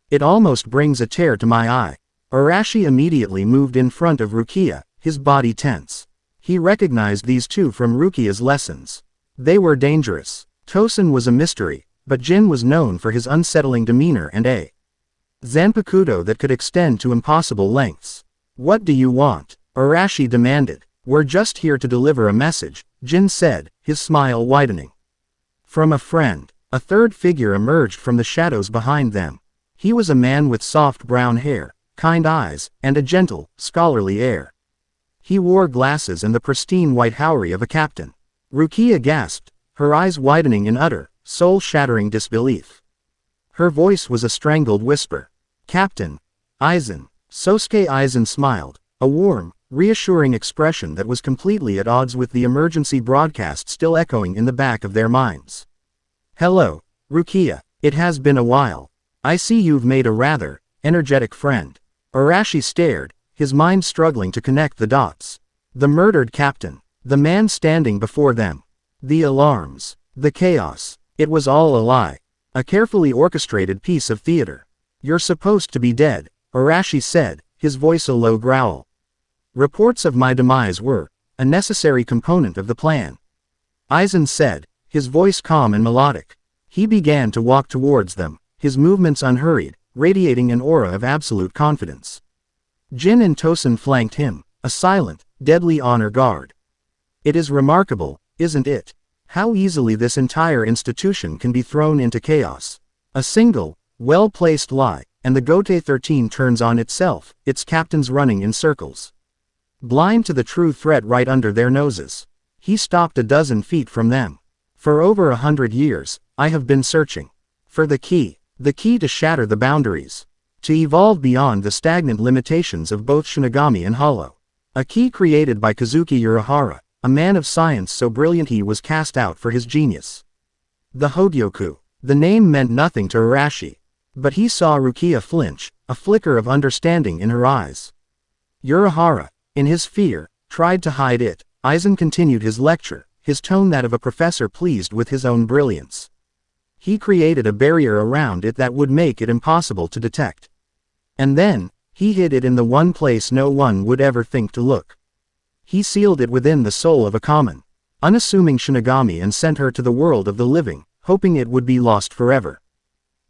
It almost brings a tear to my eye. Arashi immediately moved in front of Rukia, his body tense. He recognized these two from Rukia's lessons. They were dangerous. Tosen was a mystery, but Jin was known for his unsettling demeanor and a zanpakuto that could extend to impossible lengths. What do you want? Arashi demanded. We're just here to deliver a message, Jin said, his smile widening. From a friend. A third figure emerged from the shadows behind them. He was a man with soft brown hair, kind eyes, and a gentle, scholarly air. He wore glasses and the pristine white hourie of a captain. Rukia gasped, her eyes widening in utter, soul-shattering disbelief. Her voice was a strangled whisper. Captain Aizen. Sosuke Aizen smiled, a warm, reassuring expression that was completely at odds with the emergency broadcast still echoing in the back of their minds. Hello, Rukia. It has been a while. I see you've made a rather energetic friend. Arashi stared, his mind struggling to connect the dots. The murdered captain. The man standing before them. The alarms. The chaos. It was all a lie. A carefully orchestrated piece of theater. You're supposed to be dead, Arashi said, his voice a low growl. Reports of my demise were a necessary component of the plan. Aizen said, his voice calm and melodic. He began to walk towards them, his movements unhurried, radiating an aura of absolute confidence. Jin and Tosen flanked him, a silent, deadly honor guard. It is remarkable, isn't it? How easily this entire institution can be thrown into chaos. A single, well-placed lie, and the Gote 13 turns on itself, its captains running in circles. Blind to the true threat right under their noses. He stopped a dozen feet from them. For over 100 years, I have been searching for the key to shatter the boundaries, to evolve beyond the stagnant limitations of both Shinigami and Hollow. A key created by Kazuki Urahara, a man of science so brilliant he was cast out for his genius. The Hogyoku. The name meant nothing to Arashi. But he saw Rukia flinch, a flicker of understanding in her eyes. Urahara, in his fear, tried to hide it. Aizen continued his lecture, his tone that of a professor pleased with his own brilliance. He created a barrier around it that would make it impossible to detect. And then, he hid it in the one place no one would ever think to look. He sealed it within the soul of a common, unassuming Shinigami and sent her to the world of the living, hoping it would be lost forever.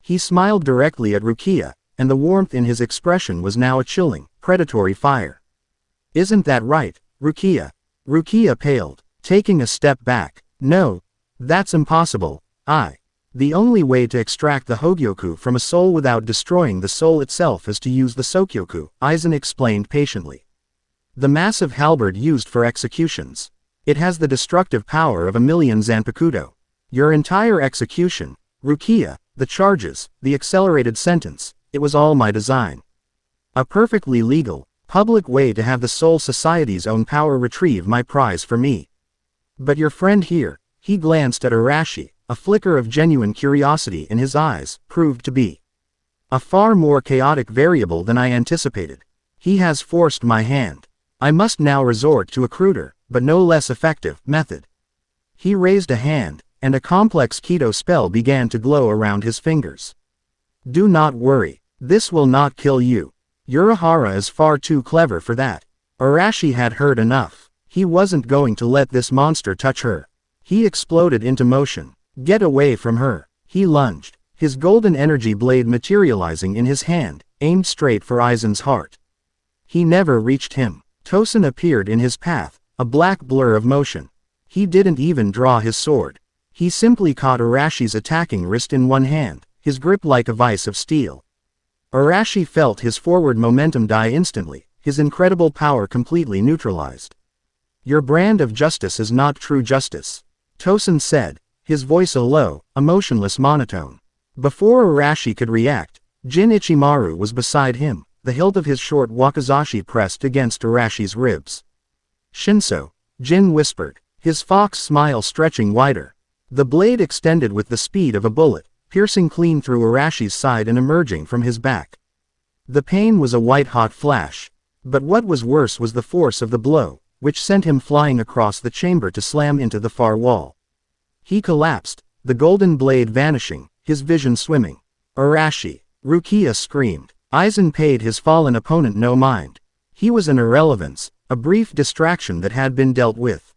He smiled directly at Rukia, and the warmth in his expression was now a chilling, predatory fire. Isn't that right, Rukia? Rukia paled, taking a step back. No, that's impossible. The only way to extract the Hogyoku from a soul without destroying the soul itself is to use the Sokyoku, Aizen explained patiently. The massive halberd used for executions. It has the destructive power of 1,000,000 Zanpakuto. Your entire execution, Rukia, the charges, the accelerated sentence, it was all my design. A perfectly legal, public way to have the Soul Society's own power retrieve my prize for me. But your friend here, he glanced at Arashi, a flicker of genuine curiosity in his eyes, proved to be a far more chaotic variable than I anticipated. He has forced my hand. I must now resort to a cruder, but no less effective, method. He raised a hand, and a complex Keto spell began to glow around his fingers. Do not worry. This will not kill you. Urahara is far too clever for that. Arashi had heard enough. He wasn't going to let this monster touch her. He exploded into motion. Get away from her. He lunged, his golden energy blade materializing in his hand, aimed straight for Aizen's heart. He never reached him. Tosen appeared in his path, a black blur of motion. He didn't even draw his sword. He simply caught Arashi's attacking wrist in one hand, his grip like a vice of steel. Arashi felt his forward momentum die instantly, his incredible power completely neutralized. Your brand of justice is not true justice, Tosen said, his voice a low, emotionless monotone. Before Arashi could react, Jin Ichimaru was beside him, the hilt of his short wakizashi pressed against Arashi's ribs. Shinso, Jin whispered, his fox smile stretching wider. The blade extended with the speed of a bullet, piercing clean through Arashi's side and emerging from his back. The pain was a white-hot flash. But what was worse was the force of the blow, which sent him flying across the chamber to slam into the far wall. He collapsed, the golden blade vanishing, his vision swimming. Arashi! Rukia screamed. Aizen paid his fallen opponent no mind. He was an irrelevance, a brief distraction that had been dealt with.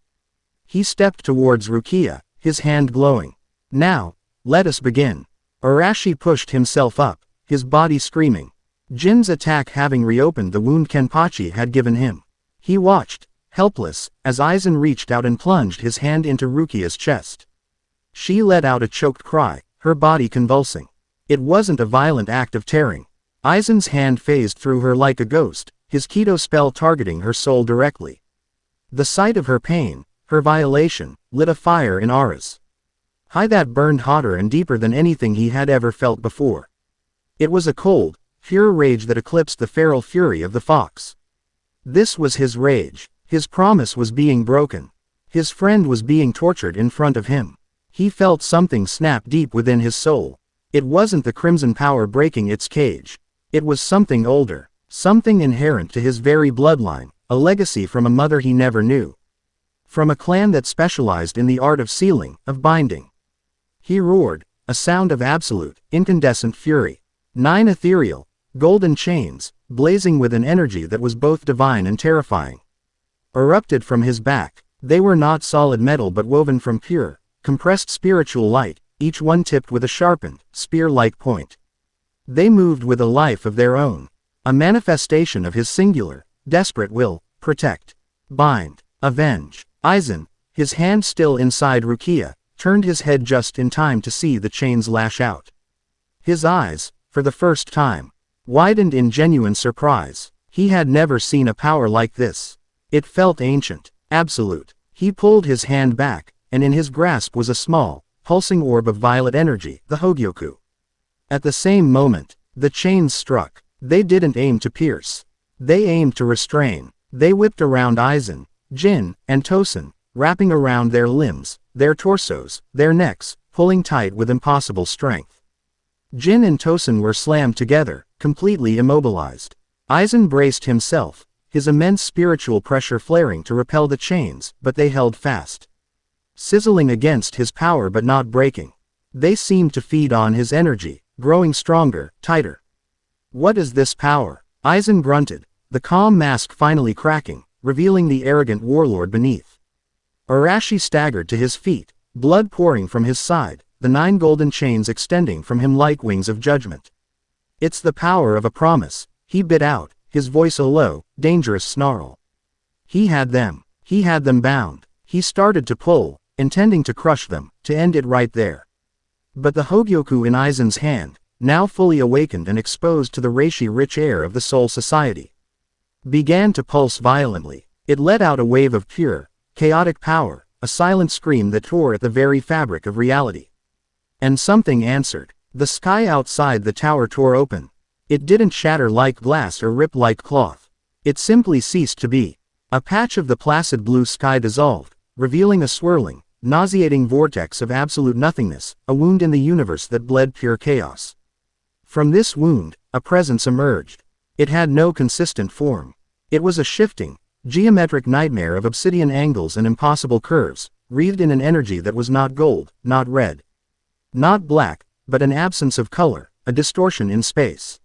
He stepped towards Rukia, his hand glowing. Now, let us begin. Arashi pushed himself up, his body screaming. Jin's attack having reopened the wound Kenpachi had given him. He watched, helpless, as Aizen reached out and plunged his hand into Rukia's chest. She let out a choked cry, her body convulsing. It wasn't a violent act of tearing. Aizen's hand phased through her like a ghost, his Kido spell targeting her soul directly. The sight of her pain, her violation, lit a fire in Ara's eye that burned hotter and deeper than anything he had ever felt before. It was a cold, pure rage that eclipsed the feral fury of the fox. This was his rage. His promise was being broken. His friend was being tortured in front of him. He felt something snap deep within his soul. It wasn't the crimson power breaking its cage. It was something older, something inherent to his very bloodline, a legacy from a mother he never knew. From a clan that specialized in the art of sealing, of binding. He roared, a sound of absolute, incandescent fury. 9 ethereal, golden chains, blazing with an energy that was both divine and terrifying, erupted from his back. They were not solid metal but woven from pure, compressed spiritual light, each one tipped with a sharpened, spear-like point. They moved with a life of their own, a manifestation of his singular, desperate will: protect, bind, avenge. Aizen, his hand still inside Rukia, turned his head just in time to see the chains lash out. His eyes, for the first time, widened in genuine surprise. He had never seen a power like this. It felt ancient, absolute. He pulled his hand back, and in his grasp was a small, pulsing orb of violet energy, the Hogyoku. At the same moment, the chains struck. They didn't aim to pierce. They aimed to restrain. They whipped around Aizen, Jin, and Tosen, wrapping around their limbs, their torsos, their necks, pulling tight with impossible strength. Jin and Tosen were slammed together, completely immobilized. Aizen braced himself, his immense spiritual pressure flaring to repel the chains, but they held fast. Sizzling against his power but not breaking. They seemed to feed on his energy, growing stronger, tighter. What is this power? Aizen grunted, the calm mask finally cracking, revealing the arrogant warlord beneath. Arashi staggered to his feet, blood pouring from his side, the 9 golden chains extending from him like wings of judgment. It's the power of a promise, he bit out, his voice a low, dangerous snarl. He had them bound. He started to pull, intending to crush them, to end it right there. But the Hogyoku in Aizen's hand, now fully awakened and exposed to the reishi-rich air of the Soul Society, began to pulse violently. It let out a wave of pure, chaotic power, a silent scream that tore at the very fabric of reality. And something answered. The sky outside the tower tore open. It didn't shatter like glass or rip like cloth. It simply ceased to be. A patch of the placid blue sky dissolved, revealing a swirling, nauseating vortex of absolute nothingness, a wound in the universe that bled pure chaos. From this wound, a presence emerged. It had no consistent form. It was a shifting, geometric nightmare of obsidian angles and impossible curves, wreathed in an energy that was not gold, not red, not black, but an absence of color, a distortion in space.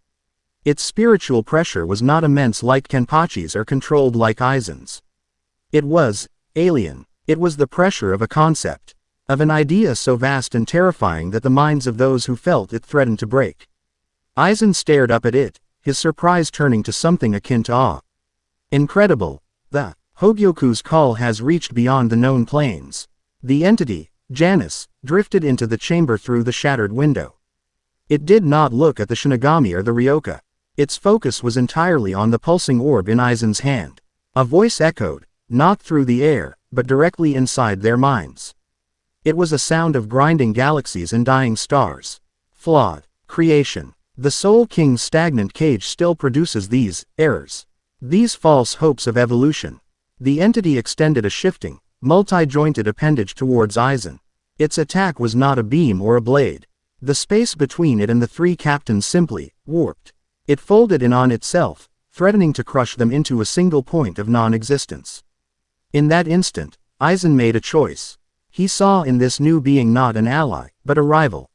Its spiritual pressure was not immense like Kenpachi's or controlled like Aizen's. It was alien. It was the pressure of a concept, of an idea so vast and terrifying that the minds of those who felt it threatened to break. Aizen stared up at it, his surprise turning to something akin to awe. Incredible. The Hogyoku's call has reached beyond the known planes. The entity, Janus, drifted into the chamber through the shattered window. It did not look at the Shinigami or the Ryoka. Its focus was entirely on the pulsing orb in Aizen's hand. A voice echoed, not through the air, but directly inside their minds. It was a sound of grinding galaxies and dying stars. Flawed creation. The Soul King's stagnant cage still produces these errors. These false hopes of evolution. The entity extended a shifting, multi-jointed appendage towards Aizen. Its attack was not a beam or a blade. The space between it and the 3 captains simply warped. It folded in on itself, threatening to crush them into a single point of non-existence. In that instant, Aizen made a choice. He saw in this new being not an ally, but a rival.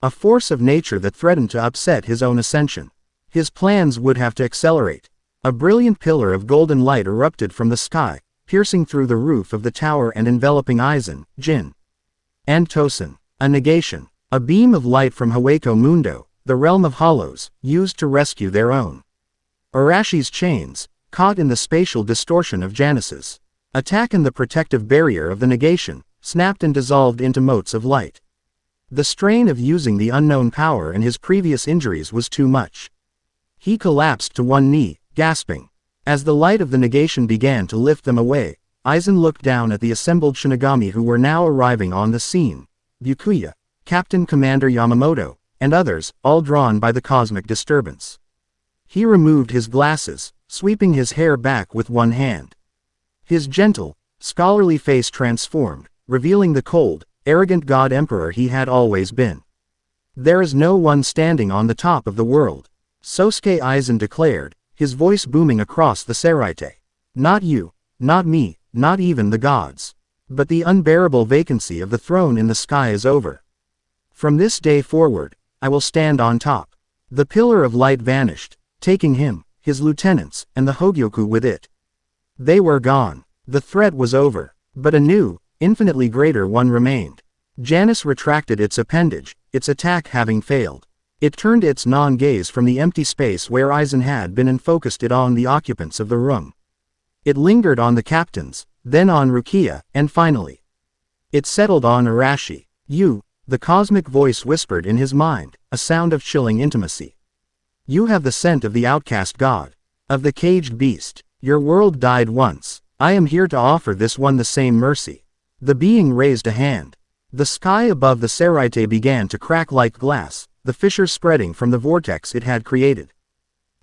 A force of nature that threatened to upset his own ascension. His plans would have to accelerate. A brilliant pillar of golden light erupted from the sky, piercing through the roof of the tower and enveloping Aizen, Jin, and Tosen. A negation. A beam of light from Hueco Mundo, the realm of hollows, used to rescue their own. Arashi's chains, caught in the spatial distortion of Janus's attack, and the protective barrier of the negation, snapped and dissolved into motes of light. The strain of using the unknown power and his previous injuries was too much. He collapsed to one knee, gasping. As the light of the negation began to lift them away, Aizen looked down at the assembled Shinigami who were now arriving on the scene. Rukia, Captain Commander Yamamoto, and others, all drawn by the cosmic disturbance. He removed his glasses, sweeping his hair back with one hand. His gentle, scholarly face transformed, revealing the cold, arrogant god emperor he had always been. There is no one standing on the top of the world, Sosuke Aizen declared, his voice booming across the Seraite. Not you, not me, not even the gods. But the unbearable vacancy of the throne in the sky is over. From this day forward, I will stand on top. The pillar of light vanished, taking him, his lieutenants, and the Hogyoku with it. They were gone. The threat was over. But a new, infinitely greater one remained. Janus retracted its appendage, its attack having failed. It turned its non-gaze from the empty space where Aizen had been and focused it on the occupants of the room. It lingered on the captains, then on Rukia, and finally, it settled on Arashi. You, the cosmic voice whispered in his mind, a sound of chilling intimacy. You have the scent of the outcast god, of the caged beast. Your world died once. I am here to offer this one the same mercy. The being raised a hand. The sky above the Seraite began to crack like glass, the fissures spreading from the vortex it had created.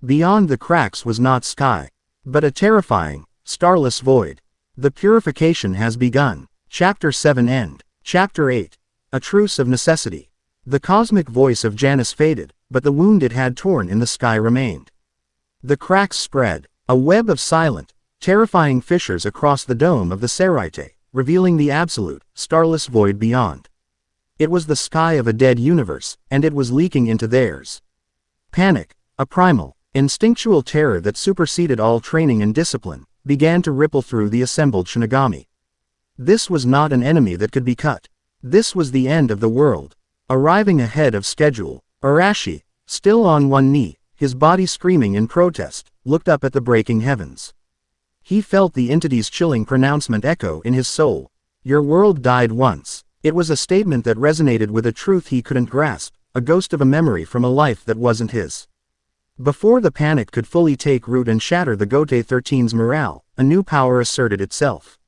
Beyond the cracks was not sky, but a terrifying, starless void. The purification has begun. Chapter 7 End. Chapter 8. A Truce of Necessity. The cosmic voice of Janus faded, but the wound it had torn in the sky remained. The cracks spread, a web of silent, terrifying fissures across the dome of the Seraite, revealing the absolute, starless void beyond. It was the sky of a dead universe, and it was leaking into theirs. Panic, a primal, instinctual terror that superseded all training and discipline, began to ripple through the assembled Shinigami. This was not an enemy that could be cut. This was the end of the world. Arriving ahead of schedule, Arashi, still on one knee, his body screaming in protest, looked up at the breaking heavens. He felt the entity's chilling pronouncement echo in his soul. Your world died once. It was a statement that resonated with a truth he couldn't grasp, a ghost of a memory from a life that wasn't his. Before the panic could fully take root and shatter the Gote 13's morale, a new power asserted itself.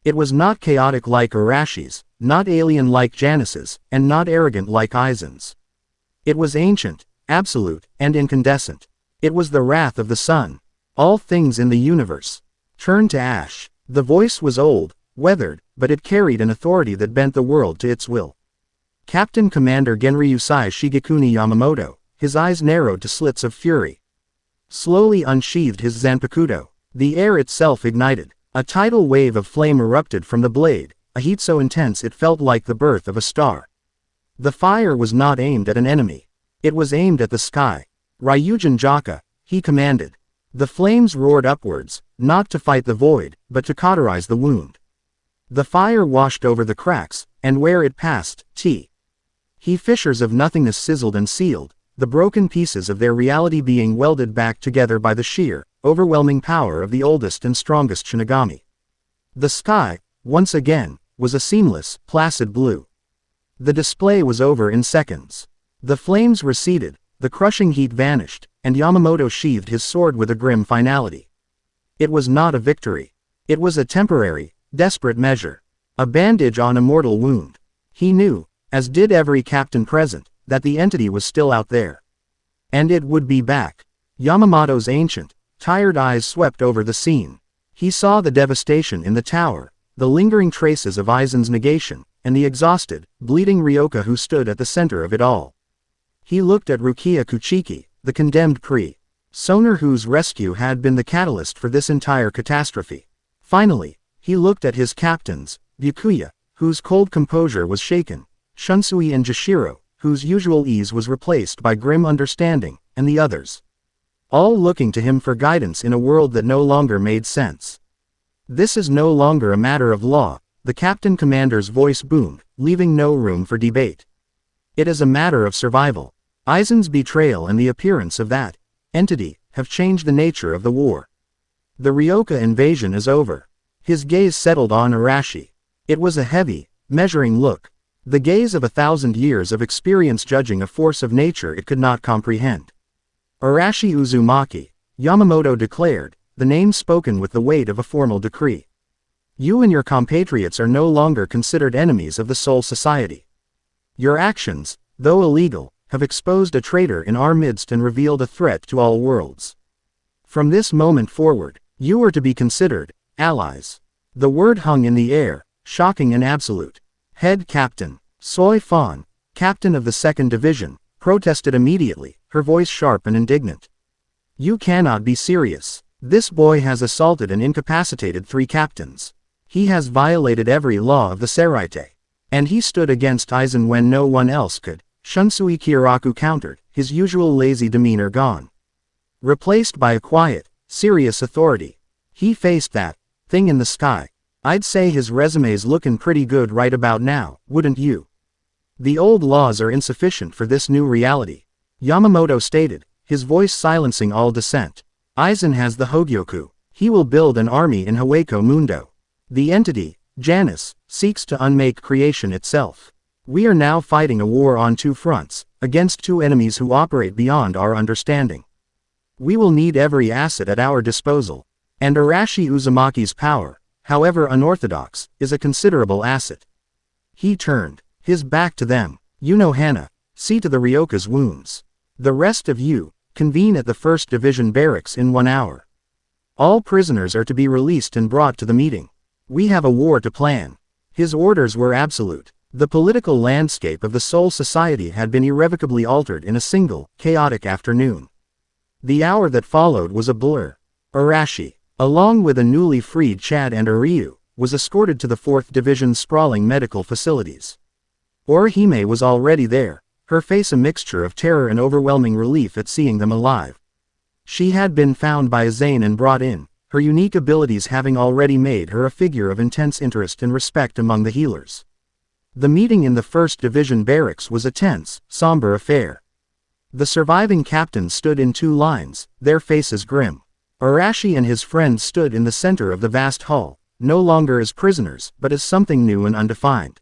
It was not chaotic like Arashi's, not alien like Janus's, and not arrogant like Aizen's. It was ancient, absolute, and incandescent. It was the wrath of the sun. All things in the universe turned to ash. The voice was old, weathered, but it carried an authority that bent the world to its will. Captain Commander Genryusai Shigekuni Yamamoto, his eyes narrowed to slits of fury, slowly unsheathed his Zanpakuto. The air itself ignited. A tidal wave of flame erupted from the blade, a heat so intense it felt like the birth of a star. The fire was not aimed at an enemy. It was aimed at the sky. Ryujin Jaka, he commanded. The flames roared upwards, not to fight the void, but to cauterize the wound. The fire washed over the cracks, and where it passed, fissures of nothingness sizzled and sealed, the broken pieces of their reality being welded back together by the sheer, overwhelming power of the oldest and strongest Shinigami. The sky, once again, was a seamless, placid blue. The display was over in seconds. The flames receded, the crushing heat vanished, and Yamamoto sheathed his sword with a grim finality. It was not a victory. It was a temporary, desperate measure. A bandage on a mortal wound. He knew, as did every captain present, that the entity was still out there. And it would be back. Yamamoto's ancient, tired eyes swept over the scene. He saw the devastation in the tower, the lingering traces of Aizen's negation, and the exhausted, bleeding Ryoka who stood at the center of it all. He looked at Rukia Kuchiki, the condemned prisoner whose rescue had been the catalyst for this entire catastrophe. Finally, he looked at his captains, Rukia, whose cold composure was shaken, Shunsui and Jashiro, whose usual ease was replaced by grim understanding, and the others. All looking to him for guidance in a world that no longer made sense. This is no longer a matter of law, the captain commander's voice boomed, leaving no room for debate. It is a matter of survival. Aizen's betrayal and the appearance of that entity have changed the nature of the war. The Ryoka invasion is over. His gaze settled on Arashi. It was a heavy, measuring look. The gaze of 1,000 years of experience judging a force of nature it could not comprehend. Arashi Uzumaki, Yamamoto declared, the name spoken with the weight of a formal decree. You and your compatriots are no longer considered enemies of the Soul Society. Your actions, though illegal, have exposed a traitor in our midst and revealed a threat to all worlds. From this moment forward, you are to be considered allies. The word hung in the air, shocking and absolute. Head Captain Soi Fan, captain of the 2nd Division, protested immediately, her voice sharp and indignant. You cannot be serious. This boy has assaulted and incapacitated 3 captains. He has violated every law of the Seraite. And he stood against Aizen when no one else could, Shunsui Kyoraku countered, his usual lazy demeanor gone. Replaced by a quiet, serious authority. He faced that thing in the sky. I'd say his resume's looking pretty good right about now, wouldn't you? The old laws are insufficient for this new reality, Yamamoto stated, his voice silencing all dissent. Aizen has the Hogyoku. He will build an army in Hueco Mundo. The entity, Janus, seeks to unmake creation itself. We are now fighting a war on 2 fronts, against 2 enemies who operate beyond our understanding. We will need every asset at our disposal. And Arashi Uzumaki's power, however unorthodox, is a considerable asset. He turned his back to them. You know Hana, see to the Ryoka's wounds. The rest of you, convene at the 1st Division barracks in 1 hour. All prisoners are to be released and brought to the meeting. We have a war to plan. His orders were absolute. The political landscape of the Soul Society had been irrevocably altered in a single, chaotic afternoon. The hour that followed was a blur. Arashi, along with a newly freed Chad and Uryu, was escorted to the 4th Division's sprawling medical facilities. Orihime was already there, her face a mixture of terror and overwhelming relief at seeing them alive. She had been found by Azane and brought in, her unique abilities having already made her a figure of intense interest and respect among the healers. The meeting in the 1st Division barracks was a tense, somber affair. The surviving captains stood in 2 lines, their faces grim. Arashi and his friends stood in the center of the vast hall, no longer as prisoners, but as something new and undefined.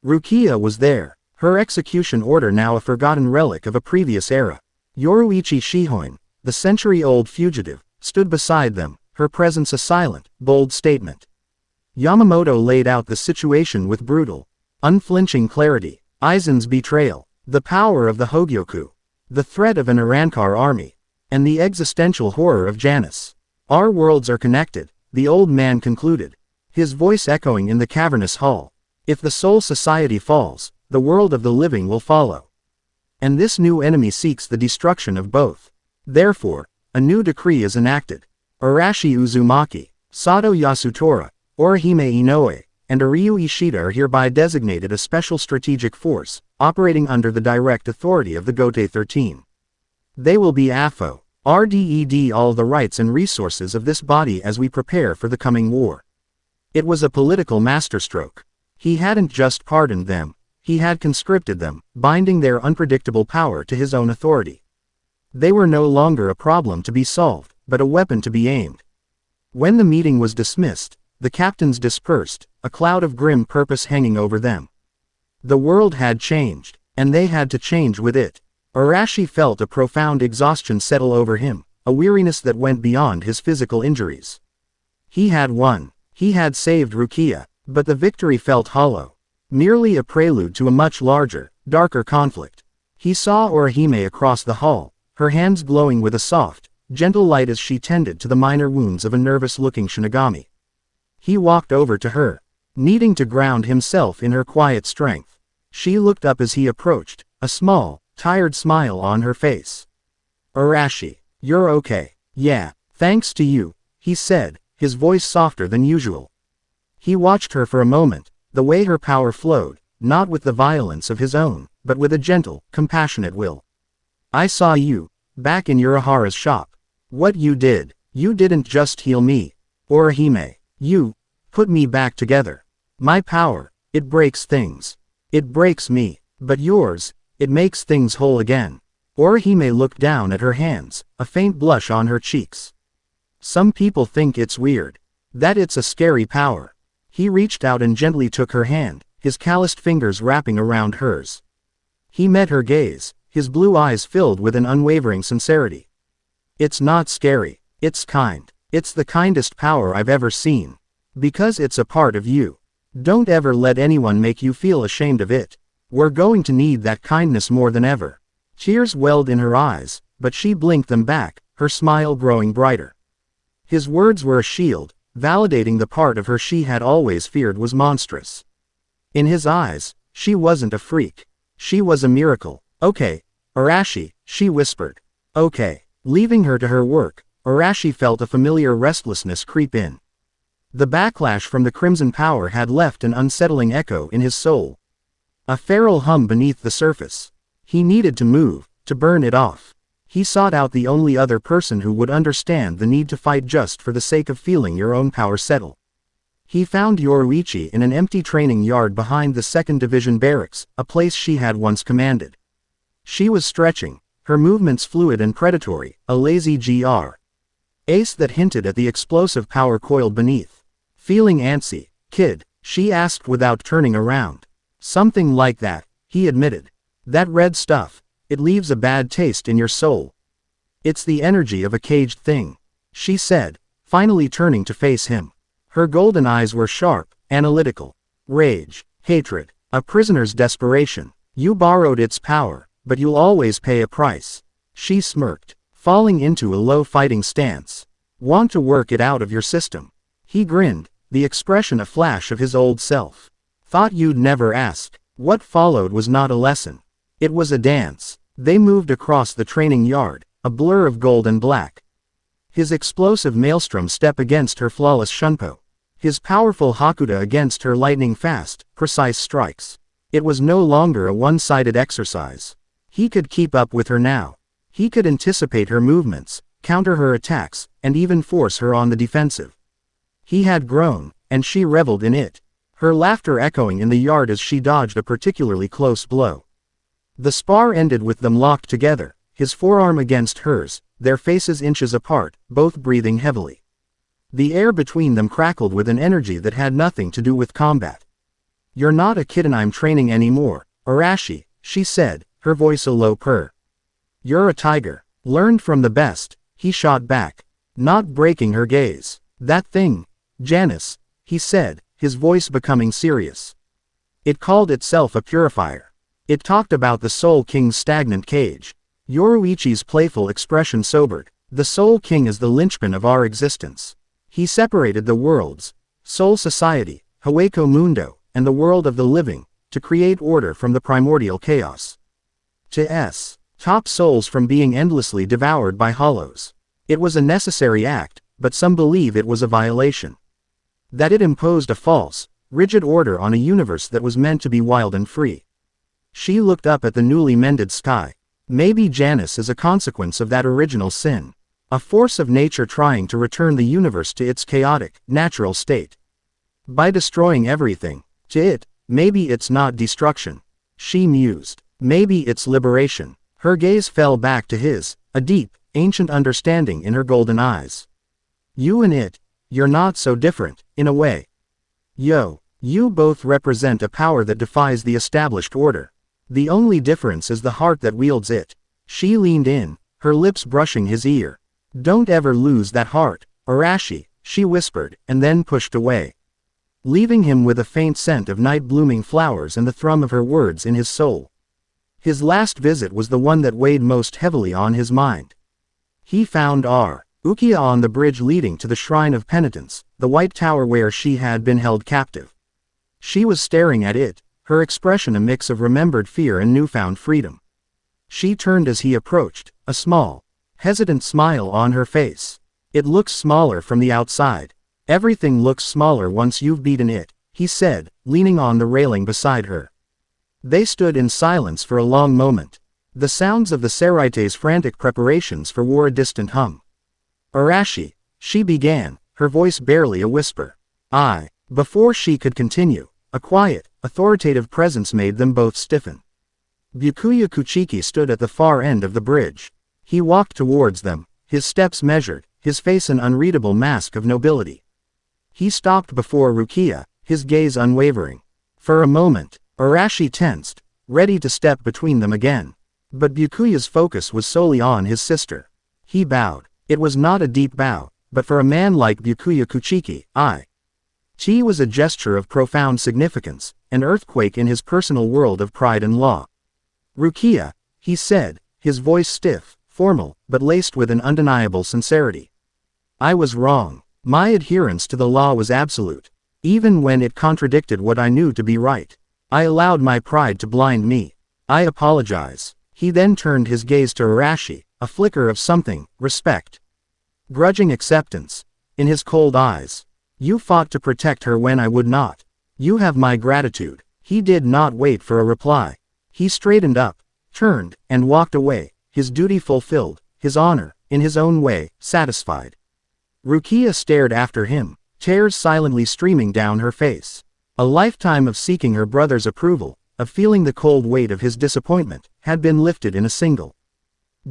Rukia was there, her execution order now a forgotten relic of a previous era. Yoruichi Shihoin, the century-old fugitive, stood beside them, her presence a silent, bold statement. Yamamoto laid out the situation with brutal, unflinching clarity. Aizen's betrayal, the power of the Hogyoku, the threat of an Arankar army, and the existential horror of Janus. Our worlds are connected, the old man concluded, his voice echoing in the cavernous hall. If the Soul Society falls, the world of the living will follow. And this new enemy seeks the destruction of both. Therefore, a new decree is enacted. Arashi Uzumaki, Sato Yasutora, Orihime Inoue, and Uryu Ishida are hereby designated a special strategic force, operating under the direct authority of the Gote 13. They will be AFO, RDED all the rights and resources of this body as we prepare for the coming war. It was a political masterstroke. He hadn't just pardoned them, he had conscripted them, binding their unpredictable power to his own authority. They were no longer a problem to be solved, but a weapon to be aimed. When the meeting was dismissed, the captains dispersed, a cloud of grim purpose hanging over them. The world had changed, and they had to change with it. Arashi felt a profound exhaustion settle over him, a weariness that went beyond his physical injuries. He had won. He had saved Rukia, but the victory felt hollow. Merely a prelude to a much larger, darker conflict. He saw Orihime across the hall, her hands glowing with a soft, gentle light as she tended to the minor wounds of a nervous-looking Shinigami. He walked over to her, needing to ground himself in her quiet strength. She looked up as he approached, a small, tired smile on her face. Arashi, you're okay. Yeah, thanks to you, he said, his voice softer than usual. He watched her for a moment, the way her power flowed, not with the violence of his own, but with a gentle, compassionate will. I saw you, back in Urahara's shop. What you didn't just heal me. Orihime, you put me back together. My power, it breaks things. It breaks me, but yours, it makes things whole again. Orihime looked down at her hands, a faint blush on her cheeks. Some people think it's weird. That it's a scary power. He reached out and gently took her hand, his calloused fingers wrapping around hers. He met her gaze, his blue eyes filled with an unwavering sincerity. It's not scary, it's kind. It's the kindest power I've ever seen. Because it's a part of you. Don't ever let anyone make you feel ashamed of it. We're going to need that kindness more than ever. Tears welled in her eyes, but she blinked them back, her smile growing brighter. His words were a shield, validating the part of her she had always feared was monstrous. In his eyes, she wasn't a freak. She was a miracle. Okay, Arashi, she whispered. Okay. Leaving her to her work, Arashi felt a familiar restlessness creep in. The backlash from the crimson power had left an unsettling echo in his soul. A feral hum beneath the surface. He needed to move, to burn it off. He sought out the only other person who would understand the need to fight just for the sake of feeling your own power settle. He found Yoruichi in an empty training yard behind the 2nd Division barracks, a place she had once commanded. She was stretching, her movements fluid and predatory, a lazy grace that hinted at the explosive power coiled beneath. Feeling antsy, kid, she asked without turning around. Something like that, he admitted. That red stuff, it leaves a bad taste in your soul. It's the energy of a caged thing, she said, finally turning to face him. Her golden eyes were sharp, analytical. Rage, hatred, a prisoner's desperation. You borrowed its power, but you'll always pay a price. She smirked, falling into a low fighting stance. Want to work it out of your system? He grinned, the expression a flash of his old self. Thought you'd never ask. What followed was not a lesson. It was a dance. They moved across the training yard, a blur of gold and black. His explosive maelstrom step against her flawless shunpo. His powerful hakuda against her lightning-fast, precise strikes. It was no longer a one-sided exercise. He could keep up with her now. He could anticipate her movements, counter her attacks, and even force her on the defensive. He had grown, and she reveled in it. Her laughter echoing in the yard as she dodged a particularly close blow. The spar ended with them locked together, his forearm against hers, their faces inches apart, both breathing heavily. The air between them crackled with an energy that had nothing to do with combat. You're not a kid and I'm training anymore, Arashi, she said, her voice a low purr. You're a tiger, learned from the best, he shot back, not breaking her gaze. That thing, Janus, he said, his voice becoming serious. It called itself a purifier. It talked about the Soul King's stagnant cage. Yoruichi's playful expression sobered. The Soul King is the linchpin of our existence. He separated the worlds, Soul Society, Hueco Mundo, and the world of the living, to create order from the primordial chaos. To top souls from being endlessly devoured by hollows. It was a necessary act, but some believe it was a violation. That it imposed a false, rigid order on a universe that was meant to be wild and free. She looked up at the newly mended sky. Maybe Janus is a consequence of that original sin. A force of nature trying to return the universe to its chaotic, natural state. By destroying everything, to it, maybe it's not destruction. She mused. Maybe it's liberation. Her gaze fell back to his, a deep, ancient understanding in her golden eyes. You and it, you're not so different, in a way. You both represent a power that defies the established order. The only difference is the heart that wields it. She leaned in, her lips brushing his ear. Don't ever lose that heart, Arashi, she whispered, and then pushed away. Leaving him with a faint scent of night-blooming flowers and the thrum of her words in his soul. His last visit was the one that weighed most heavily on his mind. He found Rukia on the bridge leading to the Shrine of Penitence, the white tower where she had been held captive. She was staring at it, her expression a mix of remembered fear and newfound freedom. She turned as he approached, a small, hesitant smile on her face. It looks smaller from the outside. Everything looks smaller once you've beaten it, he said, leaning on the railing beside her. They stood in silence for a long moment. The sounds of the Seraite's frantic preparations for war a distant hum. "Arashi," she began, her voice barely a whisper. Before she could continue, a quiet, authoritative presence made them both stiffen. Byakuya Kuchiki stood at the far end of the bridge. He walked towards them, his steps measured, his face an unreadable mask of nobility. He stopped before Rukia, his gaze unwavering. For a moment, Arashi tensed, ready to step between them again. But Byakuya's focus was solely on his sister. He bowed. It was not a deep bow, but for a man like Byakuya Kuchiki, Chi was a gesture of profound significance, an earthquake in his personal world of pride and law. "Rukia," he said, his voice stiff, formal, but laced with an undeniable sincerity. "I was wrong. My adherence to the law was absolute, even when it contradicted what I knew to be right. I allowed my pride to blind me. I apologize." He then turned his gaze to Arashi, a flicker of something, respect. Grudging acceptance. In his cold eyes. "You fought to protect her when I would not. You have my gratitude." He did not wait for a reply. He straightened up, turned, and walked away, his duty fulfilled, his honor, in his own way, satisfied. Rukia stared after him, tears silently streaming down her face. A lifetime of seeking her brother's approval, of feeling the cold weight of his disappointment, had been lifted in a single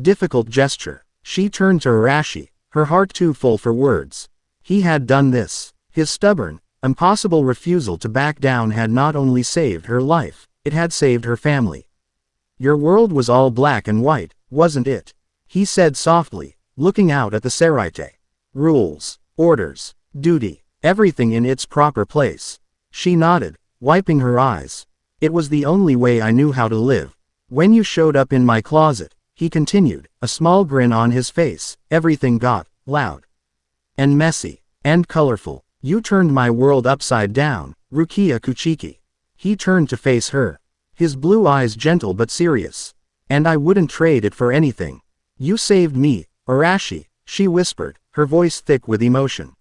difficult gesture. She turned to Arashi, her heart too full for words. He had done this. His stubborn, impossible refusal to back down had not only saved her life, it had saved her family. "Your world was all black and white, wasn't it?" he said softly, looking out at the Seraite. "Rules, orders, duty, everything in its proper place." She nodded, wiping her eyes. "It was the only way I knew how to live. When you showed up in my closet," he continued, a small grin on his face, "everything got loud and messy and colorful. You turned my world upside down, Rukia Kuchiki." He turned to face her, his blue eyes gentle but serious. "And I wouldn't trade it for anything. You saved me, Arashi," she whispered, her voice thick with emotion.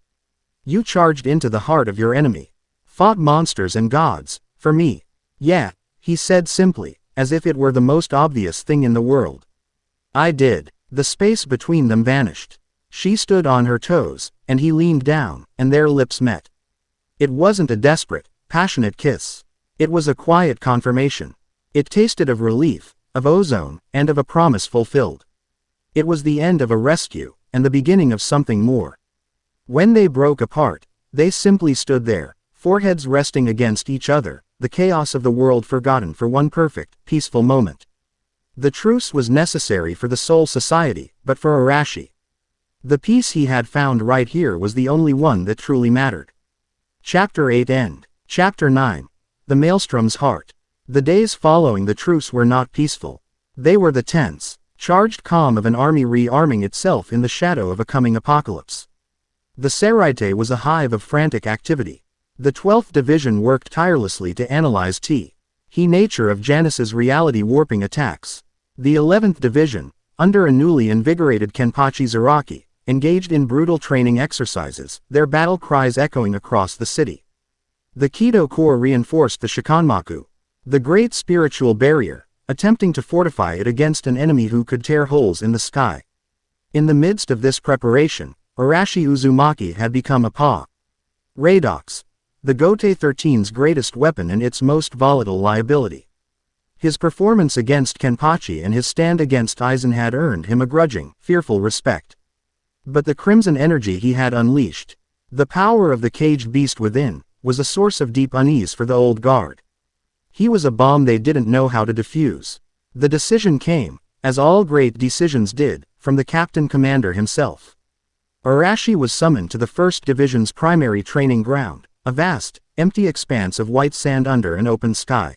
"You charged into the heart of your enemy. Fought monsters and gods, for me." "Yeah," he said simply, as if it were the most obvious thing in the world. "I did." The space between them vanished. She stood on her toes, and he leaned down, and their lips met. It wasn't a desperate, passionate kiss. It was a quiet confirmation. It tasted of relief, of ozone, and of a promise fulfilled. It was the end of a rescue, and the beginning of something more. When they broke apart, they simply stood there, foreheads resting against each other, the chaos of the world forgotten for one perfect, peaceful moment. The truce was necessary for the Soul Society, but for Arashi, the peace he had found right here was the only one that truly mattered. Chapter 8 End. Chapter 9. The Maelstrom's Heart. The days following the truce were not peaceful. They were the tense, charged calm of an army rearming itself in the shadow of a coming apocalypse. The Seraite was a hive of frantic activity. The 12th Division worked tirelessly to analyze the nature of Janus's reality-warping attacks. The 11th Division, under a newly invigorated Kenpachi Zaraki, engaged in brutal training exercises, their battle cries echoing across the city. The Kido Corps reinforced the Shikanmaku, the great spiritual barrier, attempting to fortify it against an enemy who could tear holes in the sky. In the midst of this preparation, Arashi Uzumaki had become a paradox, the Gote 13's greatest weapon and its most volatile liability. His performance against Kenpachi and his stand against Aizen had earned him a grudging, fearful respect. But the crimson energy he had unleashed, the power of the caged beast within, was a source of deep unease for the old guard. He was a bomb they didn't know how to defuse. The decision came, as all great decisions did, from the captain commander himself. Arashi was summoned to the 1st Division's primary training ground, a vast, empty expanse of white sand under an open sky.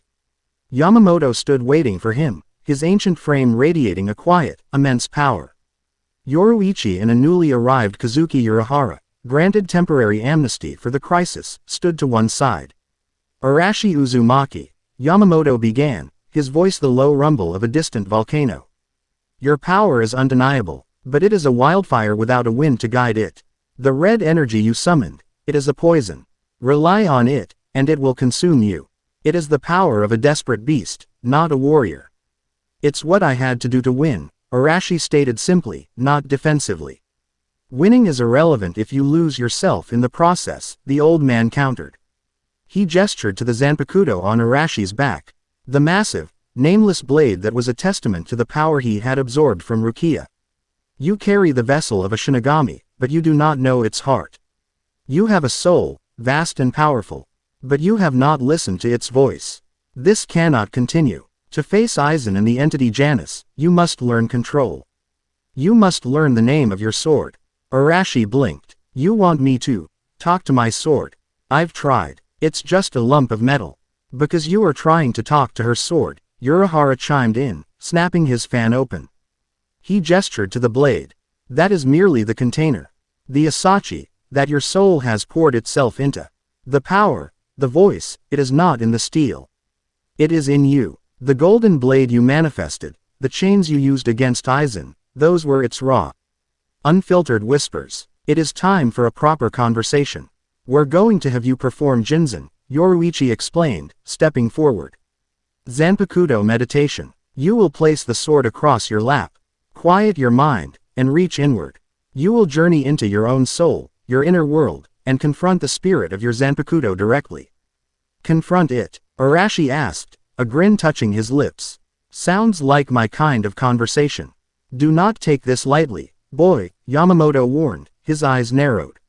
Yamamoto stood waiting for him, his ancient frame radiating a quiet, immense power. Yoruichi and a newly arrived Kazuki Urahara, granted temporary amnesty for the crisis, stood to one side. "Arashi Uzumaki," Yamamoto began, his voice the low rumble of a distant volcano. "Your power is undeniable, but it is a wildfire without a wind to guide it. The red energy you summoned, it is a poison. Rely on it, and it will consume you. It is the power of a desperate beast, not a warrior. It's what I had to do to win, Arashi stated simply, not defensively. Winning is irrelevant if you lose yourself in the process, the old man countered. He gestured to the Zanpakuto on Arashi's back, the massive, nameless blade that was a testament to the power he had absorbed from Rukia. You carry the vessel of a Shinigami, but you do not know its heart. You have a soul, vast and powerful, but you have not listened to its voice. This cannot continue. To face Aizen and the entity Janus, you must learn control. You must learn the name of your sword. Arashi blinked. You want me to talk to my sword? I've tried. It's just a lump of metal. Because you are trying to talk to her sword, Urahara chimed in, snapping his fan open. He gestured to the blade. That is merely the container. The Asachi, that your soul has poured itself into. The power, the voice, it is not in the steel. It is in you. The golden blade you manifested, the chains you used against Aizen, those were its raw, unfiltered whispers. It is time for a proper conversation. We're going to have you perform Jinzen, Yoruichi explained, stepping forward. Zanpakuto meditation. You will place the sword across your lap. Quiet your mind, and reach inward. You will journey into your own soul, your inner world, and confront the spirit of your Zanpakuto directly. Confront it, Arashi asked, a grin touching his lips. Sounds like my kind of conversation. Do not take this lightly, boy, Yamamoto warned, his eyes narrowed.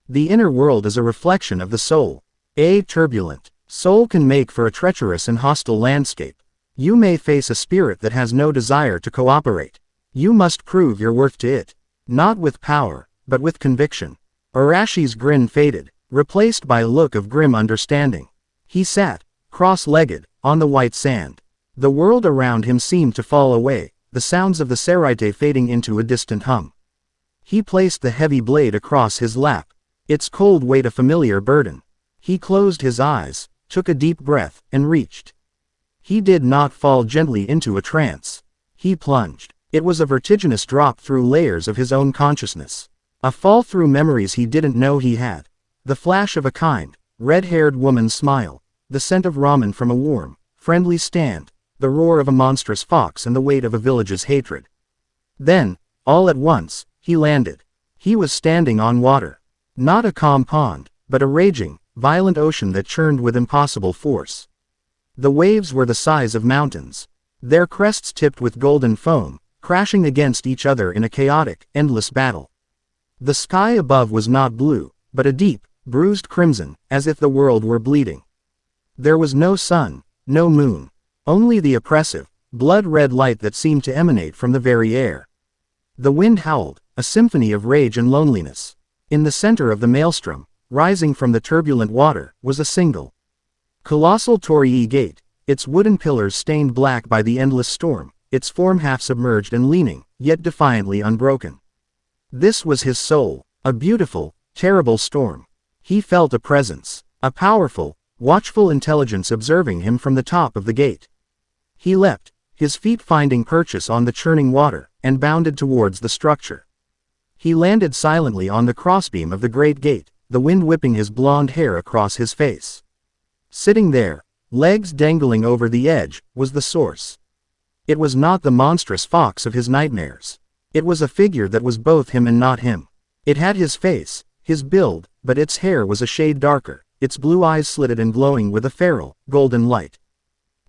The inner world is a reflection of the soul. A turbulent soul can make for a treacherous and hostile landscape. You may face a spirit that has no desire to cooperate. You must prove your worth to it. Not with power, but with conviction. Arashi's grin faded, replaced by a look of grim understanding. He sat, cross-legged, on the white sand. The world around him seemed to fall away, the sounds of the seraite fading into a distant hum. He placed the heavy blade across his lap, its cold weight a familiar burden. He closed his eyes, took a deep breath, and reached. He did not fall gently into a trance. He plunged. It was a vertiginous drop through layers of his own consciousness. A fall through memories he didn't know he had. The flash of a kind, red-haired woman's smile, the scent of ramen from a warm, friendly stand, the roar of a monstrous fox and the weight of a village's hatred. Then, all at once, he landed. He was standing on water. Not a calm pond, but a raging, violent ocean that churned with impossible force. The waves were the size of mountains. Their crests tipped with golden foam, crashing against each other in a chaotic, endless battle. The sky above was not blue, but a deep, bruised crimson, as if the world were bleeding. There was no sun, no moon, only the oppressive, blood-red light that seemed to emanate from the very air. The wind howled, a symphony of rage and loneliness. In the center of the maelstrom, rising from the turbulent water, was a single, colossal torii gate, its wooden pillars stained black by the endless storm, its form half submerged and leaning, yet defiantly unbroken. This was his soul, a beautiful, terrible storm. He felt a presence, a powerful, watchful intelligence observing him from the top of the gate. He leapt, his feet finding purchase on the churning water, and bounded towards the structure. He landed silently on the crossbeam of the great gate, the wind whipping his blonde hair across his face. Sitting there, legs dangling over the edge, was the source. It was not the monstrous fox of his nightmares. It was a figure that was both him and not him. It had his face, his build, but its hair was a shade darker, its blue eyes slitted and glowing with a feral, golden light.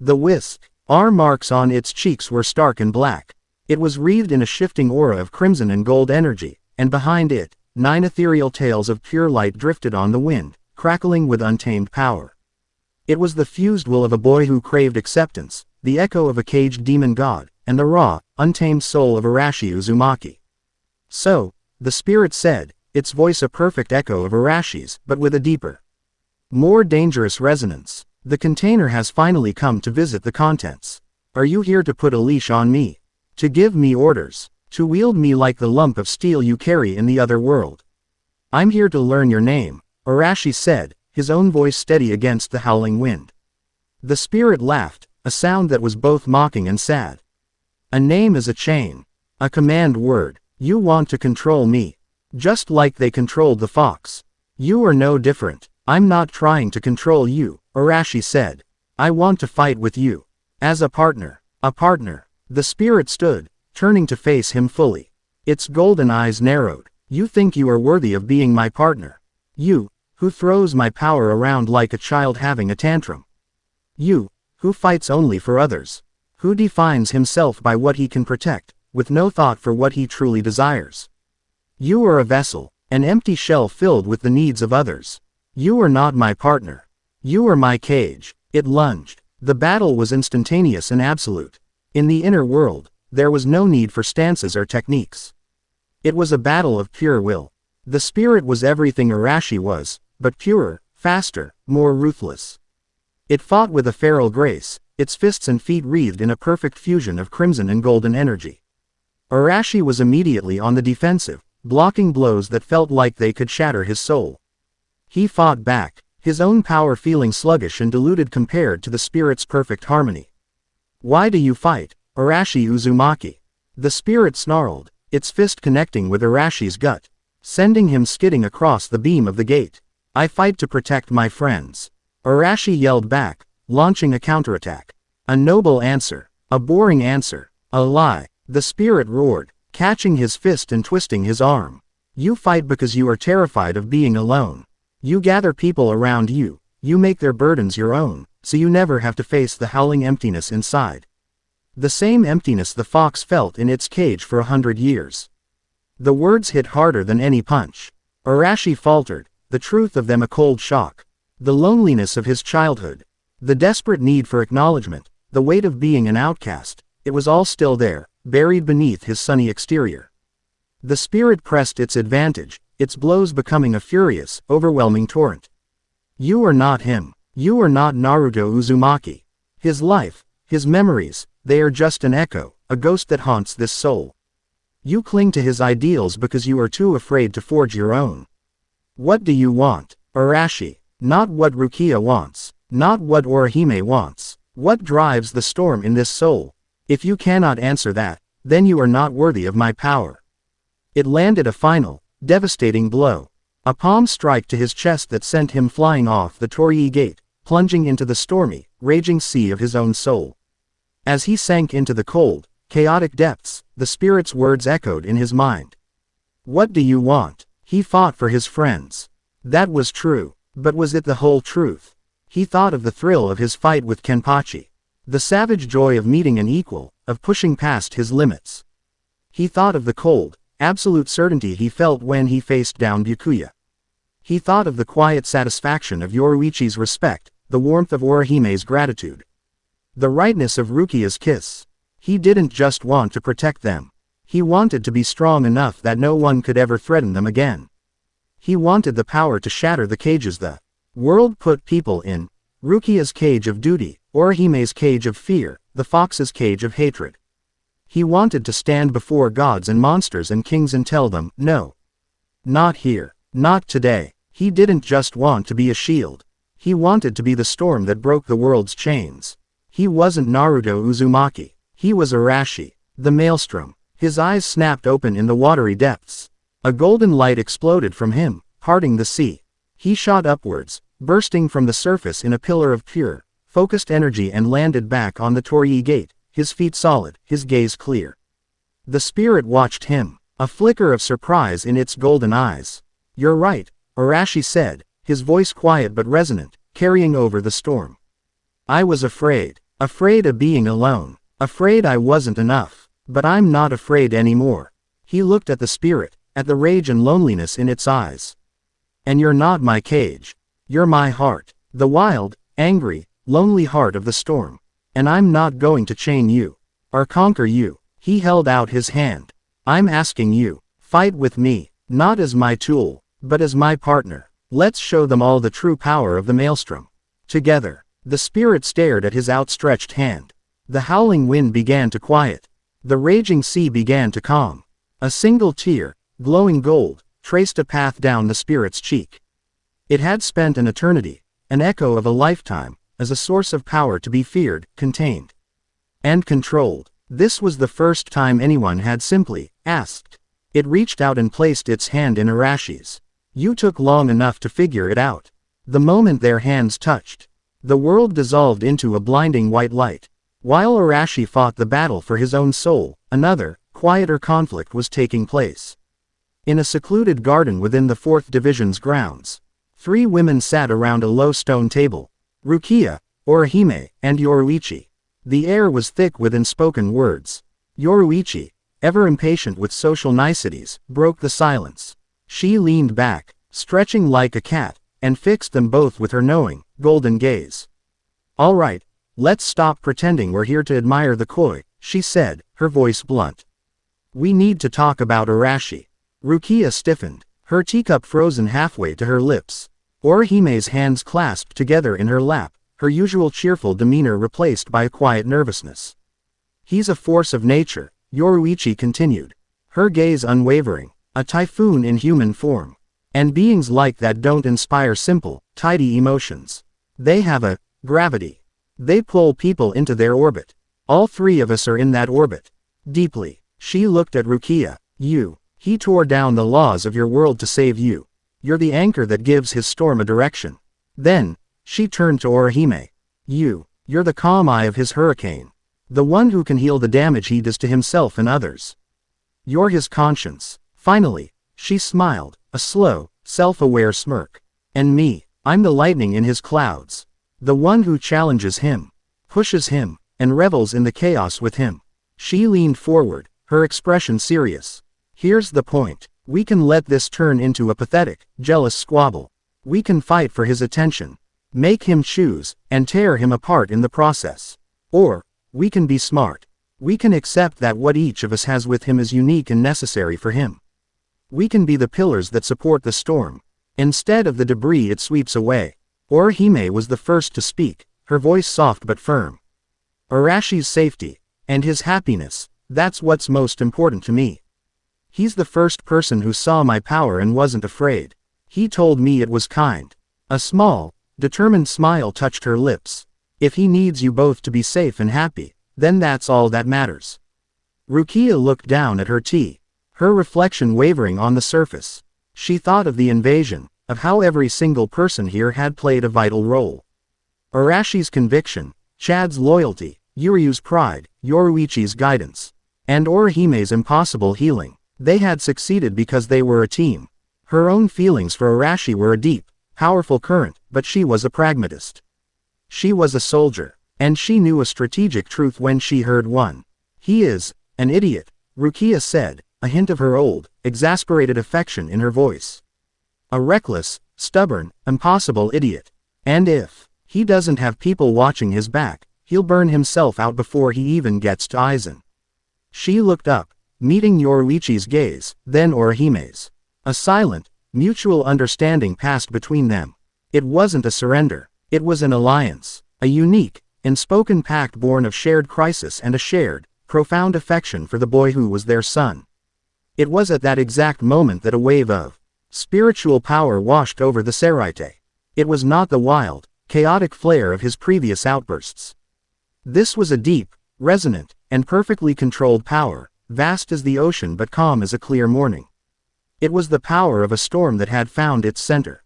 The whisk-R marks on its cheeks were stark and black. It was wreathed in a shifting aura of crimson and gold energy, and behind it, 9 ethereal tails of pure light drifted on the wind, crackling with untamed power. It was the fused will of a boy who craved acceptance, the echo of a caged demon god, and the raw, untamed soul of Arashi Uzumaki. So, the spirit said, its voice a perfect echo of Arashi's, but with a deeper, more dangerous resonance. The container has finally come to visit the contents. Are you here to put a leash on me? To give me orders? To wield me like the lump of steel you carry in the other world? I'm here to learn your name, Arashi said, his own voice steady against the howling wind. The spirit laughed, a sound that was both mocking and sad. A name is a chain. A command word. You want to control me. Just like they controlled the fox. You are no different. I'm not trying to control you, Arashi said. I want to fight with you. As a partner. A partner. The spirit stood, turning to face him fully. Its golden eyes narrowed. You think you are worthy of being my partner? You, who throws my power around like a child having a tantrum. You, who fights only for others. Who defines himself by what he can protect, with no thought for what he truly desires. You are a vessel, an empty shell filled with the needs of others. You are not my partner. You are my cage. It lunged. The battle was instantaneous and absolute. In the inner world, there was no need for stances or techniques. It was a battle of pure will. The spirit was everything Arashi was, but purer, faster, more ruthless. It fought with a feral grace, its fists and feet wreathed in a perfect fusion of crimson and golden energy. Arashi was immediately on the defensive, blocking blows that felt like they could shatter his soul. He fought back, his own power feeling sluggish and diluted compared to the spirit's perfect harmony. Why do you fight, Arashi Uzumaki? The spirit snarled, its fist connecting with Arashi's gut, sending him skidding across the beam of the gate. I fight to protect my friends. Arashi yelled back, launching a counterattack. A noble answer. A boring answer. A lie. The spirit roared, catching his fist and twisting his arm. You fight because you are terrified of being alone. You gather people around you, you make their burdens your own, so you never have to face the howling emptiness inside. The same emptiness the fox felt in its cage for 100 years. The words hit harder than any punch. Arashi faltered, the truth of them a cold shock. The loneliness of his childhood. The desperate need for acknowledgement, the weight of being an outcast, it was all still there, buried beneath his sunny exterior. The spirit pressed its advantage, its blows becoming a furious, overwhelming torrent. You are not him. You are not Naruto Uzumaki. His life, his memories, they are just an echo, a ghost that haunts this soul. You cling to his ideals because you are too afraid to forge your own. What do you want, Arashi? Not what Rukia wants. Not what Orihime wants. What drives the storm in this soul? If you cannot answer that, then you are not worthy of my power. It landed a final, devastating blow. A palm strike to his chest that sent him flying off the Torii gate, plunging into the stormy, raging sea of his own soul. As he sank into the cold, chaotic depths, the spirit's words echoed in his mind. What do you want? He fought for his friends. That was true, but was it the whole truth? He thought of the thrill of his fight with Kenpachi. The savage joy of meeting an equal, of pushing past his limits. He thought of the cold, absolute certainty he felt when he faced down Byakuya. He thought of the quiet satisfaction of Yoruichi's respect, the warmth of Orihime's gratitude. The rightness of Rukia's kiss. He didn't just want to protect them. He wanted to be strong enough that no one could ever threaten them again. He wanted the power to shatter the cages the world put people in. Rukia's cage of duty, Orihime's cage of fear, the fox's cage of hatred. He wanted to stand before gods and monsters and kings and tell them, no. Not here. Not today. He didn't just want to be a shield. He wanted to be the storm that broke the world's chains. He wasn't Naruto Uzumaki. He was Arashi, the maelstrom. His eyes snapped open in the watery depths. A golden light exploded from him, parting the sea. He shot upwards, bursting from the surface in a pillar of pure, focused energy and landed back on the Torii gate, his feet solid, his gaze clear. The spirit watched him, a flicker of surprise in its golden eyes. You're right, Arashi said, his voice quiet but resonant, carrying over the storm. I was afraid. Afraid of being alone. Afraid I wasn't enough. But I'm not afraid anymore. He looked at the spirit, at the rage and loneliness in its eyes. And you're not my cage. You're my heart. The wild, angry, lonely heart of the storm. And I'm not going to chain you. Or conquer you. He held out his hand. I'm asking you, fight with me, not as my tool, but as my partner. Let's show them all the true power of the maelstrom. Together. The spirit stared at his outstretched hand. The howling wind began to quiet. The raging sea began to calm. A single tear, glowing gold, traced a path down the spirit's cheek. It had spent an eternity, an echo of a lifetime, as a source of power to be feared, contained, and controlled. This was the first time anyone had simply asked. It reached out and placed its hand in Arashi's. You took long enough to figure it out. The moment their hands touched, the world dissolved into a blinding white light. While Arashi fought the battle for his own soul, another, quieter conflict was taking place. In a secluded garden within the 4th Division's grounds, 3 women sat around a low stone table: Rukia, Orihime, and Yoruichi. The air was thick with unspoken words. Yoruichi, ever impatient with social niceties, broke the silence. She leaned back, stretching like a cat, and fixed them both with her knowing, golden gaze. "All right, let's stop pretending we're here to admire the koi," she said, her voice blunt. "We need to talk about Arashi." Rukia stiffened, her teacup frozen halfway to her lips. Orihime's hands clasped together in her lap, her usual cheerful demeanor replaced by a quiet nervousness. "He's a force of nature," Yoruichi continued, her gaze unwavering, "a typhoon in human form. And beings like that don't inspire simple, tidy emotions. They have a gravity. They pull people into their orbit. All 3 of us are in that orbit. Deeply." She looked at Rukia. He tore down the laws of your world to save you. You're the anchor that gives his storm a direction." Then, she turned to Orihime. You're the calm eye of his hurricane. The one who can heal the damage he does to himself and others. You're his conscience." Finally, she smiled, a slow, self-aware smirk. "And me, I'm the lightning in his clouds. The one who challenges him, pushes him, and revels in the chaos with him." She leaned forward, her expression serious. "Here's the point. We can let this turn into a pathetic, jealous squabble. We can fight for his attention, make him choose, and tear him apart in the process. Or, we can be smart. We can accept that what each of us has with him is unique and necessary for him. We can be the pillars that support the storm, instead of the debris it sweeps away." Orihime was the first to speak, her voice soft but firm. "Arashi's safety, and his happiness, that's what's most important to me. He's the first person who saw my power and wasn't afraid. He told me it was kind." A small, determined smile touched her lips. "If he needs you both to be safe and happy, then that's all that matters." Rukia looked down at her tea, her reflection wavering on the surface. She thought of the invasion, of how every single person here had played a vital role. Arashi's conviction, Chad's loyalty, Yuryu's pride, Yoruichi's guidance, and Orihime's impossible healing. They had succeeded because they were a team. Her own feelings for Arashi were a deep, powerful current, but she was a pragmatist. She was a soldier, and she knew a strategic truth when she heard one. "He is an idiot," Rukia said, a hint of her old, exasperated affection in her voice. "A reckless, stubborn, impossible idiot. And if he doesn't have people watching his back, he'll burn himself out before he even gets to Aizen." She looked up, meeting Yoruichi's gaze, then Orihime's. A silent, mutual understanding passed between them. It wasn't a surrender. It was an alliance, a unique, unspoken pact born of shared crisis and a shared, profound affection for the boy who was their son. It was at that exact moment that a wave of spiritual power washed over the Seraite. It was not the wild, chaotic flare of his previous outbursts. This was a deep, resonant, and perfectly controlled power, vast as the ocean but calm as a clear morning. It was the power of a storm that had found its center.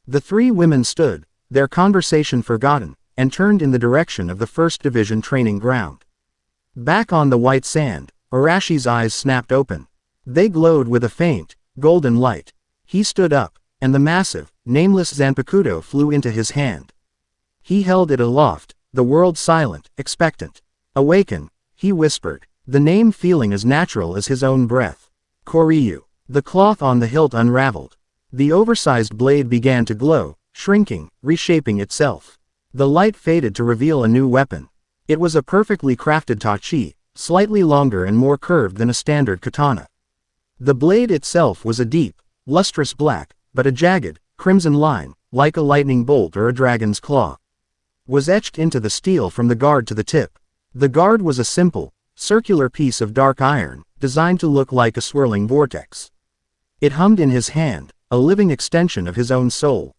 The 3 women stood, their conversation forgotten, and turned in the direction of the 1st Division training ground. Back on the white sand, Arashi's eyes snapped open. They glowed with a faint, golden light. He stood up, and the massive, nameless Zanpakuto flew into his hand. He held it aloft, the world silent, expectant. "Awaken," he whispered, the name feeling as natural as his own breath. "Koryu." The cloth on the hilt unraveled. The oversized blade began to glow, shrinking, reshaping itself. The light faded to reveal a new weapon. It was a perfectly crafted tachi, slightly longer and more curved than a standard katana. The blade itself was a deep, lustrous black, but a jagged, crimson line, like a lightning bolt or a dragon's claw, was etched into the steel from the guard to the tip. The guard was a simple, circular piece of dark iron, designed to look like a swirling vortex. It hummed in his hand, a living extension of his own soul.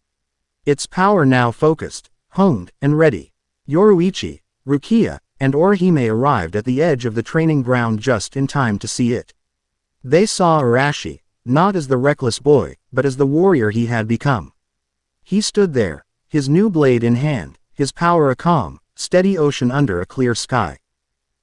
Its power now focused, honed, and ready. Yoruichi, Rukia, and Orihime arrived at the edge of the training ground just in time to see it. They saw Arashi, not as the reckless boy, but as the warrior he had become. He stood there, his new blade in hand, his power a calm, steady ocean under a clear sky.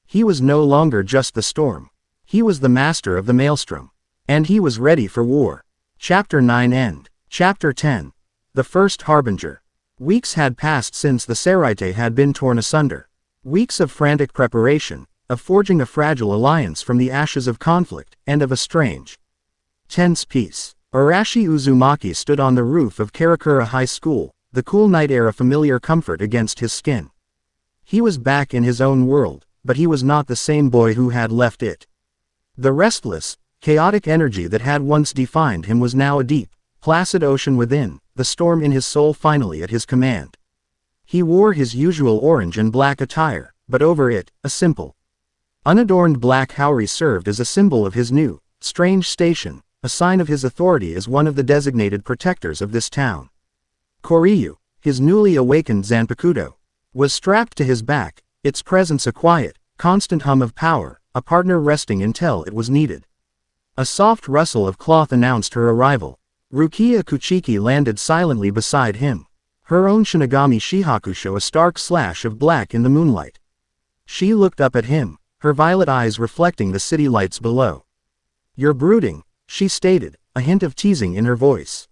He was no longer just the storm. He was the master of the maelstrom. And he was ready for war. Chapter 9 End. Chapter 10. The First Harbinger. Weeks had passed since the Seraite had been torn asunder. Weeks of frantic preparation, of forging a fragile alliance from the ashes of conflict, and of a strange, tense peace. Arashi Uzumaki stood on the roof of Karakura High School, the cool night air a familiar comfort against his skin. He was back in his own world, but he was not the same boy who had left it. The restless, chaotic energy that had once defined him was now a deep, placid ocean within, the storm in his soul finally at his command. He wore his usual orange and black attire, but over it, a simple, unadorned black haori served as a symbol of his new, strange station, a sign of his authority as one of the designated protectors of this town. Koryu, his newly awakened Zanpakuto, was strapped to his back, its presence a quiet, constant hum of power, a partner resting until it was needed. A soft rustle of cloth announced her arrival. Rukia Kuchiki landed silently beside him, her own Shinigami Shihakusho a stark slash of black in the moonlight. She looked up at him, her violet eyes reflecting the city lights below. "You're brooding," she stated, a hint of teasing in her voice.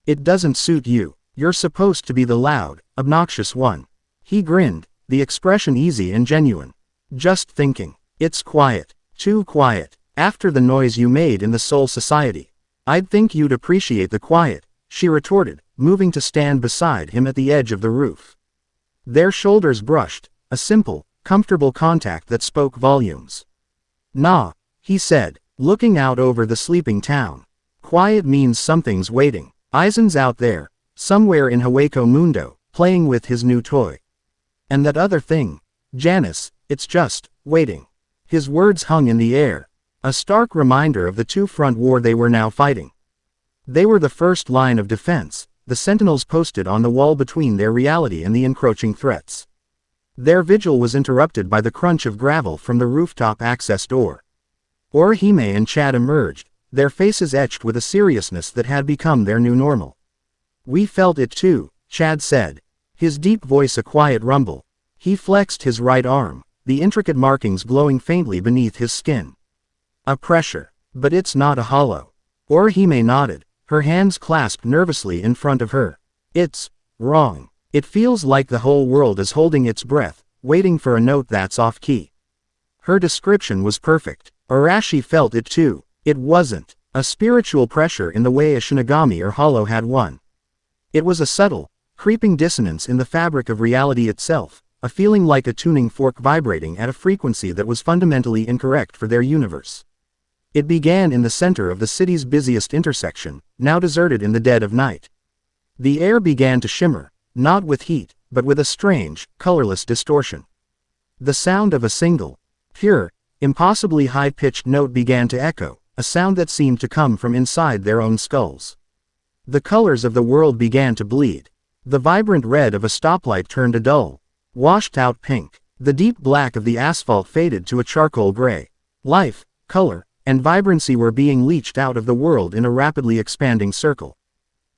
"It doesn't suit you. You're supposed to be the loud, obnoxious one." He grinned, the expression easy and genuine. "Just thinking. It's quiet. Too quiet. After the noise you made in the Soul Society. I'd think you'd appreciate the quiet," she retorted, moving to stand beside him at the edge of the roof. Their shoulders brushed, a simple, comfortable contact that spoke volumes. "Nah," he said, looking out over the sleeping town. "Quiet means something's waiting. Aizen's out there, somewhere in Hueco Mundo, playing with his new toy. And that other thing, Janice, it's just waiting." His words hung in the air, a stark reminder of the two-front war they were now fighting. They were the first line of defense, the sentinels posted on the wall between their reality and the encroaching threats. Their vigil was interrupted by the crunch of gravel from the rooftop access door. Orihime and Chad emerged, their faces etched with a seriousness that had become their new normal. "We felt it too," Chad said, his deep voice a quiet rumble. He flexed his right arm, the intricate markings glowing faintly beneath his skin. "A pressure. But it's not a hollow." Orihime nodded, her hands clasped nervously in front of her. "It's wrong. It feels like the whole world is holding its breath, waiting for a note that's off-key." Her description was perfect. Arashi felt it too. It wasn't a spiritual pressure in the way a Shinigami or hollow had one. It was a subtle, creeping dissonance in the fabric of reality itself, a feeling like a tuning fork vibrating at a frequency that was fundamentally incorrect for their universe. It began in the center of the city's busiest intersection, now deserted in the dead of night. The air began to shimmer, not with heat, but with a strange, colorless distortion. The sound of a single, pure, impossibly high-pitched note began to echo, a sound that seemed to come from inside their own skulls. The colors of the world began to bleed. The vibrant red of a stoplight turned a dull, washed-out pink. The deep black of the asphalt faded to a charcoal gray. Life, color, and vibrancy were being leached out of the world in a rapidly expanding circle.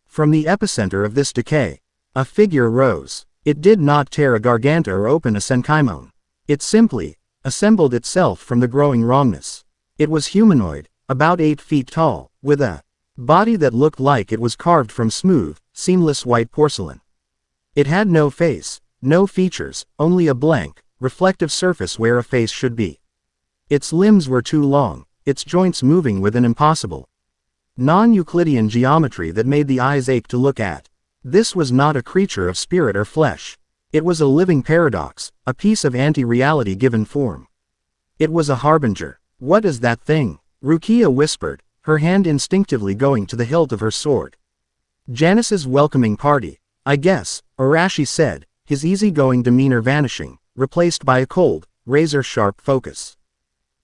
From the epicenter of this decay, a figure rose. It did not tear a garganta or open a senkaimon. It simply assembled itself from the growing wrongness. It was humanoid, about 8 feet tall, with a body that looked like it was carved from smooth, seamless white porcelain. It had no face, no features, only a blank, reflective surface where a face should be. Its limbs were too long, its joints moving with an impossible, non-Euclidean geometry that made the eyes ache to look at. This was not a creature of spirit or flesh. It was a living paradox, a piece of anti-reality given form. It was a harbinger. "What is that thing?" Rukia whispered, her hand instinctively going to the hilt of her sword. "Janice's welcoming party, I guess," Arashi said, his easygoing demeanor vanishing, replaced by a cold, razor-sharp focus.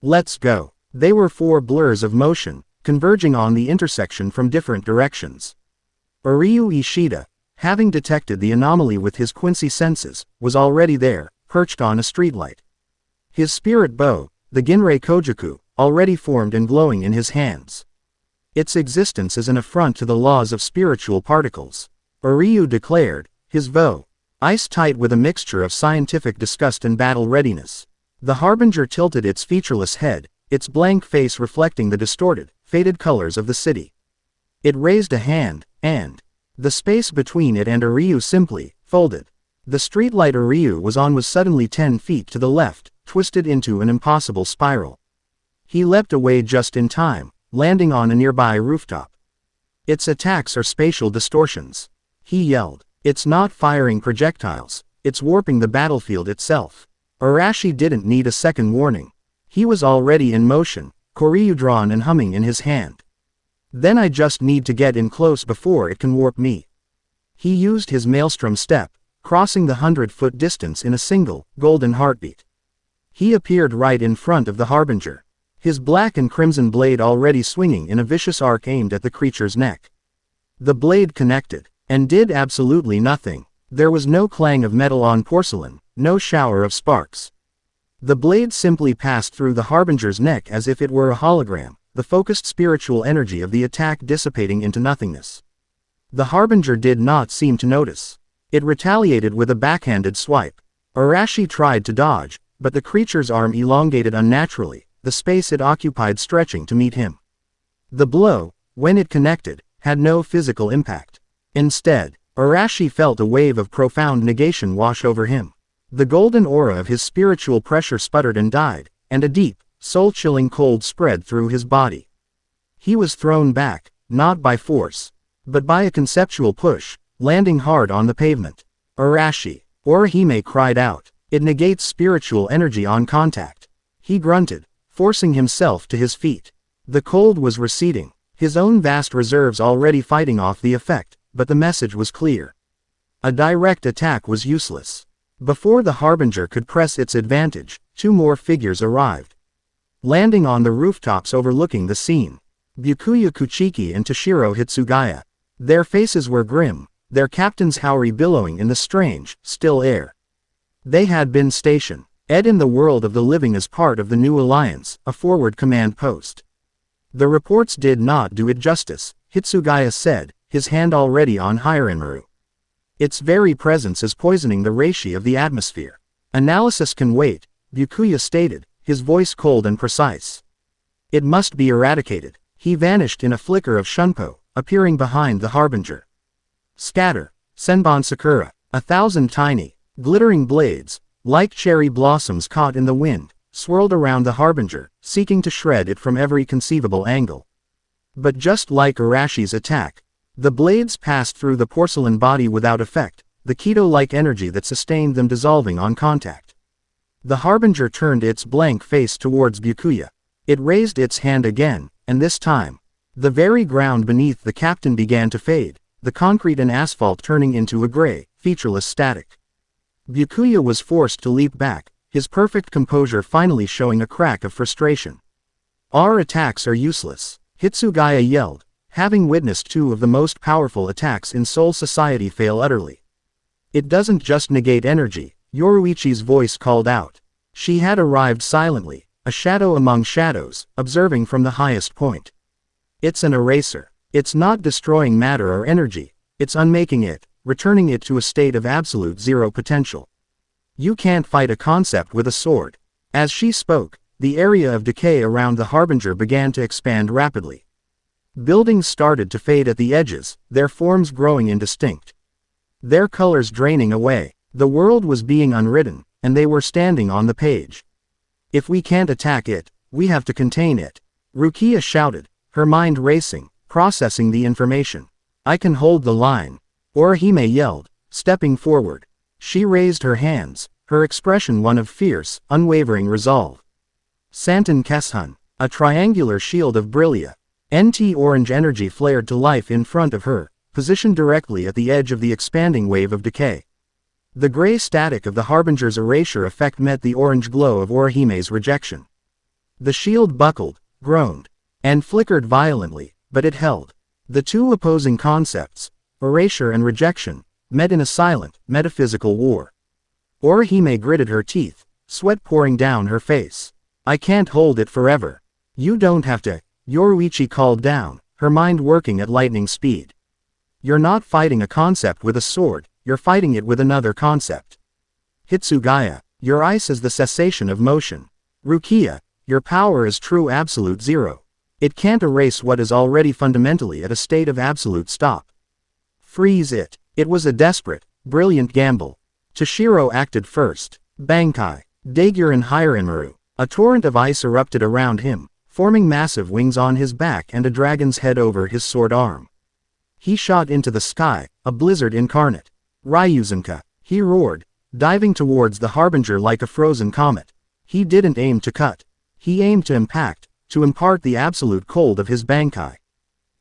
"Let's go." They were 4 blurs of motion, converging on the intersection from different directions. Ryu Ishida, having detected the anomaly with his Quincy senses, was already there, perched on a streetlight. His spirit bow, the Ginrei Kojaku, already formed and glowing in his hands. Its existence is an affront to the laws of spiritual particles. Orihime declared, his voice ice-tight with a mixture of scientific disgust and battle readiness. The Harbinger tilted its featureless head, its blank face reflecting the distorted, faded colors of the city. It raised a hand, and the space between it and Orihime simply folded. The streetlight Orihime was on was suddenly 10 feet to the left, twisted into an impossible spiral. He leapt away just in time, landing on a nearby rooftop. Its attacks are spatial distortions. He yelled. It's not firing projectiles, it's warping the battlefield itself. Arashi didn't need a second warning. He was already in motion, Koryu drawn and humming in his hand. Then I just need to get in close before it can warp me. He used his maelstrom step, crossing the 100-foot distance in a single, golden heartbeat. He appeared right in front of the Harbinger, his black and crimson blade already swinging in a vicious arc aimed at the creature's neck. The blade connected, and did absolutely nothing. There was no clang of metal on porcelain, no shower of sparks. The blade simply passed through the Harbinger's neck as if it were a hologram, the focused spiritual energy of the attack dissipating into nothingness. The Harbinger did not seem to notice. It retaliated with a backhanded swipe. Arashi tried to dodge, but the creature's arm elongated unnaturally, the space it occupied stretching to meet him. The blow, when it connected, had no physical impact. Instead, Arashi felt a wave of profound negation wash over him. The golden aura of his spiritual pressure sputtered and died, and a deep, soul-chilling cold spread through his body. He was thrown back, not by force, but by a conceptual push, landing hard on the pavement. Arashi, Orihime cried out, it negates spiritual energy on contact. He grunted, forcing himself to his feet. The cold was receding, his own vast reserves already fighting off the effect. But the message was clear. A direct attack was useless. Before the Harbinger could press its advantage, 2 more figures arrived. Landing on the rooftops overlooking the scene. Byakuya Kuchiki and Toshiro Hitsugaya. Their faces were grim, their captain's houri billowing in the strange, still air. They had been stationed in the world of the living as part of the new alliance, a forward command post. The reports did not do it justice, Hitsugaya said, his hand already on Harem. Its very presence is poisoning the reishi of the atmosphere. Analysis can wait, Byakuya stated, his voice cold and precise. It must be eradicated. He vanished in a flicker of shunpo, appearing behind the Harbinger. Scatter, Senbon Sakura, 1,000 tiny, glittering blades, like cherry blossoms caught in the wind, swirled around the Harbinger, seeking to shred it from every conceivable angle. But just like Arashi's attack, the blades passed through the porcelain body without effect, the keto-like energy that sustained them dissolving on contact. The Harbinger turned its blank face towards Byakuya. It raised its hand again, and this time, the very ground beneath the captain began to fade, the concrete and asphalt turning into a gray, featureless static. Byakuya was forced to leap back, his perfect composure finally showing a crack of frustration. Our attacks are useless, Hitsugaya yelled, having witnessed 2 of the most powerful attacks in Soul Society fail utterly. It doesn't just negate energy, Yoruichi's voice called out. She had arrived silently, a shadow among shadows, observing from the highest point. It's an eraser. It's not destroying matter or energy, it's unmaking it, returning it to a state of absolute zero potential. You can't fight a concept with a sword. As she spoke, the area of decay around the Harbinger began to expand rapidly. Buildings started to fade at the edges, their forms growing indistinct. Their colors draining away. The world was being unwritten, and they were standing on the page. If we can't attack it, we have to contain it. Rukia shouted, her mind racing, processing the information. I can hold the line. Orihime yelled, stepping forward. She raised her hands, her expression one of fierce, unwavering resolve. Santen Keshun, a triangular shield of brillia. Orange energy flared to life in front of her, positioned directly at the edge of the expanding wave of decay. The gray static of the Harbinger's erasure effect met the orange glow of Orihime's rejection. The shield buckled, groaned, and flickered violently, but it held. The 2 opposing concepts, erasure and rejection, met in a silent, metaphysical war. Orihime gritted her teeth, sweat pouring down her face. I can't hold it forever. You don't have to. Yoruichi called down, her mind working at lightning speed. You're not fighting a concept with a sword, you're fighting it with another concept. Hitsugaya, your ice is the cessation of motion. Rukia, your power is true absolute zero. It can't erase what is already fundamentally at a state of absolute stop. Freeze it. It was a desperate, brilliant gamble. Toshiro acted first. Bankai, Daiguren Hirenmaru. A torrent of ice erupted around him, forming massive wings on his back and a dragon's head over his sword arm. He shot into the sky, a blizzard incarnate. Ryuzenka, he roared, diving towards the Harbinger like a frozen comet. He didn't aim to cut. He aimed to impact, to impart the absolute cold of his Bankai.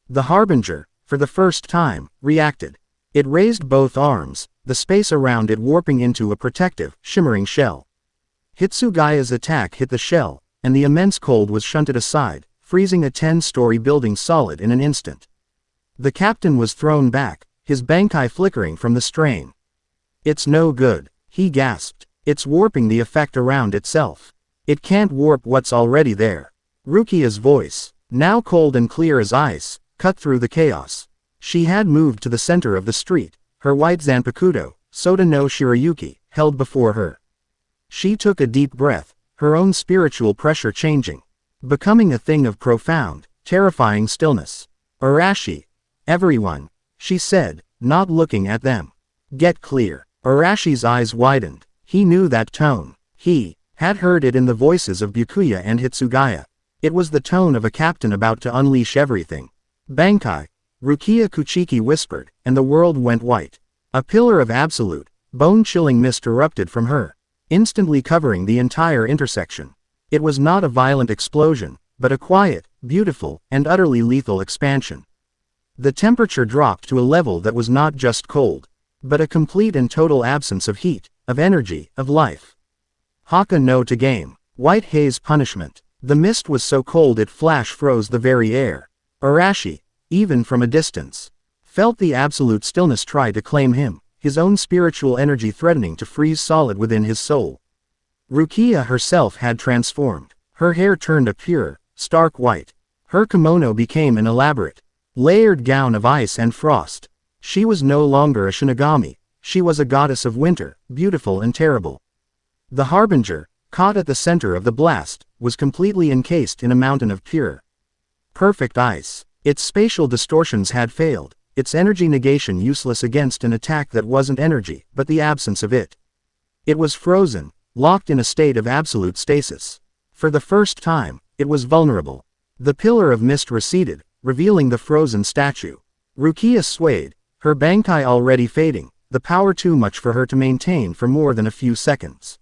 The Harbinger, for the first time, reacted. It raised both arms, the space around it warping into a protective, shimmering shell. Hitsugaya's attack hit the shell, and the immense cold was shunted aside, freezing a 10-story building solid in an instant. The captain was thrown back, his Bankai flickering from the strain. It's no good, he gasped. It's warping the effect around itself. It can't warp what's already there. Rukia's voice, now cold and clear as ice, cut through the chaos. She had moved to the center of the street, her white Zanpakuto, Soda no Shirayuki, held before her. She took a deep breath, her own spiritual pressure changing, becoming a thing of profound, terrifying stillness. Arashi, everyone, she said, not looking at them. Get clear. Arashi's eyes widened. He knew that tone. He had heard it in the voices of Byakuya and Hitsugaya. It was the tone of a captain about to unleash everything. Bankai, Rukia Kuchiki whispered, and the world went white. A pillar of absolute, bone-chilling mist erupted from her, instantly covering the entire intersection. It was not a violent explosion, but a quiet, beautiful, and utterly lethal expansion. The temperature dropped to a level that was not just cold, but a complete and total absence of heat, of energy, of life. Haka no to game. White haze punishment. The mist was so cold it flash froze the very air. Arashi, even from a distance, felt the absolute stillness try to claim him, his own spiritual energy threatening to freeze solid within his soul. Rukia herself had transformed. Her hair turned a pure, stark white. Her kimono became an elaborate, layered gown of ice and frost. She was no longer a Shinigami, she was a goddess of winter, beautiful and terrible. The Harbinger, caught at the center of the blast, was completely encased in a mountain of pure, perfect ice. Its spatial distortions had failed, its energy negation useless against an attack that wasn't energy, but the absence of it. It was frozen, locked in a state of absolute stasis. For the first time, it was vulnerable. The pillar of mist receded, revealing the frozen statue. Rukia swayed, her Bankai already fading, the power too much for her to maintain for more than a few seconds.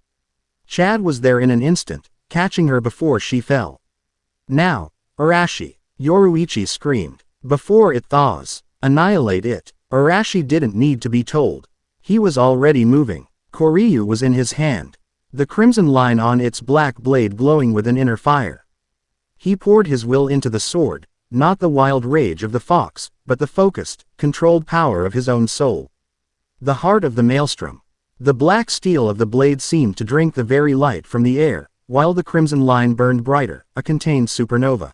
Chad was there in an instant, catching her before she fell. Now, Arashi, Yoruichi screamed. Before it thaws, annihilate it. Arashi didn't need to be told. He was already moving. Koryu was in his hand, the crimson line on its black blade glowing with an inner fire. He poured his will into the sword, not the wild rage of the fox, but the focused, controlled power of his own soul. The heart of the maelstrom. The black steel of the blade seemed to drink the very light from the air, while the crimson line burned brighter, a contained supernova.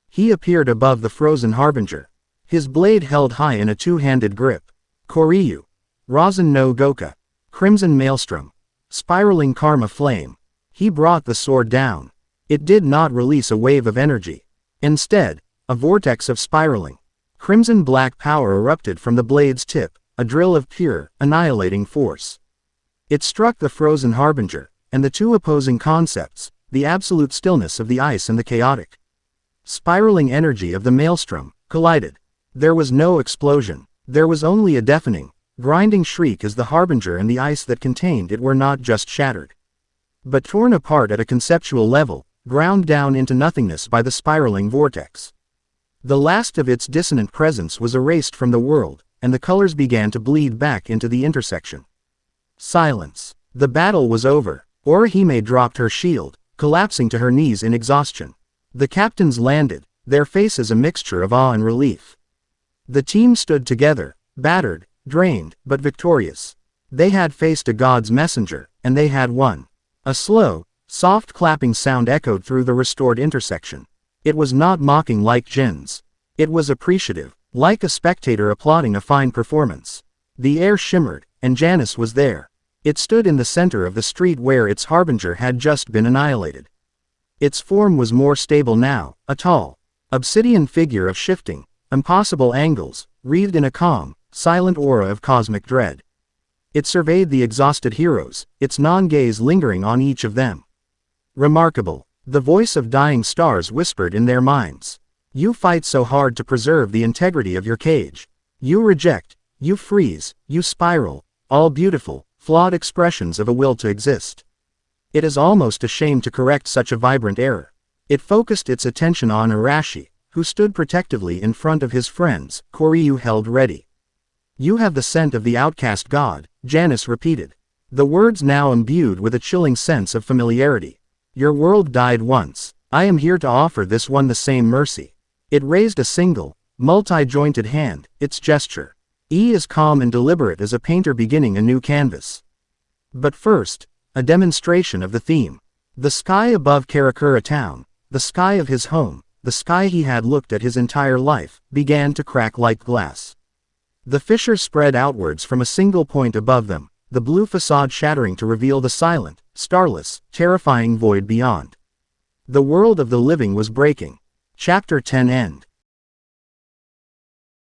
He appeared above the frozen Harbinger. His blade held high in a two-handed grip. Koryu. Rasen no Goka. Crimson maelstrom. Spiraling karma flame. He brought the sword down. It did not release a wave of energy. Instead, a vortex of spiraling, crimson black power erupted from the blade's tip, a drill of pure, annihilating force. It struck the frozen Harbinger, and the two opposing concepts, the absolute stillness of the ice and the chaotic, spiraling energy of the maelstrom, collided. There was no explosion. There was only a deafening, grinding shriek as the Harbinger and the ice that contained it were not just shattered, but torn apart at a conceptual level, ground down into nothingness by the spiraling vortex. The last of its dissonant presence was erased from the world, and the colors began to bleed back into the intersection. Silence. The battle was over. Orihime dropped her shield, collapsing to her knees in exhaustion. The captains landed, their faces a mixture of awe and relief. The team stood together, battered, drained, but victorious. They had faced a god's messenger, and they had won. A slow, soft clapping sound echoed through the restored intersection. It was not mocking like Jin's. It was appreciative. like a spectator applauding a fine performance. The air shimmered, and Janice was there. It stood in the center of the street where its harbinger had just been annihilated. Its form was more stable now, a tall, obsidian figure of shifting, impossible angles, wreathed in a calm, silent aura of cosmic dread. It surveyed the exhausted heroes, its non-gaze lingering on each of them. Remarkable, the voice of dying stars whispered in their minds. You fight so hard to preserve the integrity of your cage. You reject, you freeze, you spiral, all beautiful, flawed expressions of a will to exist. It is almost a shame to correct such a vibrant error. It focused its attention on Arashi, who stood protectively in front of his friends, Koryu held ready. You have the scent of the outcast god, Janice repeated. The words now imbued with a chilling sense of familiarity. Your world died once. I am here to offer this one the same mercy. It raised a single, multi-jointed hand, its gesture. As calm and deliberate as a painter beginning a new canvas. But first, a demonstration of the theme. The sky above Karakura town, the sky of his home, the sky he had looked at his entire life, began to crack like glass. The fissure spread outwards from a single point above them, the blue facade shattering to reveal the silent, starless, terrifying void beyond. The world of the living was breaking. Chapter 10 End.